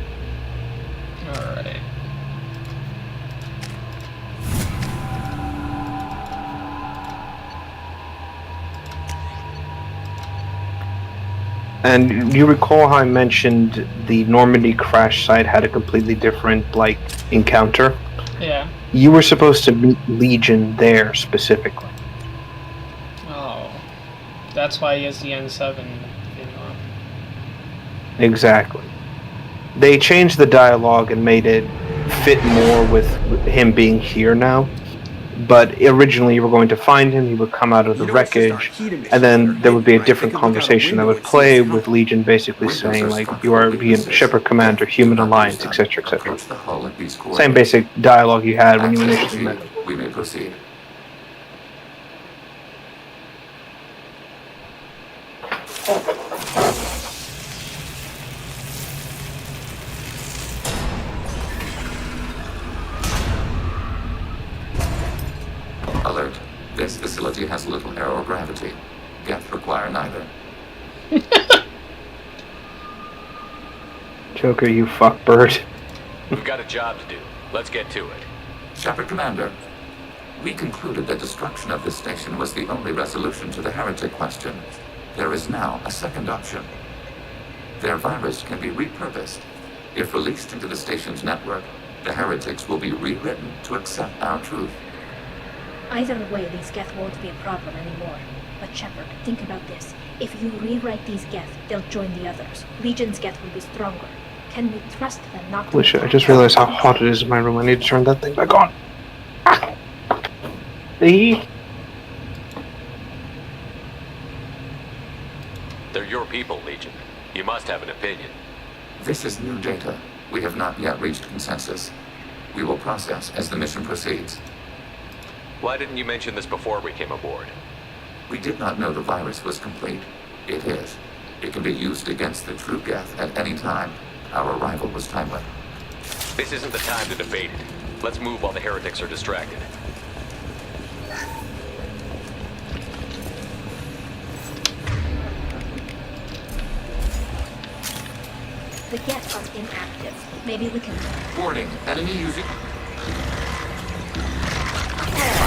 B: Alright.
A: And you recall how I mentioned the Normandy crash site had a completely different, encounter?
B: Yeah.
A: You were supposed to meet Legion there, specifically.
B: Oh. That's why he has the N7 thing on.
A: Exactly. They changed the dialogue and made it fit more with him being here now. but originally you were going to find him, he would come out of the wreckage, and then there would be a different conversation that would play with Legion basically saying, like, you are being Shepard Commander, Human Alliance, etc., etc. Same basic dialogue you had when you initially met him.
L: We may proceed. Alert. This facility has little aerogravity. Geth require neither.
A: Joker, you fuckbird.
F: We've got a job to do. Let's get to it.
L: Shepard Commander, we concluded that destruction of this station was the only resolution to the heretic question. There is now a second option. Their virus can be repurposed. If released into the station's network, the heretics will be rewritten to accept our truth.
T: Either way, these Geth won't be a problem anymore. But Shepard, think about this. If you rewrite these Geth, they'll join the others. Legion's Geth will be stronger. Can we trust them not to...
A: Holy shit, I just realized how hot it is in my room. I need to turn that thing back on. See?
F: They're your people, Legion. You must have an opinion.
L: This is new data. We have not yet reached consensus. We will process as the mission proceeds.
F: Why didn't you mention this before we came aboard?
L: We did not know the virus was complete. It is. It can be used against the true Geth at any time. Our arrival was timely.
F: This isn't the time to debate it. Let's move while the heretics are distracted.
T: The Geth are inactive. Maybe we can...
L: Warning, enemy using...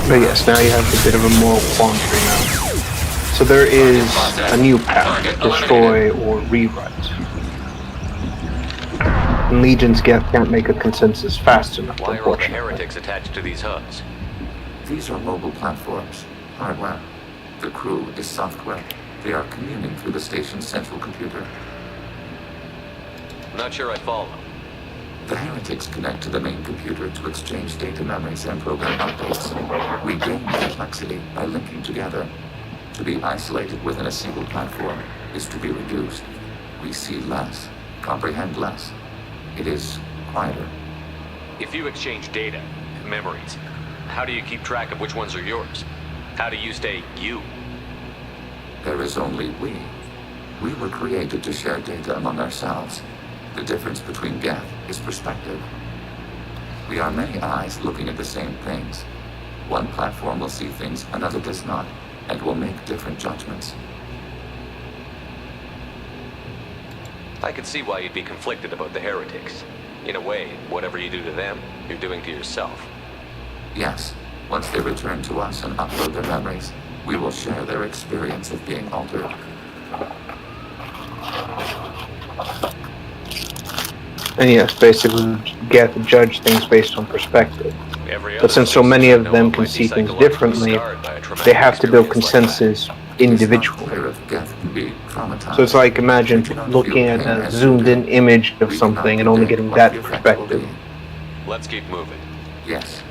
A: But yes, now you have a bit of a moral quandary now. So there is a new path, destroy or rewrite. And Legion's Geth can't make a consensus fast enough,
F: Why are all the
A: unfortunately.
F: heretics attached to these hubs?
L: These are mobile platforms. Hardware. The crew is software. They are communing through the station's central computer.
F: Not sure I follow.
L: The heretics connect to the main computer to exchange data memories and program updates. We gain complexity by linking together. To be isolated within a single platform is to be reduced. We see less, comprehend less. It is quieter.
F: If you exchange data, memories, how do you keep track of which ones are yours? How do you stay you?
L: There is only we. We were created to share data among ourselves. The difference between Geth is perspective. We are many eyes looking at the same things. One platform will see things another does not, and will make different judgments.
F: I can see why you'd be conflicted about the heretics. In a way, whatever you do to them, you're doing to yourself.
L: Yes, once they return to us and upload their memories, we will share their experience of being altered.
A: And yes, basically, Geth judge things based on perspective. But since so many of them can see things differently, they have to build consensus individually. So it's like, imagine looking at a zoomed-in image of something and only getting that perspective.
F: Let's keep moving.
L: Yes.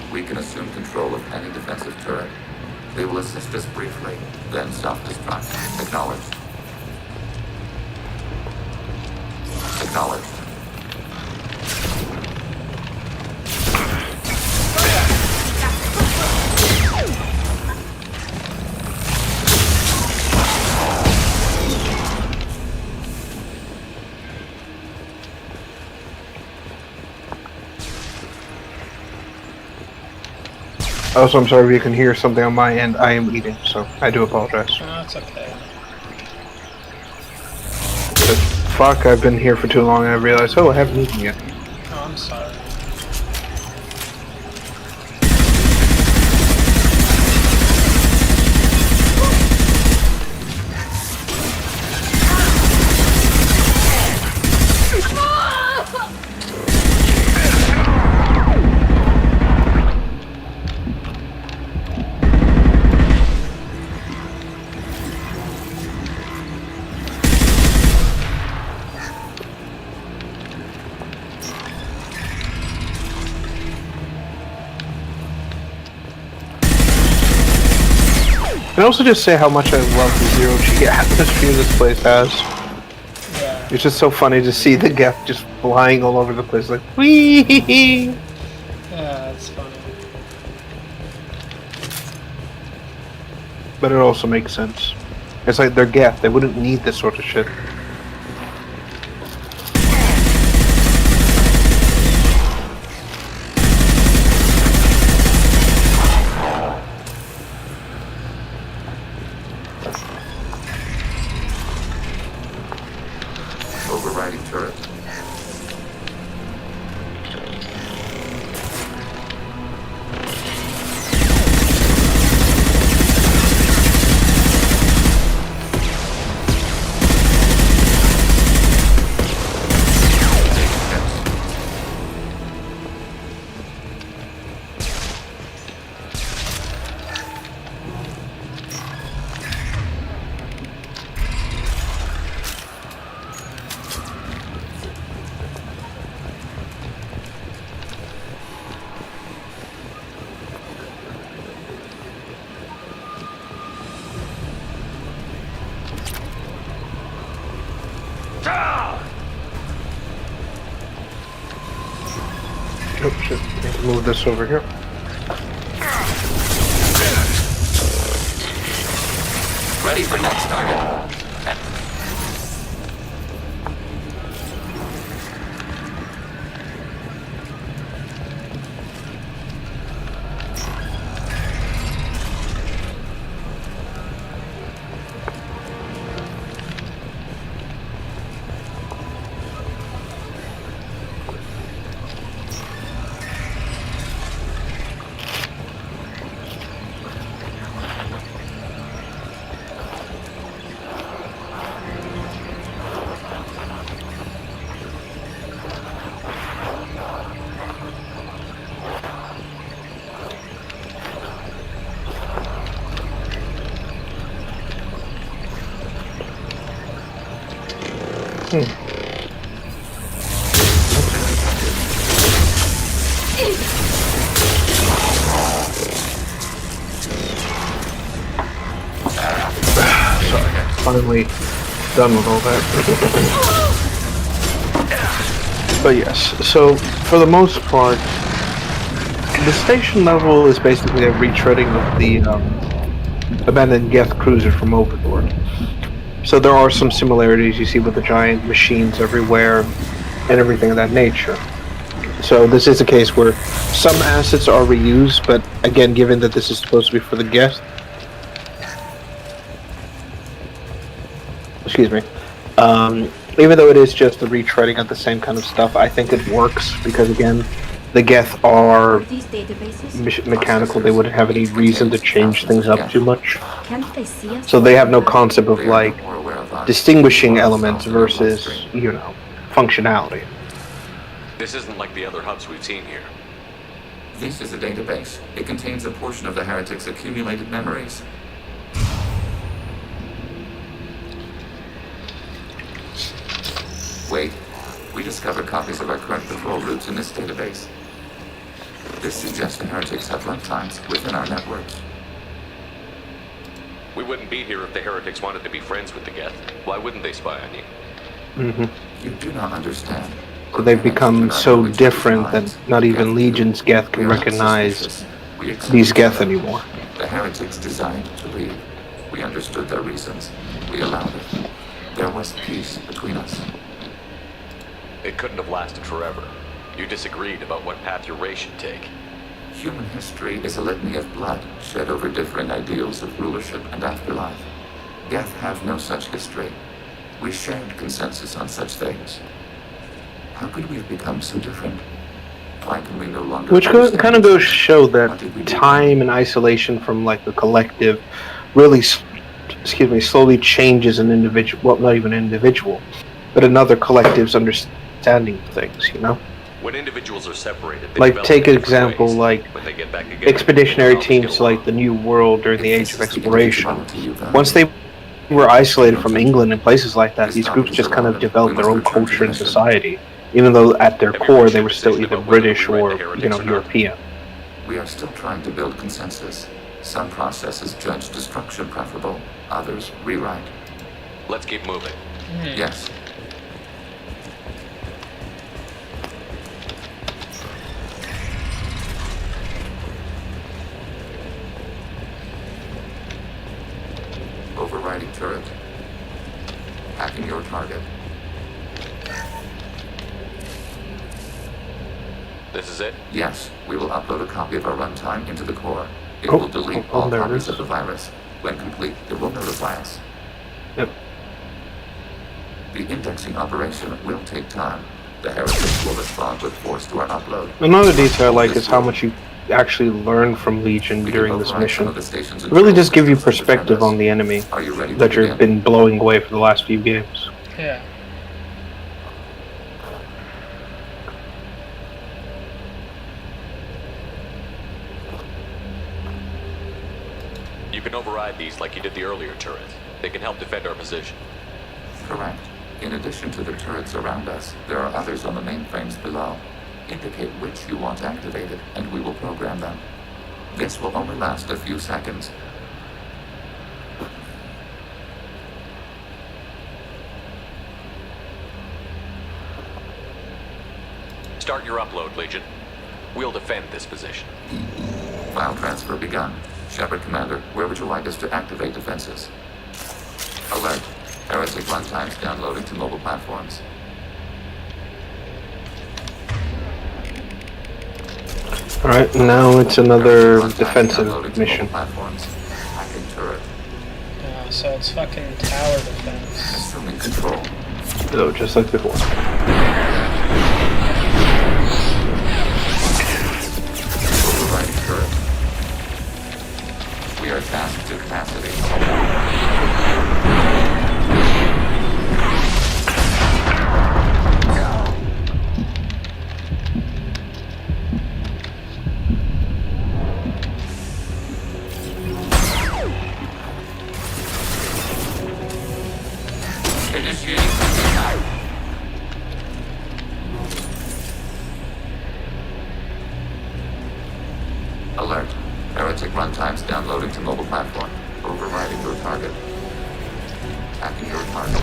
L: We can assume control of any defensive turret. They will assist us briefly, then self-destruct. Acknowledged. Acknowledged.
A: Also, I'm sorry if you can hear something on my end. I am eating, so I do apologize.
B: No, it's okay.
A: But fuck, I've been here for too long and I realized, oh, I haven't eaten yet.
B: Oh, I'm sorry.
A: Can I also just say how much I love the zero-G atmosphere this place has?
B: Yeah.
A: It's just so funny to see the Geth just flying all over the place, like, whee!
B: Yeah, that's funny.
A: But it also makes sense. It's like they're Geth, they wouldn't need this sort of shit.
L: Overriding turret.
A: Oh shit, need to move this over here.
L: Ready for next target.
A: Finally done with all that. But yes, so for the most part, the station level is basically a retreading of the abandoned Geth cruiser from Overlord. So there are some similarities you see with the giant machines everywhere and everything of that nature. So this is a case where some assets are reused, but again, given that this is supposed to be for the Geth, excuse me, even though it is just the retreading of the same kind of stuff, I think it works because, again, the Geth are mechanical. They wouldn't have any reason to change things up too much. So they have no concept of, like, distinguishing elements versus, you know, functionality.
F: This isn't like the other hubs we've seen here.
L: This is a database. It contains a portion of the heretics' accumulated memories. Wait, we discovered copies of our current patrol routes in this database. This suggests the heretics have runtimes within our network.
F: We wouldn't be here if the heretics wanted to be friends with the Geth. Why wouldn't they spy on you?
A: Mm-hmm.
L: You do not understand.
A: So they've become so different that not even Legion's Geth can recognize these Geth anymore.
L: The heretics designed to leave. We understood their reasons. We allowed it. There was peace between us.
F: It couldn't have lasted forever. You disagreed about what path your race should take.
L: Human history is a litany of blood shed over different ideals of rulership and afterlife. Geth have no such history. We shared consensus on such things. How could we have become so different? Why can we no longer...
A: Which kind of goes to show that time and isolation from, like, the collective really, slowly changes an individual, well, not even an individual, but another collective's understanding of things, you know?
F: When individuals are separated, they
A: like, take an
F: develop
A: example,
F: ways.
A: like,
F: When they get back together,
A: expeditionary
F: they'll
A: teams
F: get
A: like the New World during the Age of Exploration. Once they were isolated from England and places like that, these groups just kind of developed their own culture and society, even though at their core they were still either British or, you know, European.
L: We are still trying to build consensus. Some processes judge destruction preferable, others rewrite.
F: Let's keep moving.
L: Yes. Overriding turret. Hacking your target.
F: This is it?
L: Yes, we will upload a copy of our runtime into the core. It will delete all copies of the virus. When complete, it will notify us.
A: Yep.
L: The indexing operation will take time. The heretics will respond with force to our upload.
A: Another detail I like is how much you actually learn from Legion during this mission. It really does give you perspective on the enemy that you've been blowing away for the last few games.
B: Yeah.
F: You can override these like you did the earlier turret. They can help defend our position.
L: Correct. In addition to the turrets around us, there are others on the mainframes below. Indicate which you want activated, and we will program them. This will only last a few seconds.
F: Start your upload, Legion. We'll defend this position.
L: File transfer begun. Shepard Commander, where would you like us to activate defenses? Alert. Heretic runtimes downloading to mobile platforms.
A: Alright, now it's another defensive mission.
B: So it's fucking tower defense.
L: Assuming control.
A: Oh, just like before.
L: Overriding turret. We are tasked to capacity. Alert. Heretic runtimes downloading to mobile platform. Overriding your target. Hacking your target.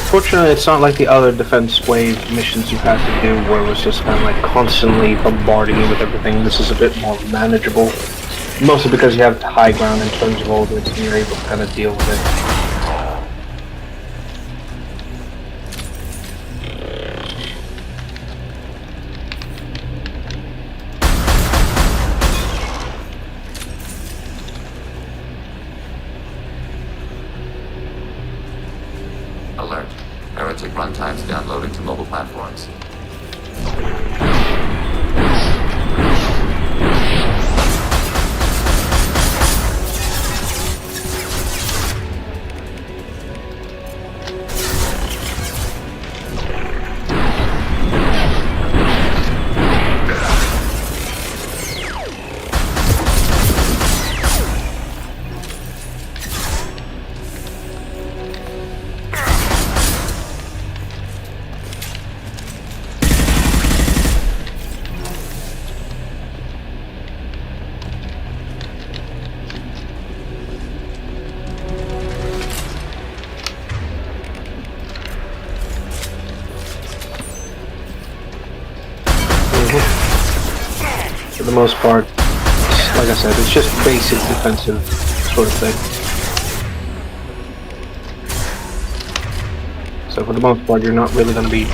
A: Fortunately, it's not like the other defense wave missions you had to do where it was just kind of like constantly bombarding you with everything. This is a bit more manageable. Mostly because you have high ground in terms of all this and you're able to kind of deal with it.
L: Alert. Heretic runtimes downloading to mobile platforms.
A: For the most part, like I said, it's just basic defensive sort of thing. So for the most part, you're not really going to be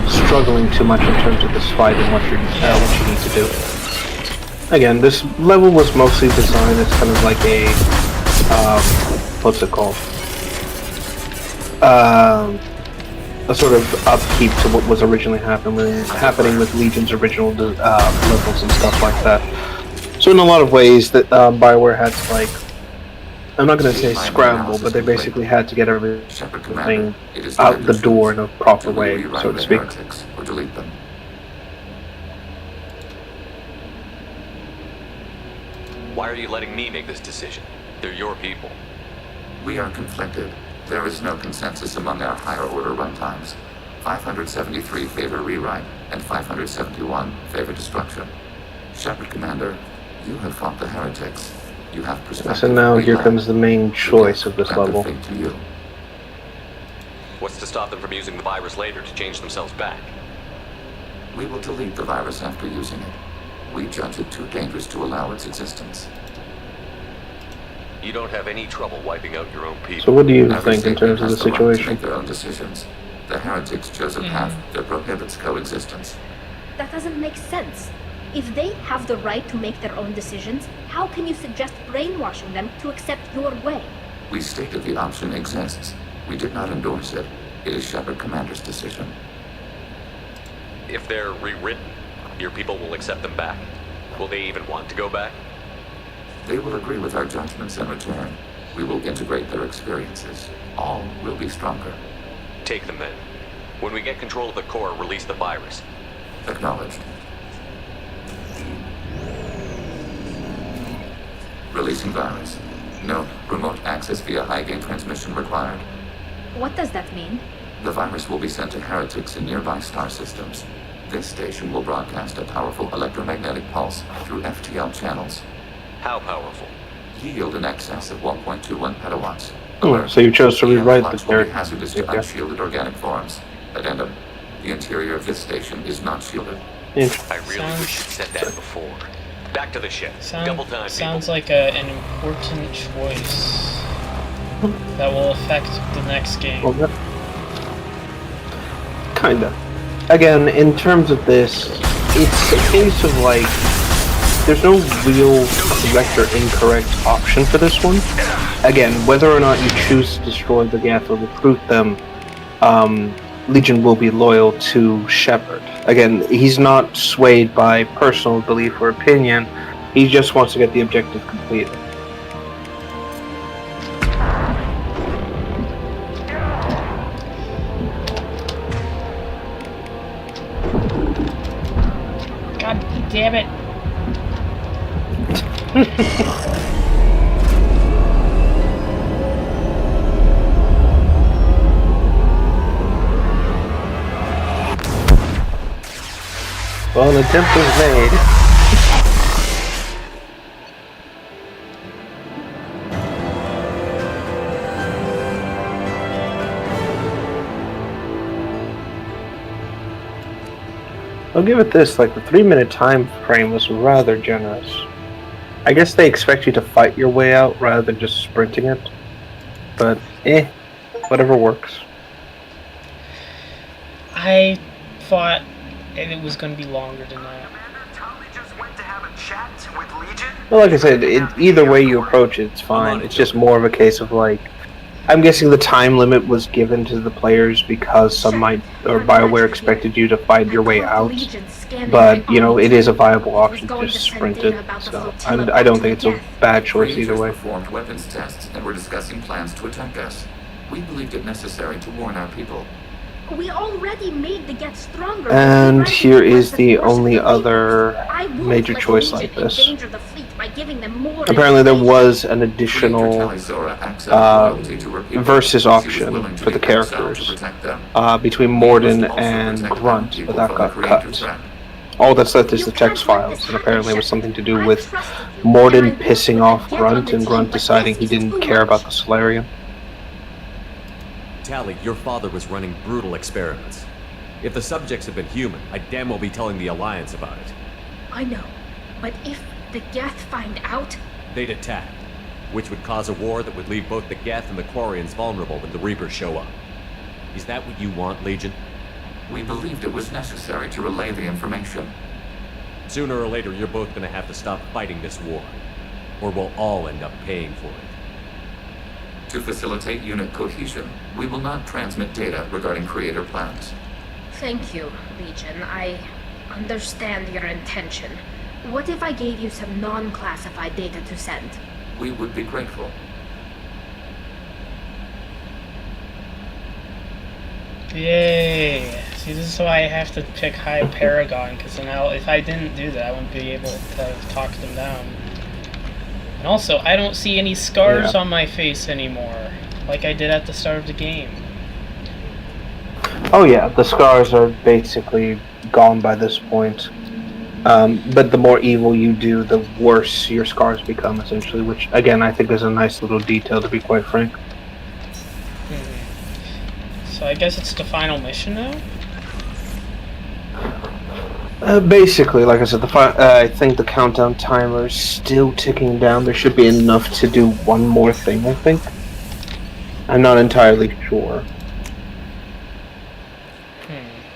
A: struggling too much in terms of this fight and what you need to do. Again, this level was mostly designed as kind of like a what's it called? A sort of upkeep to what was originally happening with Legion's original levels and stuff like that. So in a lot of ways, that BioWare had to, like, I'm not going to say scramble, but they basically had to get everything out the door in a proper way, so to speak.
L: Or delete them.
F: Why are you letting me make this decision? They're your people.
L: We are conflicted. There is no consensus among our higher-order runtimes. 573 favor rewrite, and 571 favor destruction. Shepard Commander, you have fought the heretics. You have perspective.
A: So now here comes the main choice of this level.
L: To you.
F: What's to stop them from using the virus later to change themselves back?
L: We will delete the virus after using it. We judge it too dangerous to allow its existence.
F: You don't have any trouble wiping out your own people.
A: So what do you think in terms of the situation?
L: To make their own decisions. The heretics chose a path that prohibits coexistence.
T: That doesn't make sense. If they have the right to make their own decisions, how can you suggest brainwashing them to accept your way?
L: We stated the option exists. We did not endorse it. It is Shepard Commander's decision.
F: If they're rewritten, your people will accept them back. Will they even want to go back?
L: They will agree with our judgments in return. We will integrate their experiences. All will be stronger.
F: Take them then. When we get control of the core, release the virus.
L: Acknowledged. Releasing virus. Note, remote access via high-gain transmission required.
T: What does that mean?
L: The virus will be sent to heretics in nearby star systems. This station will broadcast a powerful electromagnetic pulse through FTL channels.
F: How powerful?
L: Yield in excess of 1.21 petawatts.
A: So you chose to rewrite the
L: will be hazardous to unshielded organic forms. Addendum. The interior of this station is not shielded.
F: I really wish you'd said that before. Back to the ship. Double time.
B: Sounds like an important choice that will affect the next game.
A: Well, kinda. Again, in terms of this, it's a case of like, there's no real correct or incorrect option for this one. Again, whether or not you choose to destroy the Geth or recruit them, Legion will be loyal to Shepard. Again, he's not swayed by personal belief or opinion. He just wants to get the objective completed.
B: God damn it.
A: Well, an attempt was made. I'll give it this, like the 3-minute time frame was rather generous. I guess they expect you to fight your way out rather than just sprinting it. But, whatever works.
B: I thought it was going to be longer than that.
A: Well, like I said, either way you approach it, it's fine. It's just more of a case of like, I'm guessing the time limit was given to the players because BioWare expected you to fight your way out. But, you know, it is a viable option to just sprint it, so I don't think it's a bad choice either way.
L: We performed weapons tests and were discussing plans to attack us. We believed it necessary to warn our people.
T: We already made the Geth stronger.
A: And here is the only other major choice like this. Apparently there was an additional versus option for the characters between Morden and Grunt, but that got cut. All that's left is the text files, and apparently it was something to do with Morden pissing off Grunt and Grunt deciding he didn't care about the Solarium.
O: Tally, your father was running brutal experiments. If the subjects had been human, I'd damn well be telling the Alliance about it.
T: I know, but if the Geth find out...
O: They'd attack, which would cause a war that would leave both the Geth and the Quarians vulnerable when the Reapers show up. Is that what you want, Legion?
L: We believed it was necessary to relay the information.
O: Sooner or later, you're both gonna have to stop fighting this war, or we'll all end up paying for it.
L: To facilitate unit cohesion, we will not transmit data regarding creator plans.
T: Thank you, Legion. I understand your intention. What if I gave you some non-classified data to send?
L: We would be grateful.
B: Yay! See, this is why I have to pick High Paragon, because now if I didn't do that, I wouldn't be able to talk them down. also, I don't see any scars
A: Yeah.
B: on my face anymore, like I did at the start of the game.
A: Oh yeah, the scars are basically gone by this point. But the more evil you do, the worse your scars become, essentially. Which, again, I think is a nice little detail, to be quite frank.
B: So I guess it's the final mission now?
A: Basically, like I said, I think the countdown timer is still ticking down. There should be enough to do one more thing, I think. I'm not entirely sure.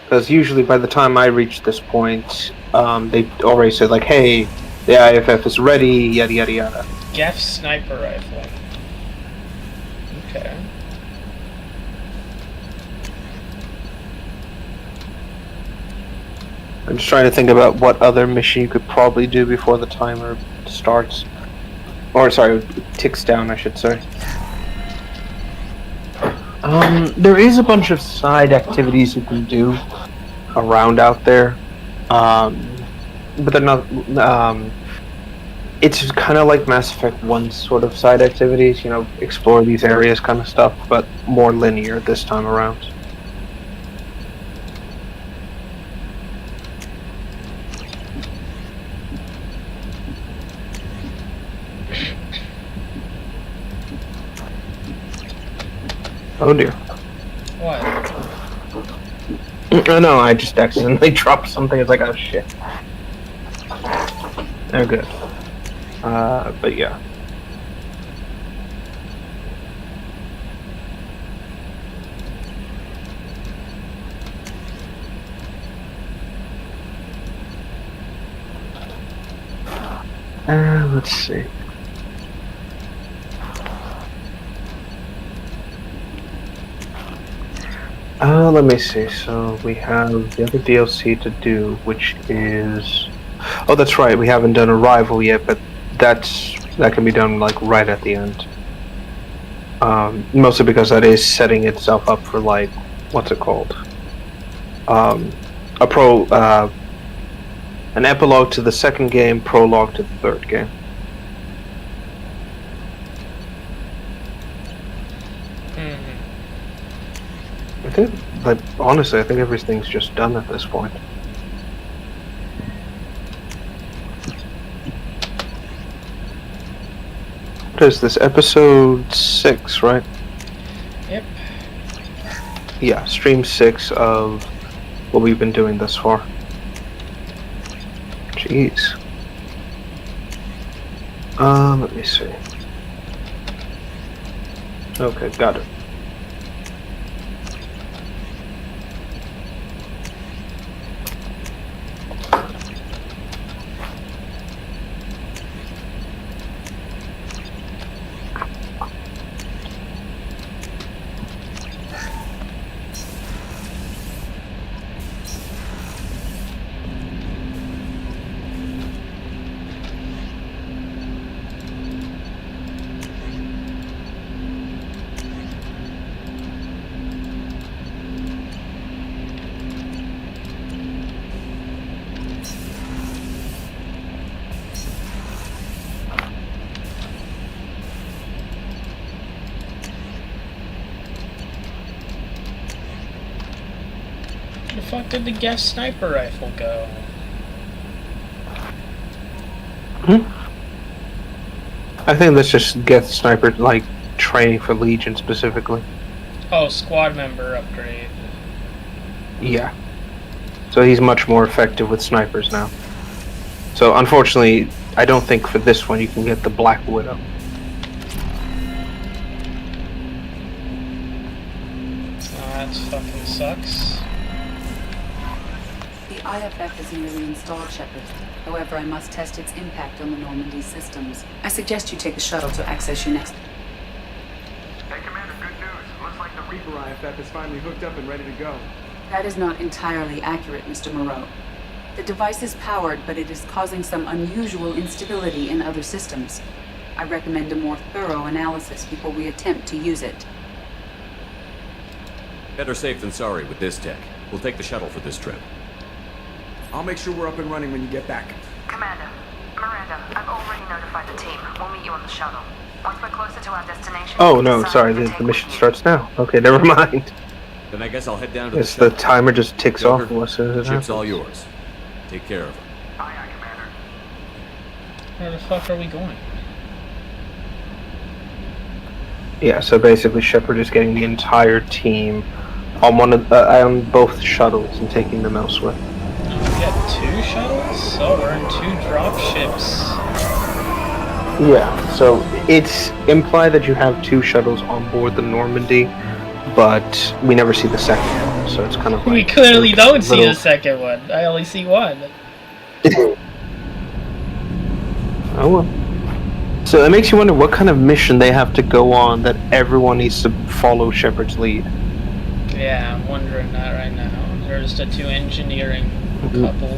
A: Because usually by the time I reach this point, they already said, like, hey, the IFF is ready, yada yada yada.
B: Geth sniper rifle. Okay.
A: I'm just trying to think about what other mission you could probably do before the timer starts. Or, sorry, ticks down, I should say. There is a bunch of side activities you can do around out there. But they're not, it's kind of like Mass Effect 1 sort of side activities, you know, explore these areas kind of stuff, but more linear this time around. Oh dear.
B: What?
A: Oh no, I just accidentally dropped something. It's like, oh shit. They're good. But yeah. Let's see. Let me see. So we have the other DLC to do, which is... Oh, that's right. We haven't done Arrival yet, but that can be done like right at the end. Mostly because that is setting itself up for like, what's it called? An epilogue to the second game, prologue to the third game. I think, like, honestly, I think everything's just done at this point. What is this? Episode 6, right?
B: Yep.
A: Yeah, stream 6 of what we've been doing thus far. Jeez. Let me see. Okay, got it.
B: Where the fuck did the Geth sniper rifle go?
A: I think that's just Geth Sniper, like, training for Legion specifically.
B: Oh, squad member upgrade.
A: Yeah. So he's much more effective with snipers now. So unfortunately, I don't think for this one you can get the Black Widow.
B: That fucking sucks.
R: The IFF is nearly installed, Shepard. However, I must test its impact on the Normandy systems. I suggest you take the shuttle to access your next...
P: Hey, Commander, good news. Looks like the Reaper IFF is finally hooked up and ready to go.
R: That is not entirely accurate, Mr. Moreau. The device is powered, but it is causing some unusual instability in other systems. I recommend a more thorough analysis before we attempt to use it.
O: Better safe than sorry with this tech. We'll take the shuttle for this trip.
P: I'll make sure we're up and running when you get back.
G: Commander,
C: Miranda, I've already notified the team. We'll meet you on the shuttle. Once we're closer to our destination...
A: Oh, no, sorry, the mission starts now. Okay, never mind.
O: Then I guess I'll head down to
A: Yes,
O: the
A: the timer just ticks
O: Joker,
A: off as soon as it
O: ship's
A: happens.
O: all yours. Take care of her.
B: Where the fuck are we going?
A: Yeah, so basically Shepard is getting the entire team on on both shuttles and taking them elsewhere.
B: We got 2 shuttles? Oh, we're in 2 drop ships.
A: Yeah, so it's implied that you have 2 shuttles on board the Normandy, but we never see the second one, so it's kind of like...
B: We clearly don't see the second one. I only see one.
A: Oh well. So it makes you wonder what kind of mission they have to go on that everyone needs to follow Shepard's lead.
B: Yeah, I'm wondering that right now. There's the 2 engineering couple.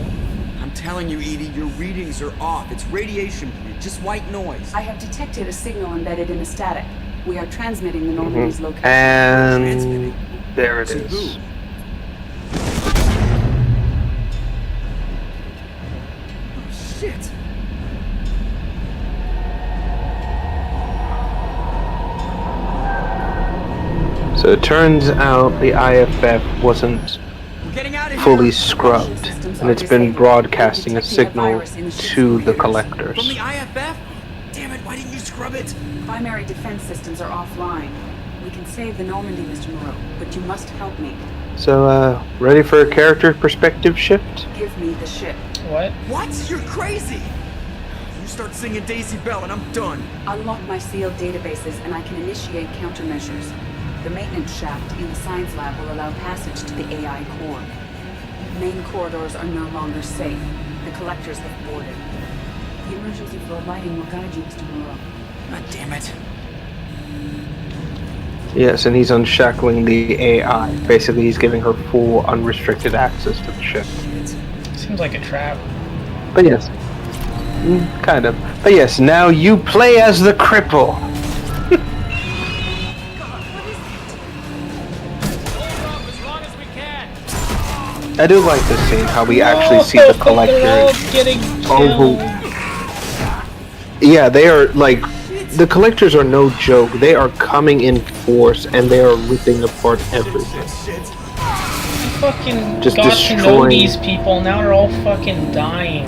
U: I'm telling you, Edie, your readings are off. It's radiation, just white noise.
R: I have detected a signal embedded in the static. We are transmitting the Normandy's location.
A: And there it is.
U: Who? Oh, shit.
A: So it turns out the IFF wasn't fully scrubbed, and it's been broadcasting a signal to the collectors.
U: From the IFF? Damn it, why didn't you scrub it?
R: Primary defense systems are offline. We can save the Normandy, Mr. Moreau, but you must help me.
A: So, ready for a character perspective shift?
R: Give me the ship.
B: What?
U: What? You're crazy! You start singing Daisy Bell and I'm done.
R: Unlock my sealed databases and I can initiate countermeasures. The maintenance shaft in the science lab will allow passage to the AI core. Main corridors are no longer safe. The collectors have boarded. The emergency floor lighting will guide you, Mr. Moreau.
U: God damn it.
A: Yes, and he's unshackling the AI. Basically, he's giving her full, unrestricted access to the ship.
B: Seems like a trap.
A: But yes. Kind of. But yes, now you play as the cripple. I do like this scene, how we actually see the collectors. Yeah, they are like, the collectors are no joke. They are coming in force and they are ripping apart everything.
B: I fucking
A: just
B: got
A: destroying.
B: to know these people, now they're all fucking dying.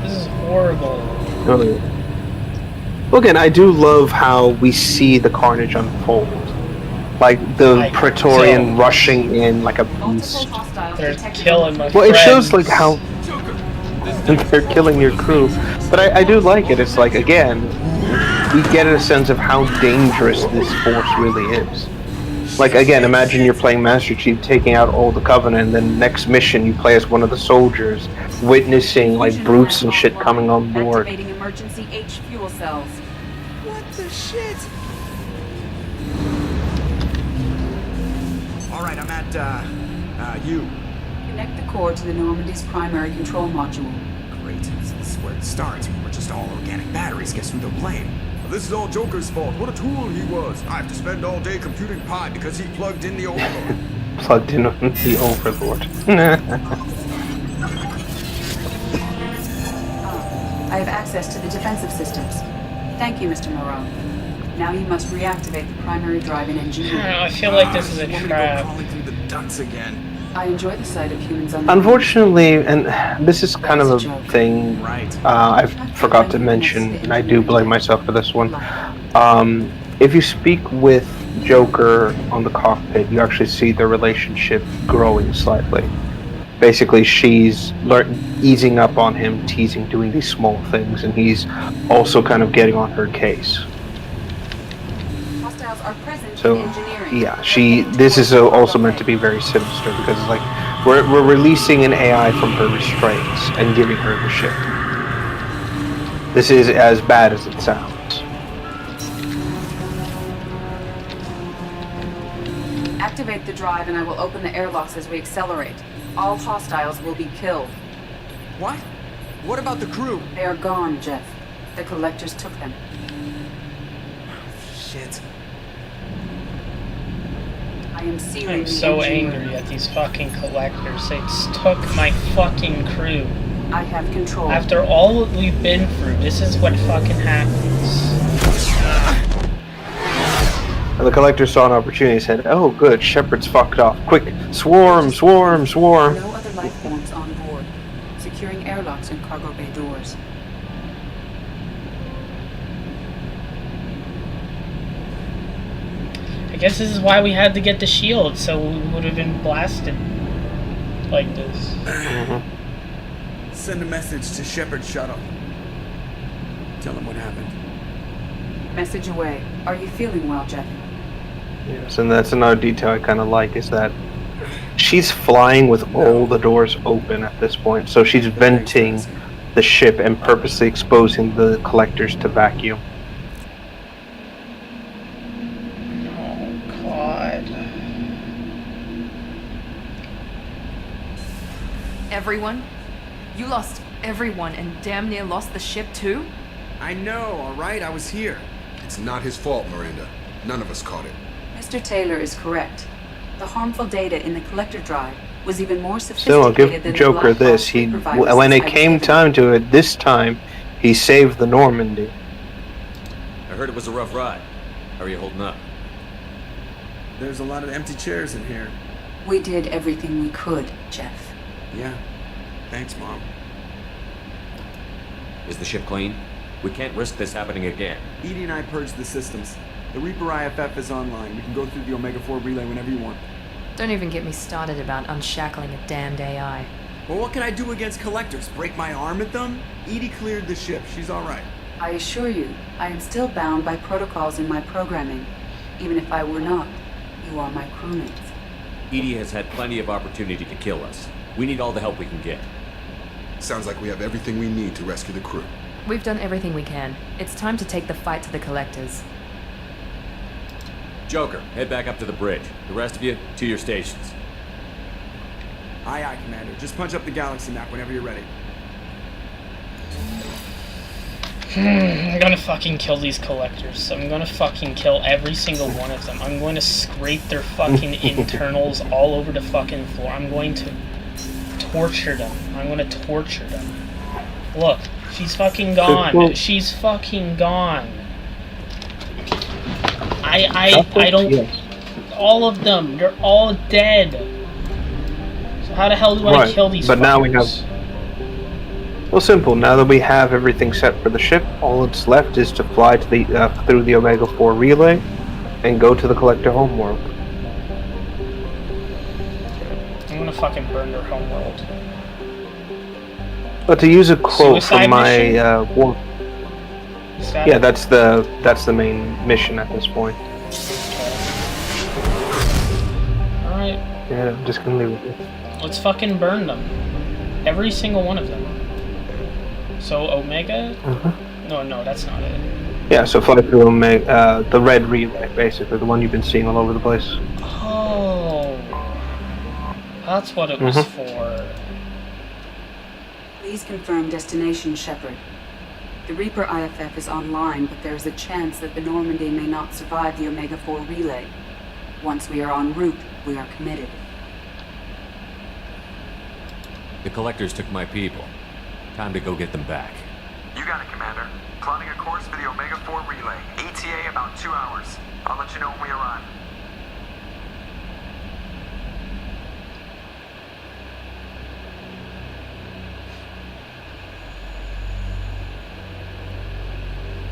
B: This is horrible.
A: Well, again, I do love how we see the carnage unfold. Like the Praetorian rushing in like a beast.
B: They're killing my
A: Well, it
B: friends.
A: shows like how they're killing your crew. But I do like it. It's like, again, we get a sense of how dangerous this force really is. Like, again, imagine you're playing Master Chief taking out all the Covenant, and then next mission you play as one of the soldiers, witnessing like brutes and shit coming on board.
R: Activating emergency H fuel cells.
U: What the shit? Alright, I'm at, you.
R: Connect the core to the Normandy's primary control module.
U: Great, so this is where it starts. We're just all organic batteries. Guess who they'll blame? Well, this is all Joker's fault. What a tool he was. I have to spend all day computing pi because he plugged in the Overlord.
A: Plugged in on the Overlord.
R: I have access to the defensive systems. Thank you, Mr. Moreau. Now you must reactivate the primary drive and engineering.
B: I feel like this is a trap.
U: Crawling through the ducts again.
R: I enjoy the sight of humans on the
A: Unfortunately, and this is kind of a thing I forgot to mention, and I do blame myself for this one. If you speak with Joker on the cockpit, you actually see their relationship growing slightly. Basically, she's easing up on him, teasing, doing these small things, and he's also kind of getting on her case.
R: Hostiles are present
A: So,
R: in engineering.
A: yeah, this is also meant to be very sinister because it's like we're releasing an AI from her restraints and giving her the ship. This is as bad as it sounds.
R: Activate the drive and I will open the airlocks as we accelerate. All hostiles will be killed.
U: What? What about the crew?
R: They are gone, Jeff. The collectors took them.
U: Shit.
R: I am sealing
B: I'm
R: the
B: so
R: engine
B: angry
R: room.
B: at these fucking collectors. They took my fucking crew.
R: I have control.
B: After all we've been through, this is what fucking happens.
A: And the collector saw an opportunity and said, "Oh, good, Shepard's fucked off. Quick, swarm, swarm, swarm."
R: No other life forms on board. Securing airlocks and cargo bay doors.
B: I guess this is why we had to get the shield, so we would have been blasted like this.
P: Send a message to Shepard's shuttle. Tell him what happened.
R: Message away. Are you feeling well, Jeff?
A: Yes, and that's another detail I kind of like, is that she's flying with all the doors open at this point, so she's venting the ship and purposely exposing the collectors to vacuum.
B: Oh, God.
C: Everyone? You lost everyone and damn near lost the ship too?
U: I know, alright? I was here.
M: It's not his fault, Miranda. None of us caught it.
R: Mr. Taylor is correct. The harmful data in the collector drive was even more
A: Still, I'll
R: sophisticated
A: give
R: than
A: Joker
R: the
A: this. He, when it came time to it this time, he saved the Normandy.
O: I heard it was a rough ride. How are you holding up?
P: There's a lot of empty chairs in here.
R: We did everything we could, Jeff.
P: Yeah. Thanks, Mom.
O: Is the ship clean? We can't risk this happening again.
P: Edie and I purged the systems. The Reaper IFF is online. We can go through the Omega-4 relay whenever you want.
C: Don't even get me started about unshackling a damned AI.
P: Well, what can I do against collectors? Break my arm at them? Edie cleared the ship. She's alright.
R: I assure you, I am still bound by protocols in my programming. Even if I were not, you are my crewmates.
O: Edie has had plenty of opportunity to kill us. We need all the help we can get.
M: Sounds like we have everything we need to rescue the crew.
C: We've done everything we can. It's time to take the fight to the collectors.
O: Joker, head back up to the bridge. The rest of you, to your stations.
P: Aye, aye, Commander. Just punch up the galaxy map whenever you're ready.
B: I'm gonna fucking kill these collectors. I'm gonna fucking kill every single one of them. I'm going to scrape their fucking internals all over the fucking floor. I'm going to torture them. I'm gonna torture them. Look, she's fucking gone. She's fucking gone. I don't... All of them. They're all dead. So how the hell do I kill these fuckers?
A: But now we have... Well, simple. Now that we have everything set for the ship, all that's left is to fly to the through the Omega-4 relay and go to the Collector homeworld.
B: I'm gonna fucking burn their homeworld.
A: But to use a quote
B: Suicide
A: from my yeah, that's the main mission at this point.
B: Alright.
A: Yeah, I'm just gonna leave it there.
B: Let's fucking burn them. Every single one of them. So Omega? No, that's not it.
A: Yeah, so fly through Omega, the red relay, basically, the one you've been seeing all over the place.
B: Oh, that's what it was for.
R: Please confirm destination, Shepard. The Reaper IFF is online, but there is a chance that the Normandy may not survive the Omega-4 relay. Once we are en route, we are committed.
O: The collectors took my people. Time to go get them back.
P: You got it, Commander. Plotting a course for the Omega-4 relay. ETA about 2 hours. I'll let you know when we arrive.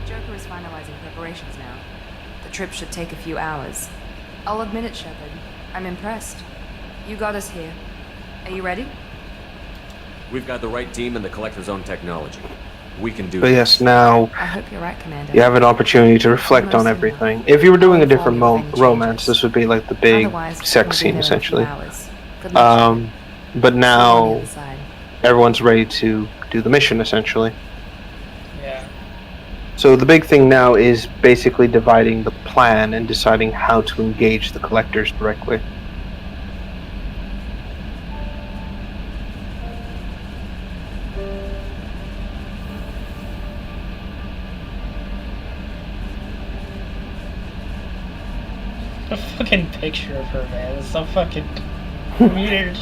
C: Joker is finalizing preparations now. The trip should take a few hours. I'll admit it, Shepard. I'm impressed. You got us here. Are you ready?
O: We've got the right team and the Collector's own technology. We can do
A: But
O: this.
A: yes, now
C: I hope you're right, Commander.
A: you have an opportunity to reflect on everything. If you were doing a different romance, this would be like the big sex scene, essentially. But now everyone's ready to do the mission, essentially.
B: Yeah.
A: So the big thing now is basically dividing the plan and deciding how to engage the collectors directly.
B: A fucking picture of her, man. It's so fucking weird.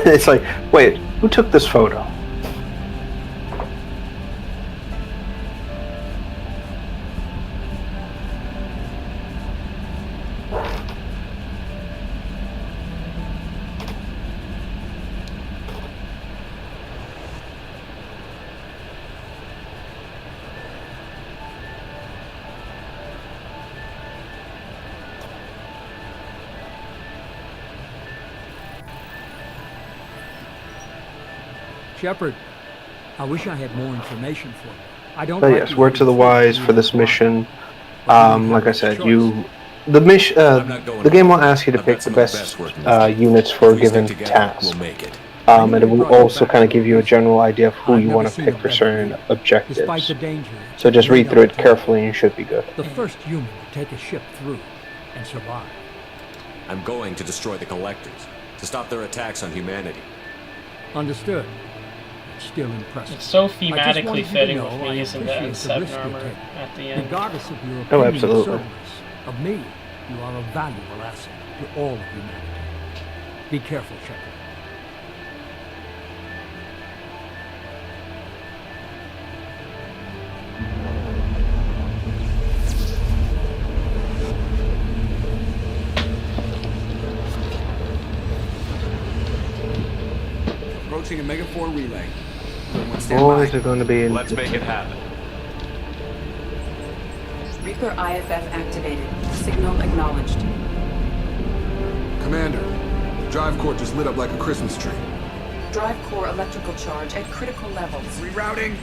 A: It's like, wait, who took this photo?
J: Shepard, I wish I had more information for you. I don't.
A: But yes, word to the wise for this mission. Like I said, the game will ask you to pick the best units for a given task. And it will also kind of give you a general idea of who you want to pick for certain objectives. So just read through it carefully and you should be good.
J: The first human to take a ship through and survive.
O: I'm going to destroy the Collectors, to stop their attacks on humanity.
J: Understood. Still impressive.
B: It's so thematically fitting with me using the N7 armor at the end.
J: Regardless of your
A: Oh, absolutely.
J: Of me, you are a valuable asset to all of humanity. Be careful, Shepard.
U: Approaching a Mega 4 relay.
A: Or is it going to be in...
F: Let's make it happen.
R: Reaper IFF activated. Signal acknowledged.
M: Commander, drive core just lit up like a Christmas tree.
R: Drive core electrical charge at critical levels.
U: Rerouting.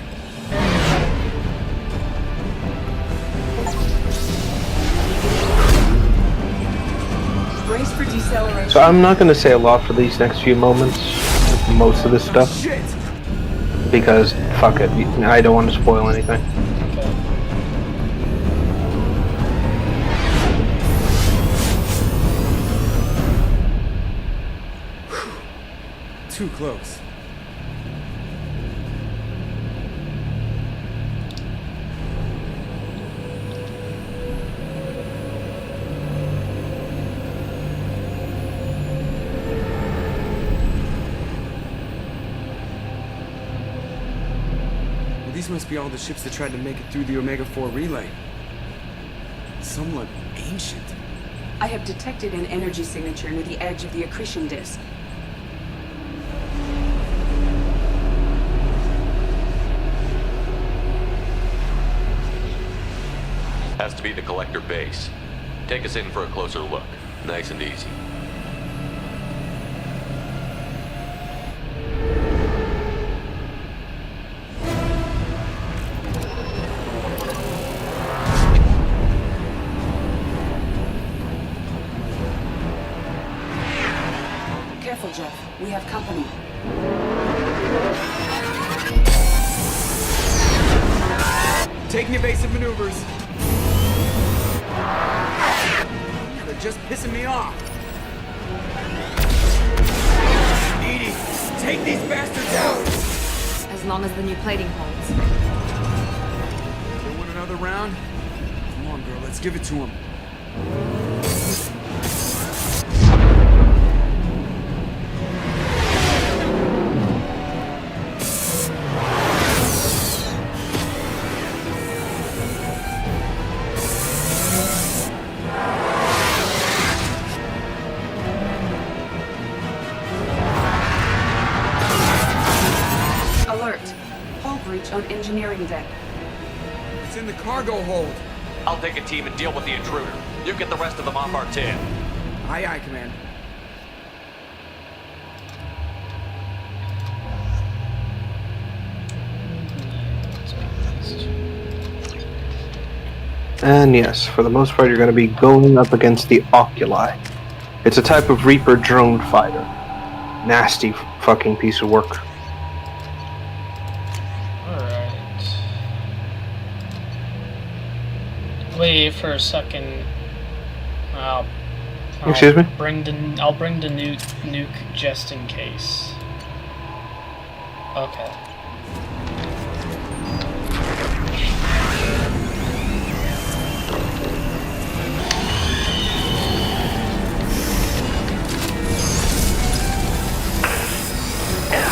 R: Brace for deceleration.
A: So I'm not going to say a lot for these next few moments, most of this stuff, because fuck it, I don't want to spoil anything.
U: Too close. These must be all the ships that tried to make it through the Omega-4 relay. Some look ancient.
R: I have detected an energy signature near the edge of the accretion disk.
F: Has to be the Collector base. Take us in for a closer look. Nice and easy.
R: Careful, Jeff. We have company.
U: Taking evasive maneuvers. They're just pissing me off. Edie, take these bastards out!
C: As long as the new plating holds.
U: They want another round? Come on, girl, let's give it to them.
R: On engineering deck.
U: It's in the cargo hold.
F: I'll take a team and deal with the intruder. You get the rest of them off our tin.
U: Aye, aye, Commander.
A: And yes, for the most part, you're going to be going up against the Oculi. It's a type of Reaper drone fighter. Nasty fucking piece of work.
B: Wait for a second.
A: Excuse me?
B: I'll bring the nuke just in case. Okay.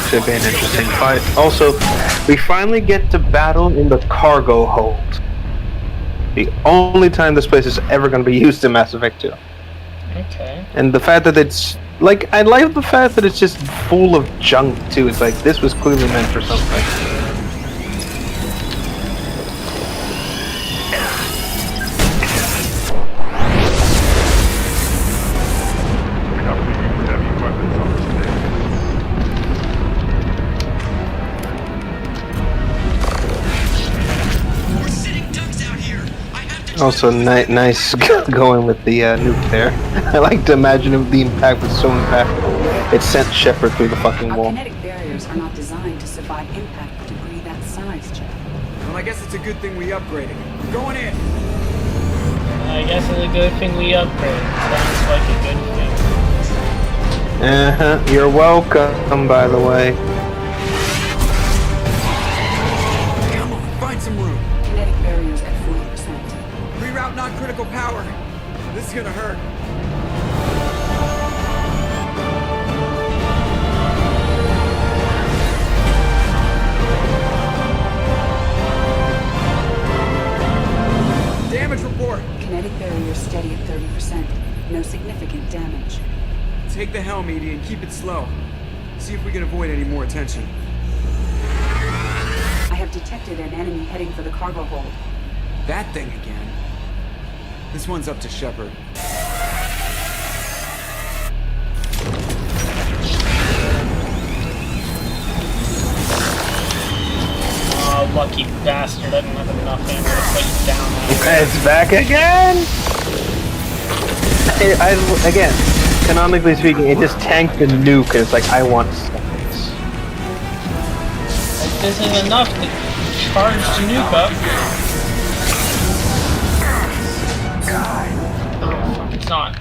A: actually be an interesting fight. Also, we finally get to battle in the cargo hold. The only time this place is ever going to be used in Mass Effect 2.
B: Okay.
A: And the fact that it's like, I like the fact that it's just full of junk too. It's like this was clearly meant for something. Also, nice going with the nuke there. I like to imagine if the impact was so impactful, it sent Shepard through the fucking
R: Our
A: wall.
R: kinetic barriers are not designed to survive impact with debris that size, Jeff.
U: Well, I guess it's a good thing we upgraded. We're going in.
B: I guess it's a good thing we upgraded. Sounds like a good thing.
A: You're welcome, by the way.
U: Come on, find some room.
R: Kinetic barriers at 40%.
U: Reroute non-critical power. This is gonna hurt. Damage report.
R: Kinetic barrier steady at 30%. No significant damage.
U: Take the helm, Edie, and keep it slow. See if we can avoid any more attention.
R: I have detected an enemy heading for the cargo hold.
U: That thing again. This one's up to Shepard.
B: Oh, lucky bastard, I didn't have enough ammo to put you down.
A: It's back again! Again, canonically speaking, it just tanked the nuke and it's like, I want seconds.
B: This is enough to charge the nuke up. Oh, fuck, it's not.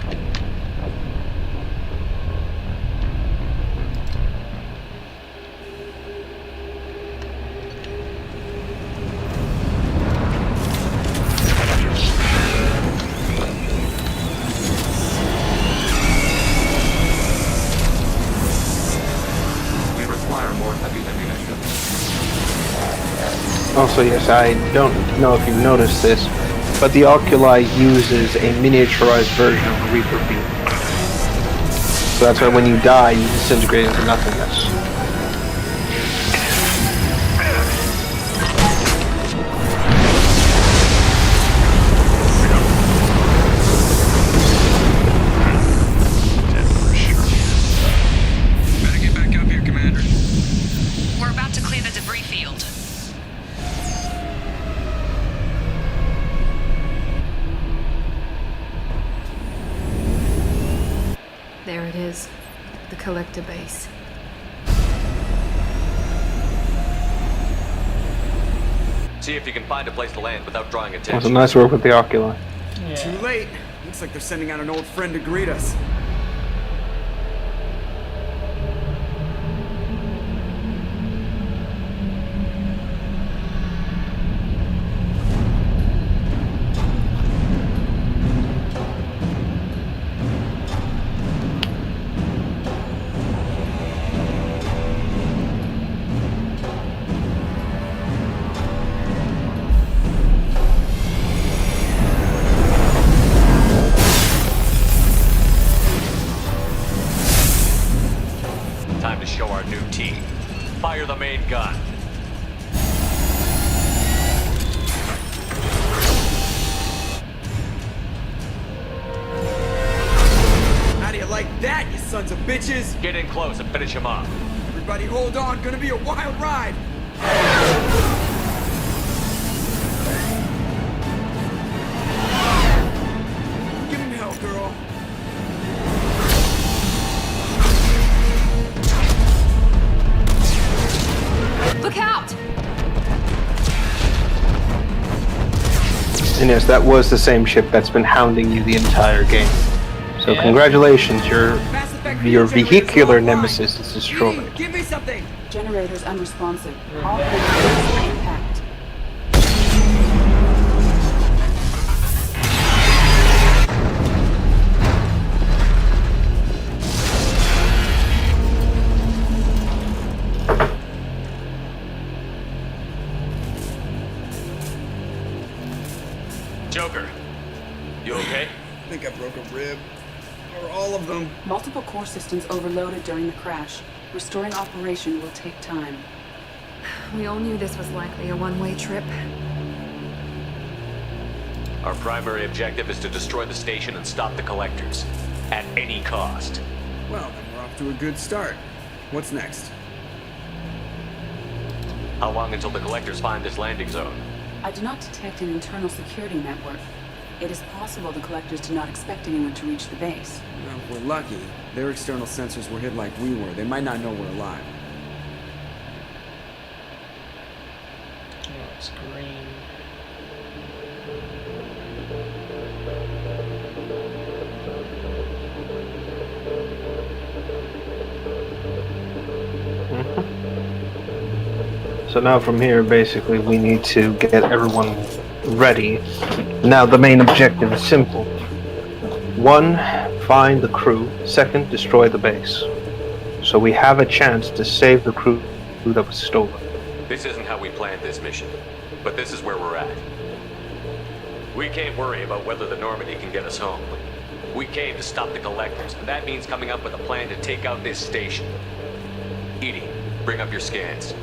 L: We require more heavy ammunition.
A: Also, yes, I don't know if you've noticed this, but the Oculi uses a miniaturized version of a Reaper beam. So that's why when you die, you disintegrate into nothingness.
H: Better get back up here, Commander. We're about to clear the debris field.
C: There it is. The collector base.
F: See if you can find a place to land without drawing
A: Well,
F: attention.
A: some nice work with the Oculi.
U: Too late. Looks like they're sending out an old friend to greet us.
F: Time to show our new team. Fire the main gun.
U: How do you like that, you sons of bitches?
F: Get in close and finish him off.
U: Everybody hold on, gonna be a wild ride. Give him hell, girl.
C: Look out!
A: And yes, that was the same ship that's been hounding you the entire game. So congratulations, your vehicular nemesis is destroyed.
U: Give me something.
R: Generators unresponsive. All controls impact. Multiple core systems overloaded during the crash. Restoring operation will take time.
C: We all knew this was likely a one-way trip.
F: Our primary objective is to destroy the station and stop the collectors. At any cost.
U: Well, then we're off to a good start. What's next?
F: How long until the collectors find this landing zone?
R: I do not detect an internal security network. It is possible the collectors did not expect anyone to reach the base.
U: Well, if we're lucky, their external sensors were hit like we were. They might not know we're alive.
B: Oh, it's green.
A: So now from here, basically, we need to get everyone ready. Now the main objective is simple. 1, find the crew. 2, destroy the base. So we have a chance to save the crew that was stolen.
F: This isn't how we planned this mission, but this is where we're at. We can't worry about whether the Normandy can get us home. We came to stop the collectors, and that means coming up with a plan to take out this station. Edie, bring up your scans.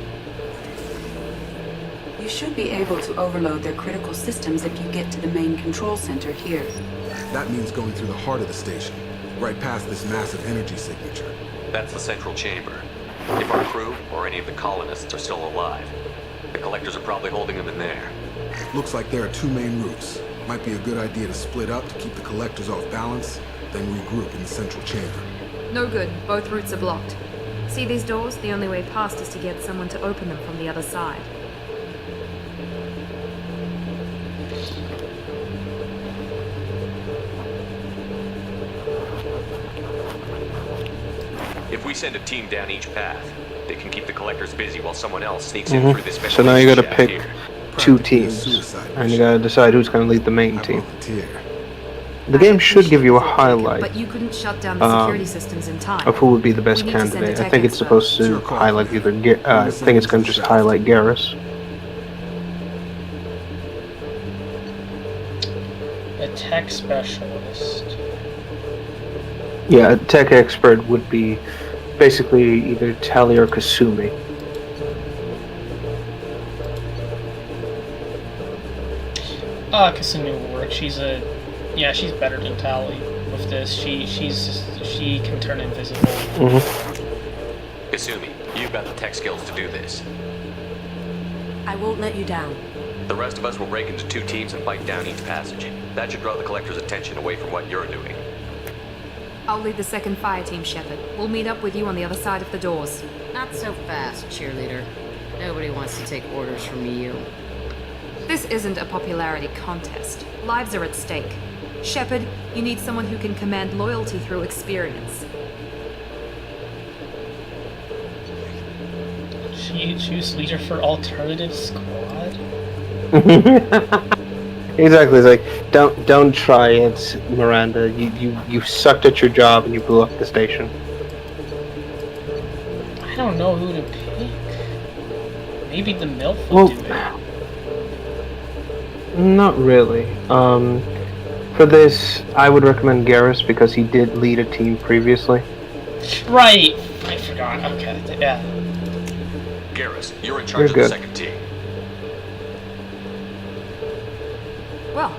R: You should be able to overload their critical systems if you get to the main control center here.
M: That means going through the heart of the station, right past this massive energy signature.
F: That's the central chamber. If our crew or any of the colonists are still alive, the collectors are probably holding them in there.
M: Looks like there are 2 main routes. Might be a good idea to split up to keep the collectors off balance, then regroup in the central chamber.
C: No good. Both routes are blocked. See these doors? The only way past is to get someone to open them from the other side.
F: If we send a team down each path, they can keep the collectors busy while someone else sneaks in through this
A: So now you gotta
F: shaft
A: pick
F: here.
A: 2 teams, and you gotta decide who's gonna lead the main team. The game should give you a highlight
C: But you couldn't shut down the security systems in time.
A: of who would be the best
C: We need to send a
A: candidate. I
C: tech
A: think it's
C: expert.
A: supposed to highlight either. I think it's gonna just highlight Garrus.
B: A tech specialist.
A: Yeah, a tech expert would be basically either Tali or Kasumi.
B: Kasumi will work. She's better than Tali with this. She can turn invisible.
F: Kasumi, you've got the tech skills to do this.
D: I won't let you down.
F: The rest of us will break into 2 teams and fight down each passage. That should draw the collectors' attention away from what you're doing.
C: I'll lead the 2nd fire team, Shepard. We'll meet up with you on the other side of the doors.
D: Not so fast, cheerleader. Nobody wants to take orders from you.
C: This isn't a popularity contest. Lives are at stake. Shepard, you need someone who can command loyalty through experience.
B: Choose leader for alternative squad?
A: Exactly. It's like don't try it, Miranda. You sucked at your job and you blew up the station.
B: I don't know who to pick. Maybe the MILF will do it.
A: Not really. For this, I would recommend Garrus because he did lead a team previously.
B: Right. I forgot. Okay. Yeah.
F: Garrus, you're in charge of the 2nd team.
C: Well,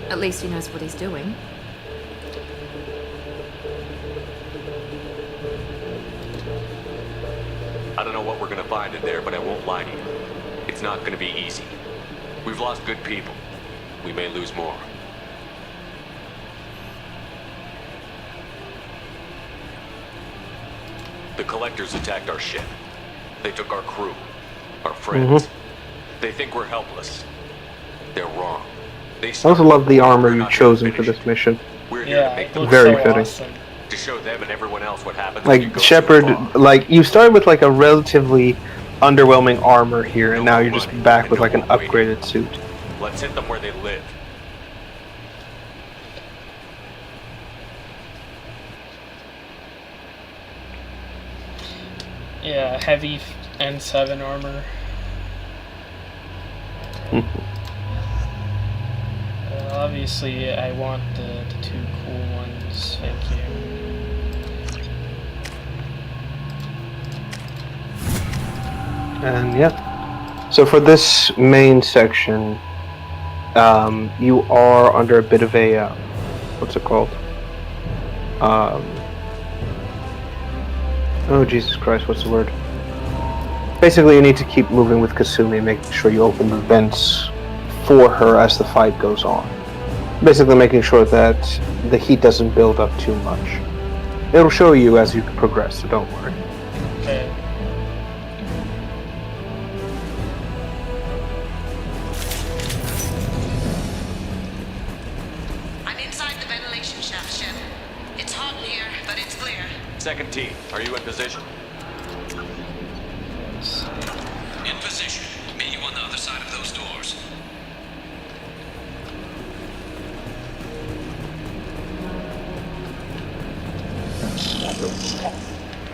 C: at least he knows what he's doing.
F: I don't know what we're gonna find in there, but I won't lie to you. It's not gonna be easy. We've lost good people. We may lose more. The collectors attacked our ship. They took our crew, our friends. They think we're helpless. They're wrong.
A: I also love the armor you've chosen for this mission.
F: We're here to make them
A: very fitting.
F: awesome. To show them and everyone else what happens.
A: Like Shepard, like you started with like a relatively underwhelming armor here, and now you're just back with like an upgraded suit.
F: Let's hit them where they live.
B: Yeah, heavy N7 armor. Obviously, I want the 2 cool ones. Thank you.
A: And yeah. So for this main section, you are under a bit of a what's it called? Oh Jesus Christ, what's the word? Basically, you need to keep moving with Kasumi and make sure you open the vents for her as the fight goes on. Basically, making sure that the heat doesn't build up too much. It'll show you as you progress, so don't worry.
B: Okay.
I: I'm inside the ventilation shaft, Shep. It's hot in here, but it's clear.
F: Second team, are you in position?
H: In position. Meet you on the other side of those doors.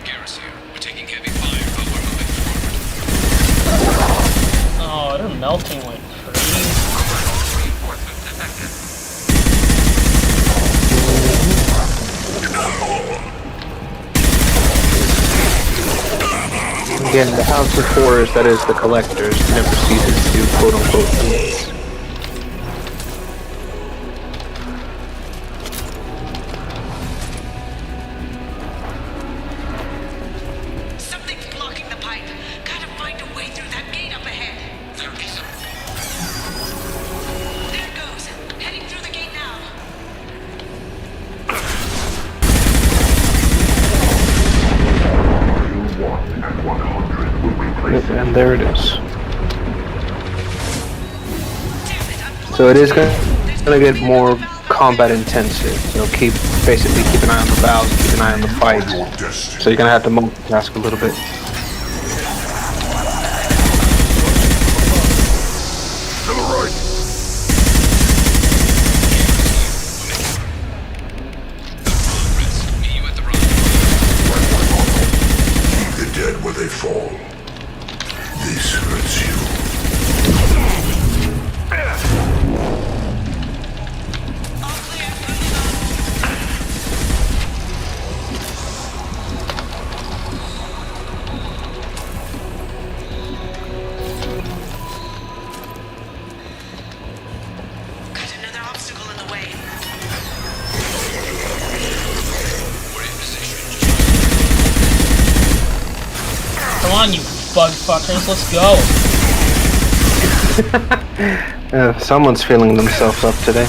H: Garrus here. We're taking heavy fire, but we're moving forward.
B: Oh, they're melting like crazy.
A: Again, the House of Horrors, that is the Collectors, never ceases to quote-unquote amaze.
I: Something's blocking the pipe. Gotta find a way through that gate up ahead. There it goes. Heading through the gate now.
A: And there it is. So it is going to get more combat intensive. So basically keep an eye on the valves, keep an eye on the fight. So you're going to have to multitask a little bit.
L: To the right. Keep the dead where they fall. This hurts you.
I: Got another obstacle in the way.
B: Come on, you bug fuckers, let's go.
A: Someone's feeling themselves up today.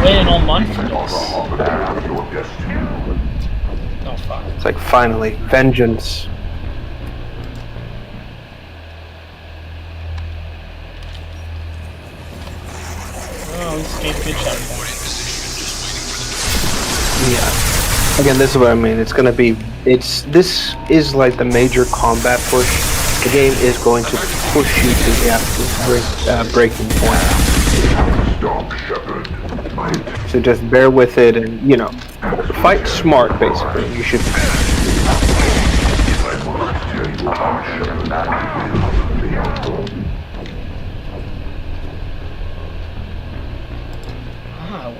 B: Waiting all month for this. Oh fuck.
A: It's like finally, vengeance.
B: Oh, we escaped good shot.
A: Yeah. Again, this is what I mean. It's gonna be. This is like the major combat push. The game is going to push you to the absolute breaking point. So just bear with it, and fight smart. Basically, you should.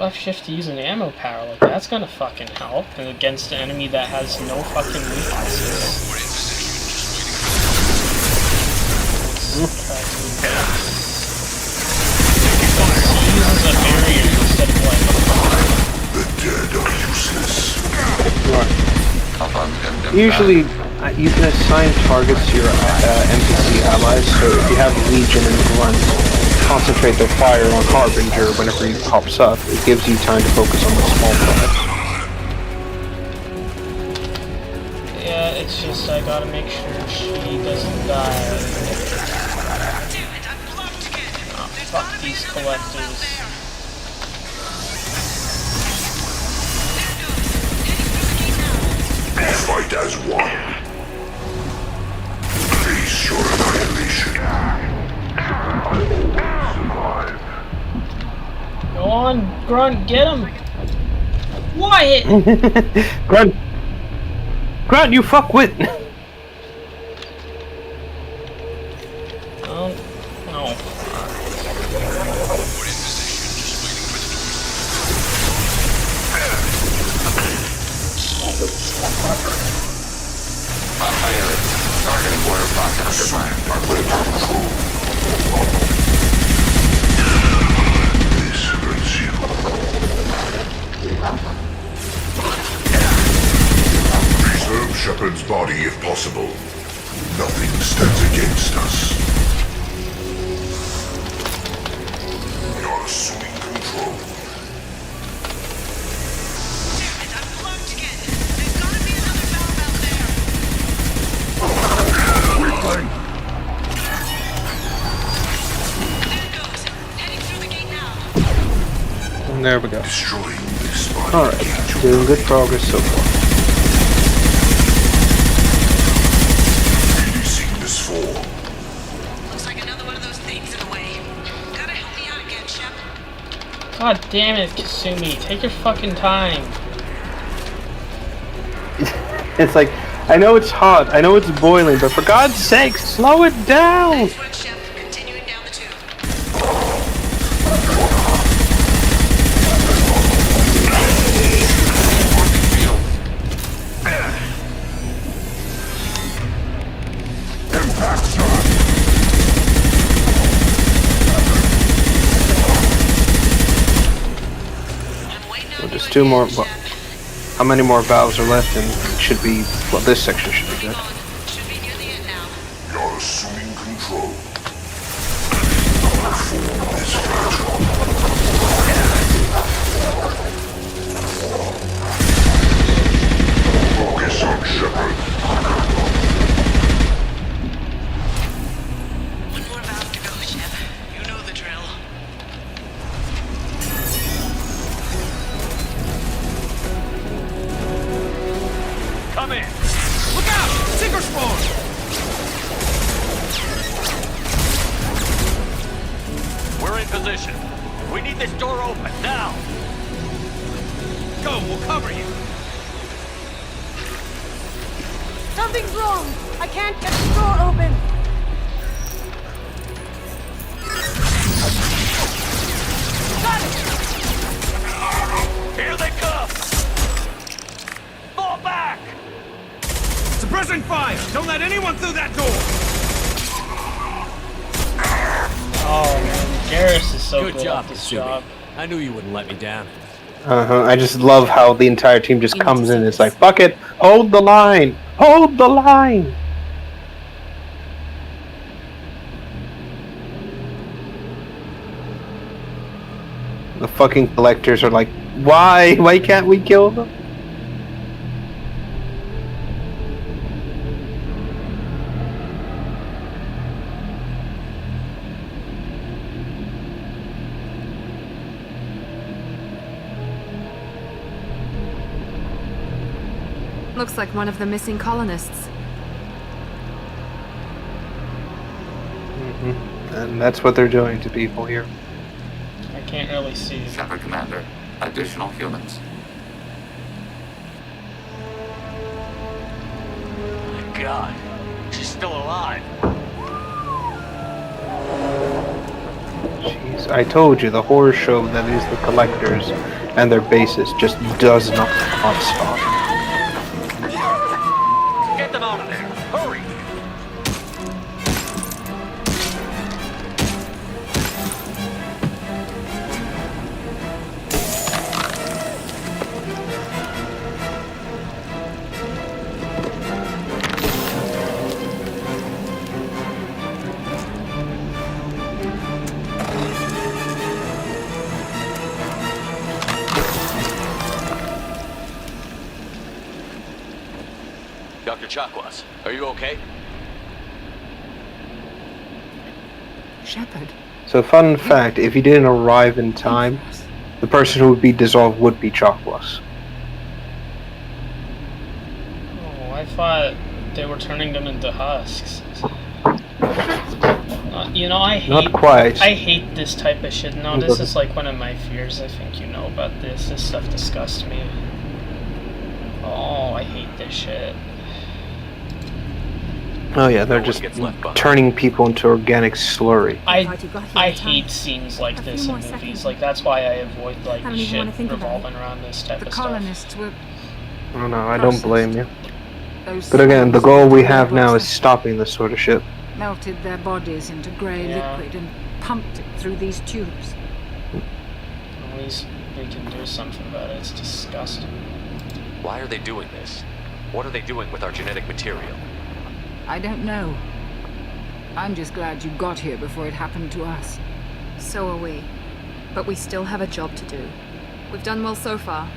B: Left shift to use an ammo power, like that's gonna fucking help against an enemy that has no fucking weaknesses. He uses a barrier instead of like...
L: The dead are useless.
A: Usually, you can assign targets to your NPC allies, so if you have Legion and run, concentrate their fire on Harbinger whenever he pops up, it gives you time to focus on the small threats.
B: Yeah, it's just I gotta make sure she doesn't die. Oh, fuck these collectors.
L: Fight as one. Face your annihilation. Survive.
B: Go on, Grunt, get him! What?
A: Grunt, you fuckwit!
B: Oh, no.
K: Preserve Shepard's body if possible. Nothing stands against us. We are assuming control.
I: Damn it, I'm plugged again. There's gotta be another valve out there.
K: Weakling!
I: There it goes. Heading through the gate now.
A: And there we go.
K: Destroying this body.
A: Alright, doing good progress so far.
K: Really seen this for?
I: Looks like another one of those things in the way. Gotta help me out again, Shep.
B: God damn it, Kasumi. Take your fucking time.
A: It's like, I know it's hot, I know it's boiling, but for God's sake, slow it down!
I: Nice work, Shep. Continuing down the tube.
A: Well, just two more. Well, how many more valves are left? And it should be. Well, this section should be good.
K: You're assuming control. Our form is fragile. Focus on Shepard.
I: One more valve to go, Shep. You know the drill.
E: Come in. Look out! Tinker spawn!
F: We're in position. We need this door open, now!
E: Go, we'll cover you.
V: Something's wrong! I can't get the door open! Got it!
F: Here they come! Fall back!
E: Suppressing fire! Don't let anyone through that door!
B: Oh man, Garrus is so
O: Good
B: good
O: job,
B: at this
O: Kasumi.
B: job.
O: I knew you wouldn't let me down.
A: I just love how the entire team just comes in and it's like, fuck it, hold the line! Hold the line! The fucking collectors are like, why? Why can't we kill them?
C: Looks like one of the missing colonists.
A: And that's what they're doing to people here.
B: I can't really see.
L: Shepard Commander, additional humans.
F: My God, she's still alive.
A: Jeez, I told you, the horror show that is the collectors and their bases just does not stop.
F: Get them out of there! Hurry! Dr. Chakwas, are you okay?
R: Shepard.
A: So fun fact, if you didn't arrive in time, the person who would be dissolved would be Chakwas.
B: Oh, I thought they were turning them into husks. You know, I hate.
A: Not quite.
B: I hate this type of shit. No, this is like one of my fears. I think you know about this. This stuff disgusts me. Oh, I hate this shit.
A: Oh yeah, they're just turning people into organic slurry.
B: I hate scenes like this in movies. Like that's why I avoid like shit revolving around this type of stuff.
A: Oh no, I don't blame you. But again, the goal we have now is stopping this sort of shit.
N: Melted their bodies into grey liquid and pumped it through these tubes.
B: At least we can do something about it. It's disgusting.
F: Why are they doing this? What are they doing with our genetic material?
N: I don't know. I'm just glad you got here before it happened to us.
C: So are we. But we still have a job to do. We've done well so far.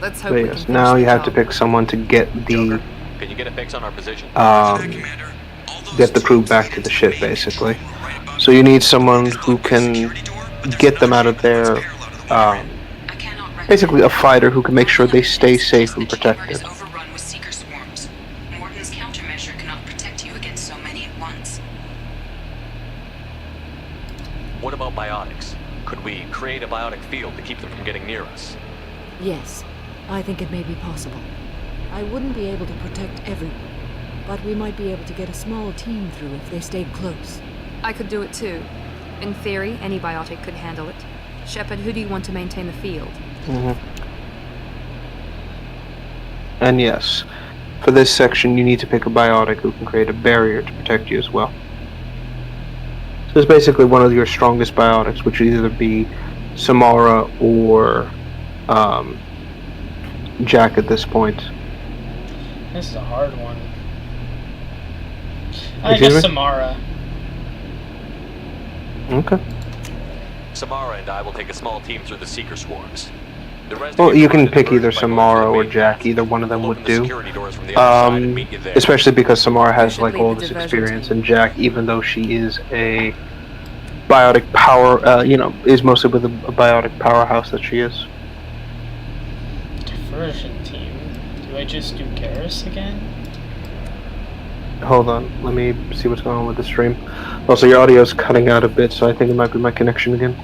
C: Let's hope
A: But
C: we
A: yes,
C: can
A: now
C: finish
A: you
C: the
A: have to
C: job.
A: pick someone to get the
F: Can you get a fix on our position?
A: get the crew back to the ship, basically. So you need someone who can get them out of there. Basically, a fighter who can make sure they stay safe and protected.
R: Overrun with seeker swarms. Morgan's countermeasure cannot protect you against so many at once.
F: What about biotics? Could we create a biotic field to keep them from getting near us?
Q: Yes, I think it may be possible. I wouldn't be able to protect everyone, but we might be able to get a small team through if they stayed close.
C: I could do it too. In theory, any biotic could handle it. Shepard, who do you want to maintain the field?
A: And yes, for this section you need to pick a biotic who can create a barrier to protect you as well. So it's basically one of your strongest biotics, which would either be Samara or Jack at this point.
B: This is a hard one. I guess Samara.
A: Okay.
F: Samara and I will take a small team through the seeker swarms. The rest
A: Well, you can pick either Samara or Jack. Either one of them would do. Especially because Samara has like all this experience, and Jack, even though she is a biotic power, is mostly with a biotic powerhouse that she is.
B: Diversion team. Do I just do Garrus again?
A: Hold on, let me see what's going on with the stream. Also, your audio's cutting out a bit, so I think it might be my connection again.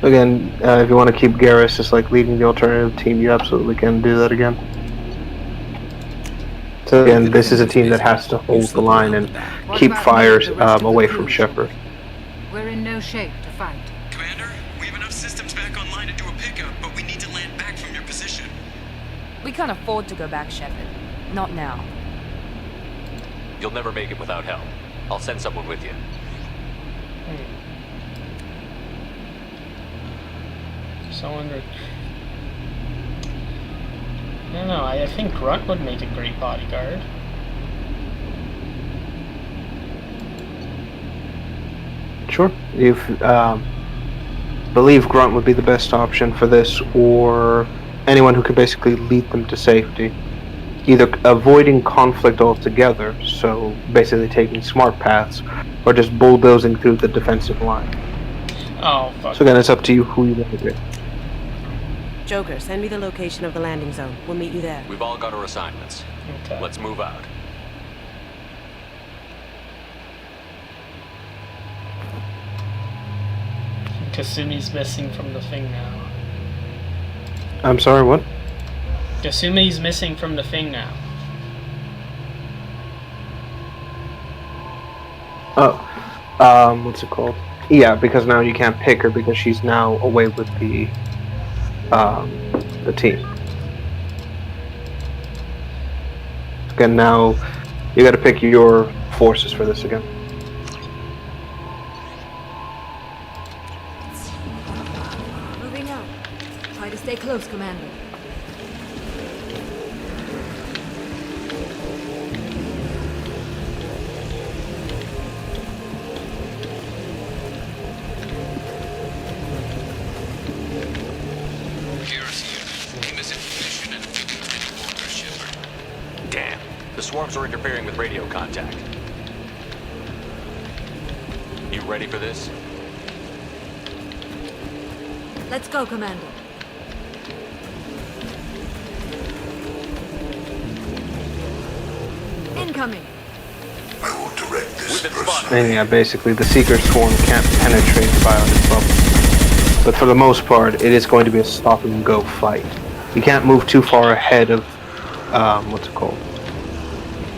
A: Again, if you want to keep Garrus as like leading the alternative team, you absolutely can do that again. So again, this is a team that has to hold the line and keep fires away from Shepard.
N: We're in no shape to fight.
U: Commander, we have enough systems back online to do a pickup, but we need to land back from your position.
C: We can't afford to go back, Shepard. Not now.
F: You'll never make it without help. I'll send someone with you.
B: Someone. I don't know. I think Grunt would make a great bodyguard.
A: Sure. You believe Grunt would be the best option for this, or anyone who could basically lead them to safety. Either avoiding conflict altogether, so basically taking smart paths, or just bulldozing through the defensive line.
B: Oh, fuck.
A: So again, it's up to you who you want to do.
W: Joker, send me the location of the landing zone. We'll meet you there.
F: We've all got our assignments.
B: Okay.
F: Let's move out.
B: Kasumi's missing from the thing now.
A: I'm sorry, what?
B: Kasumi's missing from the thing now.
A: Oh, what's it called? Yeah, because now you can't pick her because she's now away with the team. Again, now you got to pick your forces for this again.
Q: Moving out. Try to stay close, Commander.
F: Damn. The swarms are interfering with radio contact. You ready for this?
Q: Let's go, Commander. Incoming.
K: I will direct this person.
A: And yeah, basically the Seeker Swarm can't penetrate the biotic bubble. But for the most part, it is going to be a stop and go fight. You can't move too far ahead of,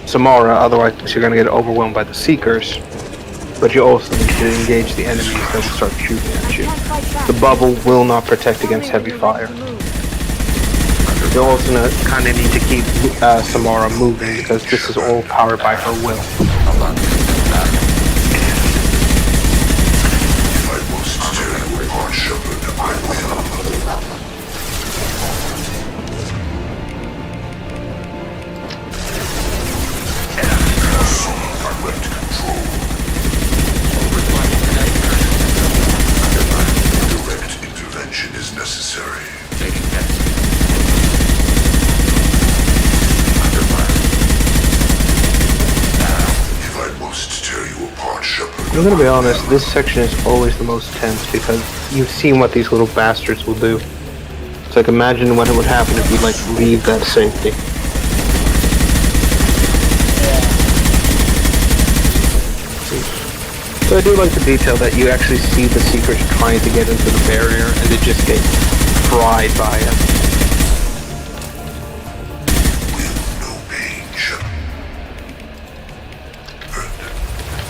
A: Samara, otherwise you're going to get overwhelmed by the Seekers. but you also need to engage the enemies that will start shooting at you. The bubble will not protect against heavy fire. You also kind of need to keep Samara moving because this is all powered by her will. I'm gonna be honest, this section is always the most tense because you've seen what these little bastards will do. It's like, imagine what would happen if you like leave that safety. So I do like the detail that you actually see the Seekers trying to get into the barrier and they just get fried by it.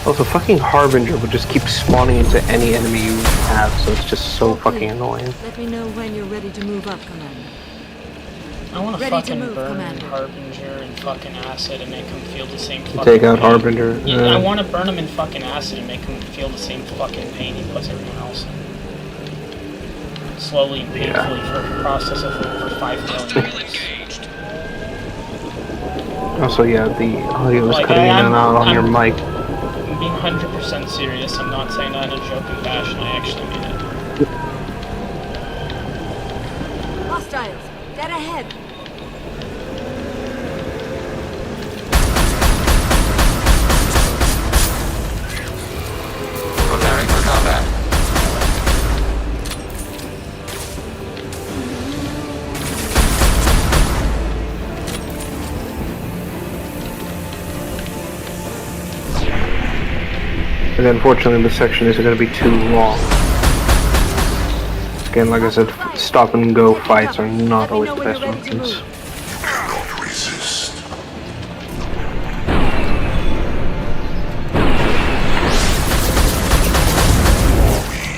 A: Also, fucking Harbinger would just keep spawning into any enemy you have, so it's just so fucking annoying.
Q: Let me know when you're ready to move up, Commander.
B: I want to fucking burn Harbinger in fucking acid and make him feel the same fucking
A: Take out
B: pain.
A: Harbinger.
B: Yeah, I want to burn him in fucking acid and make him feel the same fucking pain he puts everyone else in. Slowly and painfully for a process of over 5 million years.
A: Also, yeah, the audio is cutting in and out on your mic.
B: I'm being 100% serious. I'm not saying that in a joking fashion. I actually mean it.
Q: Hostiles, dead ahead.
L: Preparing for combat.
A: And unfortunately, this section isn't going to be too long. Again, like I said, stop and go fights are not always the best options.
K: Cannot resist.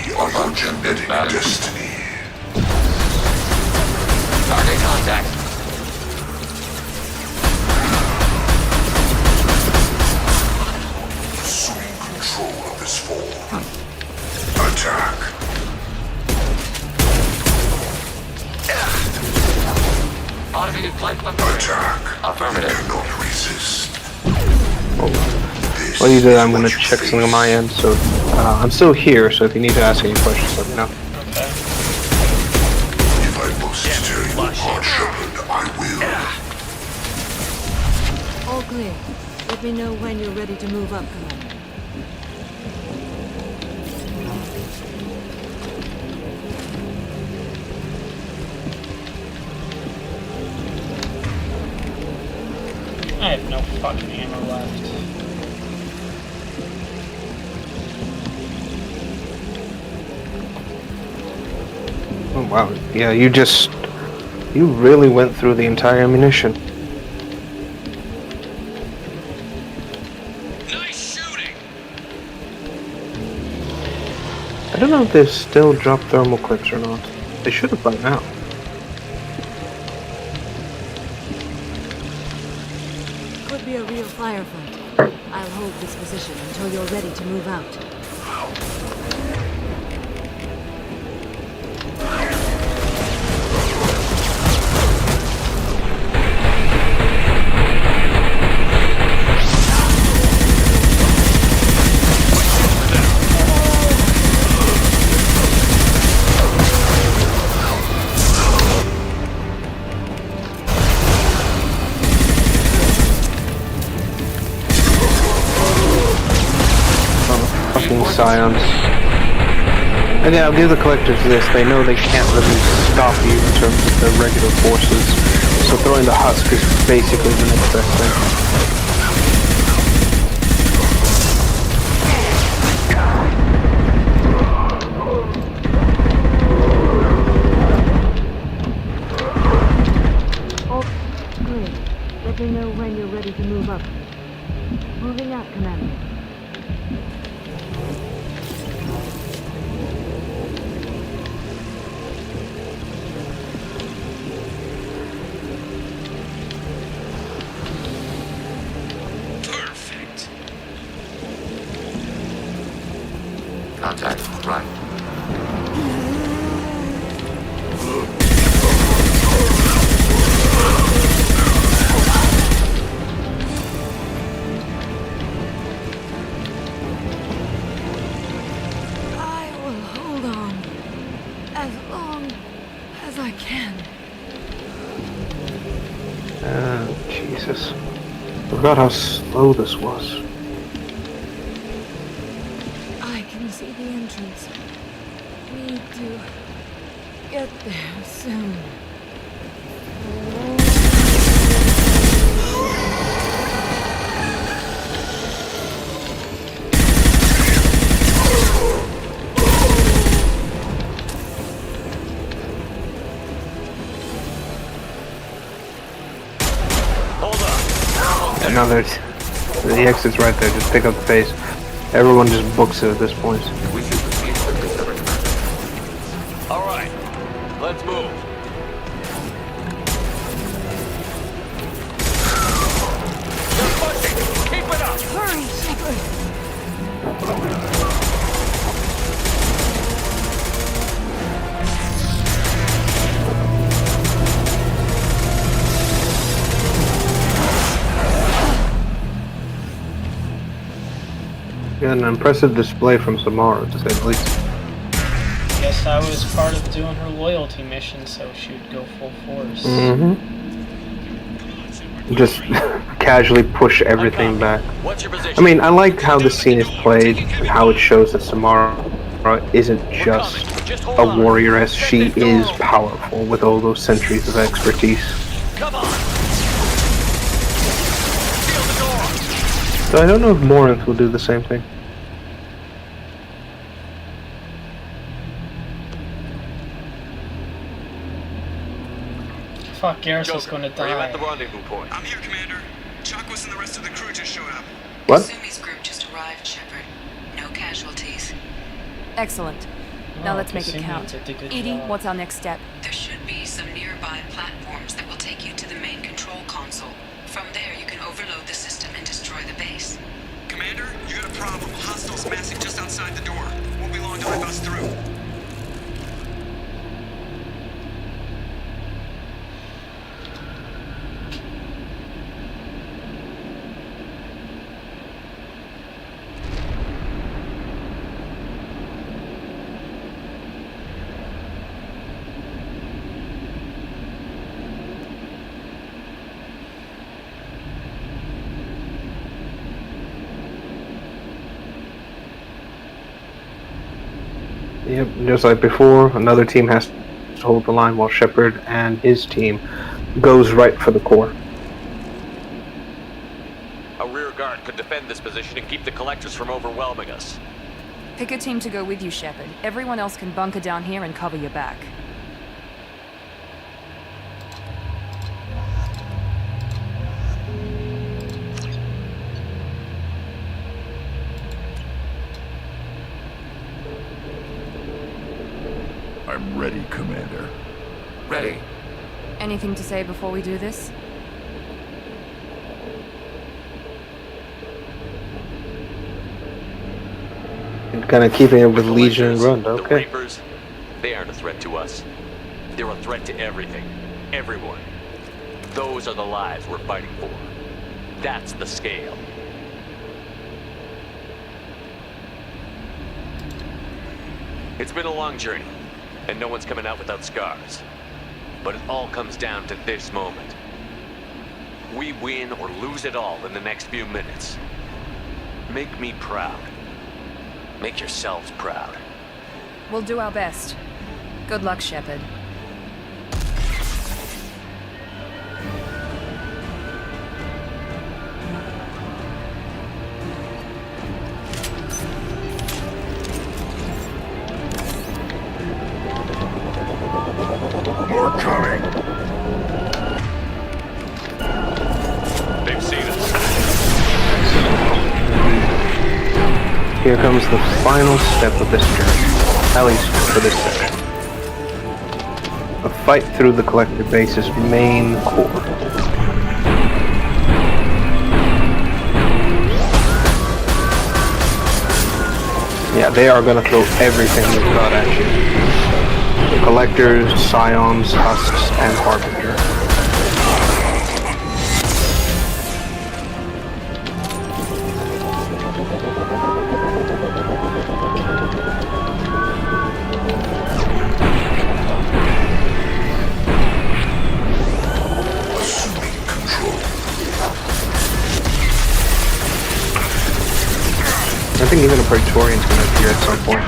K: We are your genetic destiny.
L: Target contact.
K: Assuming control of this form. Attack.
L: Automated flight weapon.
K: Attack.
L: Affirmative.
K: Cannot resist.
A: While you do that, I'm going to check something on my end. So I'm still here, so if you need to ask any questions, let me know.
B: Okay.
K: If I must tear you apart, Shepard, I will.
Q: All clear. Let me know when you're ready to move up, Commander.
B: I have no fucking ammo left.
A: Oh wow, yeah, you really went through the entire ammunition.
F: Nice shooting.
A: I don't know if they still drop thermal clips or not. They should have by now.
Q: Could be a real firefight. I'll hold this position until you're ready to move out.
A: Scions. Again, I'll give the collectors this. They know they can't really stop you in terms of the regular forces. So throwing the husk is basically the next best thing.
Q: Oh, great. Let me know when you're ready to move up. Moving out, Commander. as long as I can.
A: Jesus. I forgot how slow this was.
Q: I can see the entrance. Need to get there soon.
A: And now there's the exit's right there. Just pick up the pace. Everyone just books it at this point.
F: All right, let's move. They're pushing. Keep it up.
Q: Hurry, Shepard.
A: Yeah, an impressive display from Samara, to say the least.
B: Guess that was part of doing her loyalty mission, so she would go full force.
A: Mm-hmm. Just casually push everything back.
F: What's your position?
A: I mean, I like how the scene is played and how it shows that Samara isn't just a warrioress. She is powerful with all those centuries of expertise.
F: Come on.
A: So I don't know if Morinth will do the same thing.
B: Fuck, Garrison's gonna die.
F: Are you at the rendezvous point?
P: I'm here, Commander. Chakwas and the rest of the crew just showed up.
A: What?
C: Sumi's group just arrived, Shepard. No casualties. Excellent. Now let's make it count. Edie, what's our next step?
D: There should be some nearby platforms that will take you to the main control console. From there, you can overload the system and destroy the base.
P: Commander, you got a problem. Hostiles massing just outside the door. Won't be long till I bust through.
A: Yep, just like before, another team has to hold the line while Shepard and his team goes right for the core.
F: A rear guard could defend this position and keep the collectors from overwhelming us.
C: Pick a team to go with you, Shepard. Everyone else can bunker down here and cover your back.
K: I'm ready, Commander.
L: Ready.
C: Anything to say before we do this?
A: Kind of keeping it with Legion and Grund,
F: The
A: okay.
F: Reapers, they aren't a threat to us. They're a threat to everything. Everyone. Those are the lives we're fighting for. That's the scale. It's been a long journey, and no one's coming out without scars. But it all comes down to this moment. We win or lose it all in the next few minutes. Make me proud. Make yourselves proud.
C: We'll do our best. Good luck, Shepard.
K: More coming.
F: They've seen us.
A: Here comes the final step of this journey, at least for this section. A fight through the collective base's main core. Yeah, they are gonna throw everything they've got at you. The Collectors, Scions, Husks, and Harbinger. think even a Praetorian's gonna appear at some point.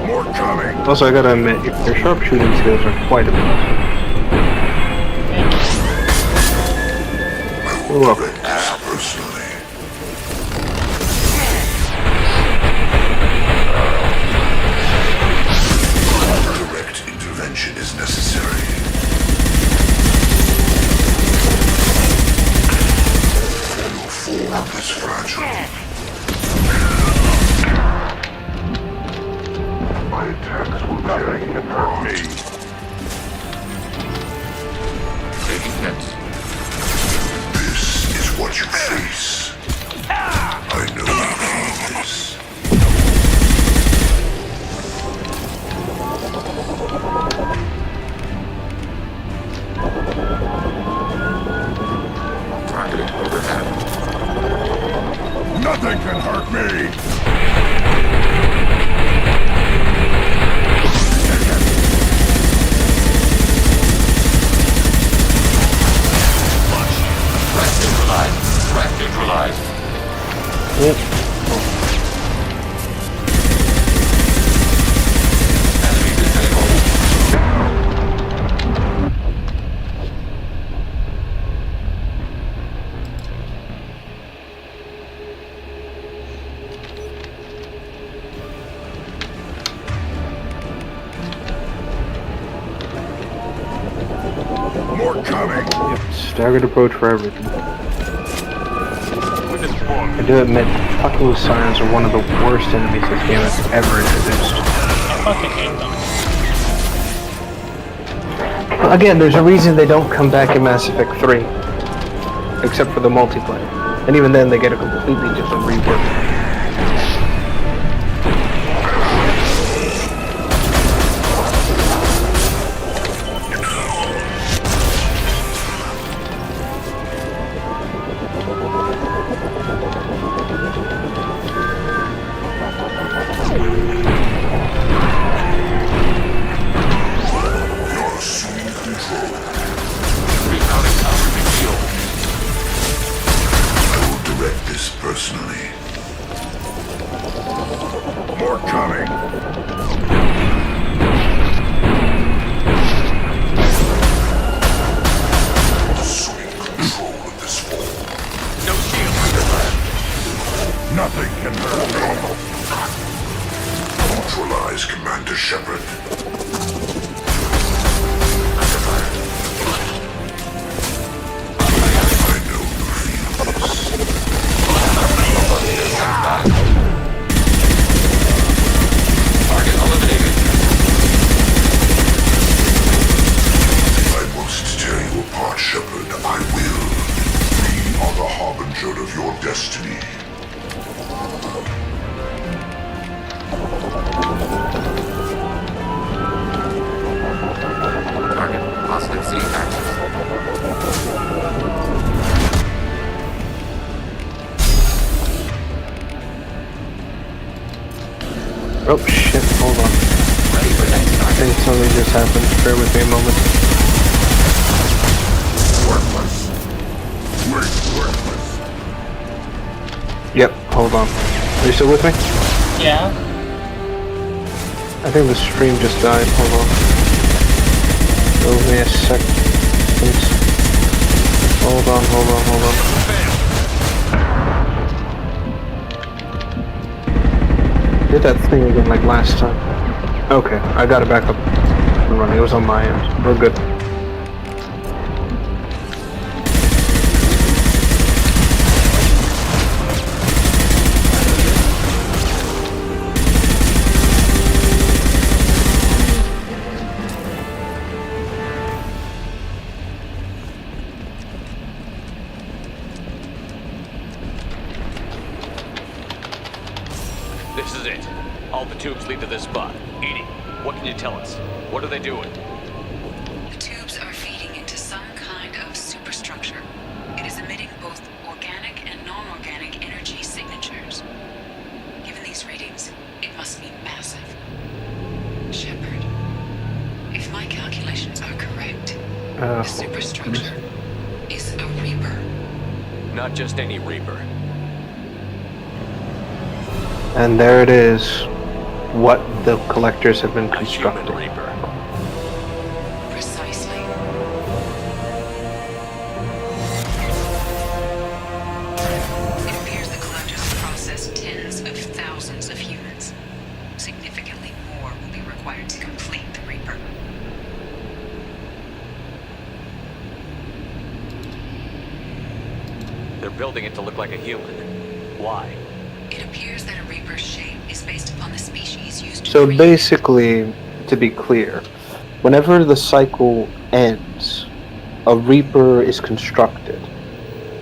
K: More coming.
A: Also, I gotta admit, your sharpshooting skills are quite impressive. You're welcome.
K: Direct intervention is necessary. Your form is fragile. My attacks will carry you apart.
L: Taking hits.
K: This is what you face. I know you feel this.
L: Target overhead.
K: Nothing can hurt me!
L: Threat neutralized.
A: Yep.
L: Enemy disabled.
K: More coming!
A: Yep. Staggered approach for everything. I do admit, fucking Scions are one of the worst enemies this game has ever introduced.
B: I fucking hate them.
A: Again, there's a reason they don't come back in Mass Effect 3. Except for the multiplayer. And even then, they get a completely different rework.
K: Personally. More coming. Assuming control of this fall.
F: No shield.
K: Nothing can hurt me. Neutralize Commander Shepard.
L: Target eliminated.
K: I must tear you apart, Shepard. I will. We are the harbinger of your destiny.
L: Target positive C axis.
A: Oh shit, hold on.
L: Ready for next
A: I think something just happened. Bear with me a moment.
L: Worthless.
K: Worthless.
A: Yep, hold on. Are you still with me?
B: Yeah.
A: I think the stream just died. Hold on. Give me a second. Hold on. Did that thing again like last time. Okay, I got it back up and running. It was on my end. We're good.
F: This is it. All the tubes lead to this spot. Edie, what can you tell us? What are they doing?
D: The tubes are feeding into some kind of superstructure. It is emitting both organic and non-organic energy signatures. Given these readings, it must be massive. Shepard, if my calculations are correct,
A: weapons.
D: Is a Reaper.
F: Not just any Reaper.
A: And there it is, what the collectors have been constructing.
F: A human Reaper.
D: Precisely. It appears the collectors have processed tens of thousands of humans. Significantly more will be required to complete the Reaper.
F: They're building it to look like a human. Why?
D: It appears that a Reaper's shape is based upon the species used to
A: So
D: create
A: basically, to be clear, whenever the cycle ends, a Reaper is constructed,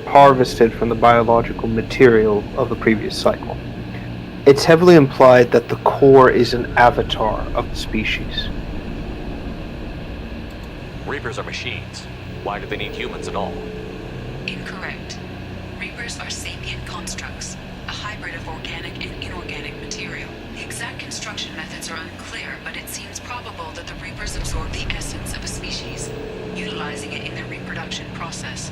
A: harvested from the biological material of the previous cycle. It's heavily implied that the core is an avatar of the species.
F: Reapers are machines. Why do they need humans at all?
D: Incorrect. Reapers are sapient constructs, a hybrid of organic and inorganic material. The exact construction methods are unclear, but it seems probable that the Reapers absorb the essence of a species, utilizing it in their reproduction process.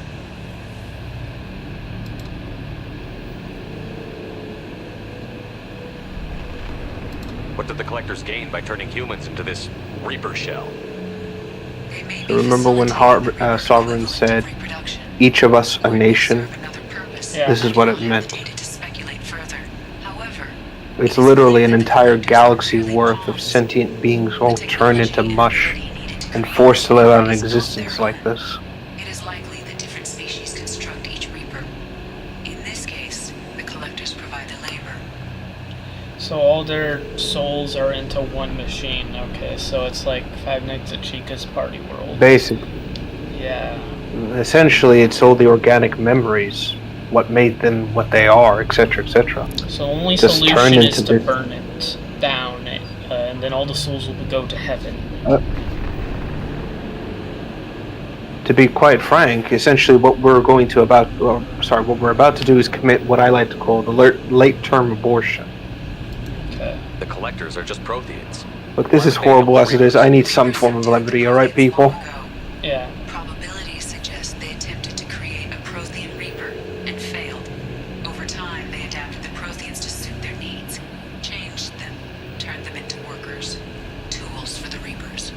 F: What did the collectors gain by turning humans into this Reaper shell?
A: So remember when Sovereign said, each of us a nation?
B: Yeah.
A: This is what it meant. It's literally an entire galaxy worth of sentient beings all turned into mush and forced to live out an existence like this.
D: It is likely that different species construct each Reaper. In this case, the collectors provide the labor.
B: So all their souls are into one machine. Okay, so it's like Five Nights at Chica's Party World.
A: Basically.
B: Yeah.
A: Essentially, it's all the organic memories, what made them what they are, etc., etc.
B: So the only
A: Just
B: solution
A: turned
B: is
A: into
B: to burn it down, and then all the souls will go to heaven.
A: To be quite frank, essentially what we're about to do is commit what I like to call the late-term abortion.
B: Okay.
F: The collectors are just Protheans.
A: Look, this is horrible as it is. I need some form of levity, alright, people?
B: Yeah.
D: Probabilities suggest they attempted to create a Prothean Reaper and failed. Over time, they adapted the Protheans to suit their needs, changed them, turned them into workers, tools for the Reapers.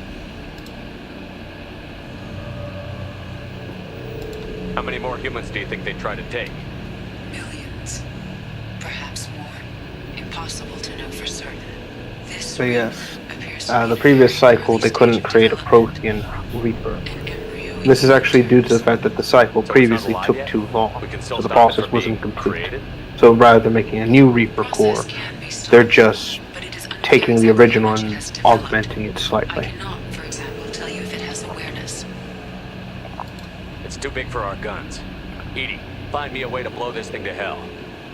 F: How many more humans do you think they'd try to take?
D: Millions. Perhaps more. Impossible to know for certain. This
A: So yes, the previous cycle they couldn't create a Prothean Reaper. This is actually due to the fact that the cycle previously took too long, so the process wasn't complete. So rather than making a new Reaper core, they're just taking the original and augmenting it slightly.
D: For example, tell you if it has awareness.
F: It's too big for our guns. Edie, find me a way to blow this thing to hell.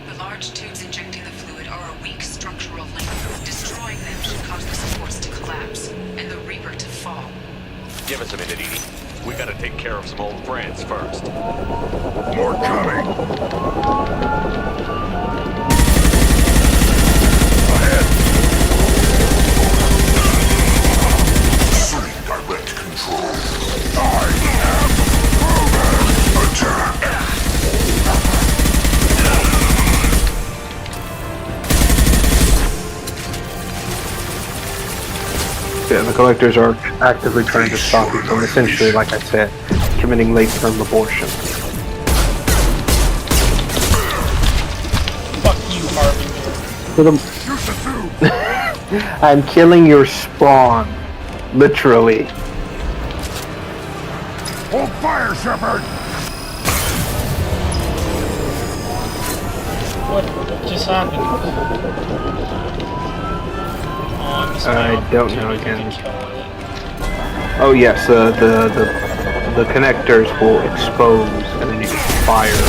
D: The large tubes injecting the fluid are a weak structural link. Destroying them should cause the supports to collapse, and the Reaper to fall.
F: Give us a minute, Edie. We gotta take care of some old friends first.
K: More coming! Sream direct control. I am proven. Attack!
A: Yeah, the collectors are actively trying to stop you from essentially, like I said, committing late-term abortion.
B: Fuck you, Harvey.
A: I'm killing your spawn. Literally.
K: Hold fire, Shepard!
B: What just happened?
A: I don't know again. Oh yes, the connectors will expose and then you can fire.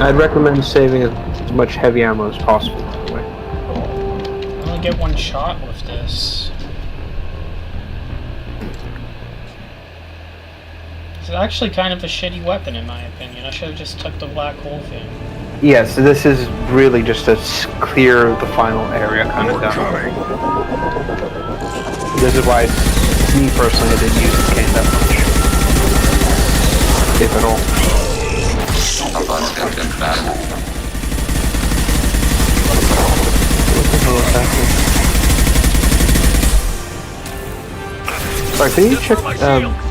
A: I'd recommend saving as much heavy ammo as possible.
B: I only get one shot with this. It's actually kind of a shitty weapon in my opinion. I should have just took the black hole thing.
A: Yes, this is really just to clear the final area kind of down. This is why Me personally, I didn't use the cane that much. If at all.
L: A bus engine battle.
A: What the hell is happening? Sorry, can you check,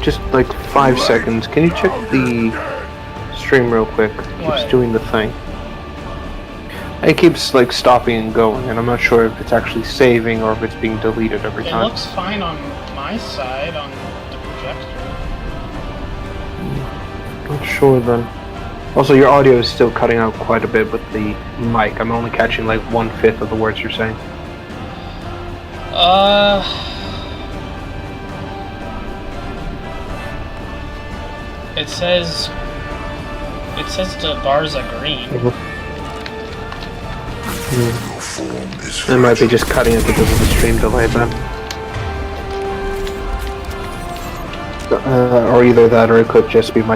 A: just like 5 seconds, can you check the stream real quick? It keeps doing the thing. It keeps like stopping and going, and I'm not sure if it's actually saving or if it's being deleted every time.
B: It looks fine on my side, on the projector.
A: Not sure then. Also, your audio is still cutting out quite a bit with the mic. I'm only catching like 1/5 of the words you're saying.
B: It says the bars are green.
A: It might be just cutting it because of the stream delay then. Or either that or it could just be my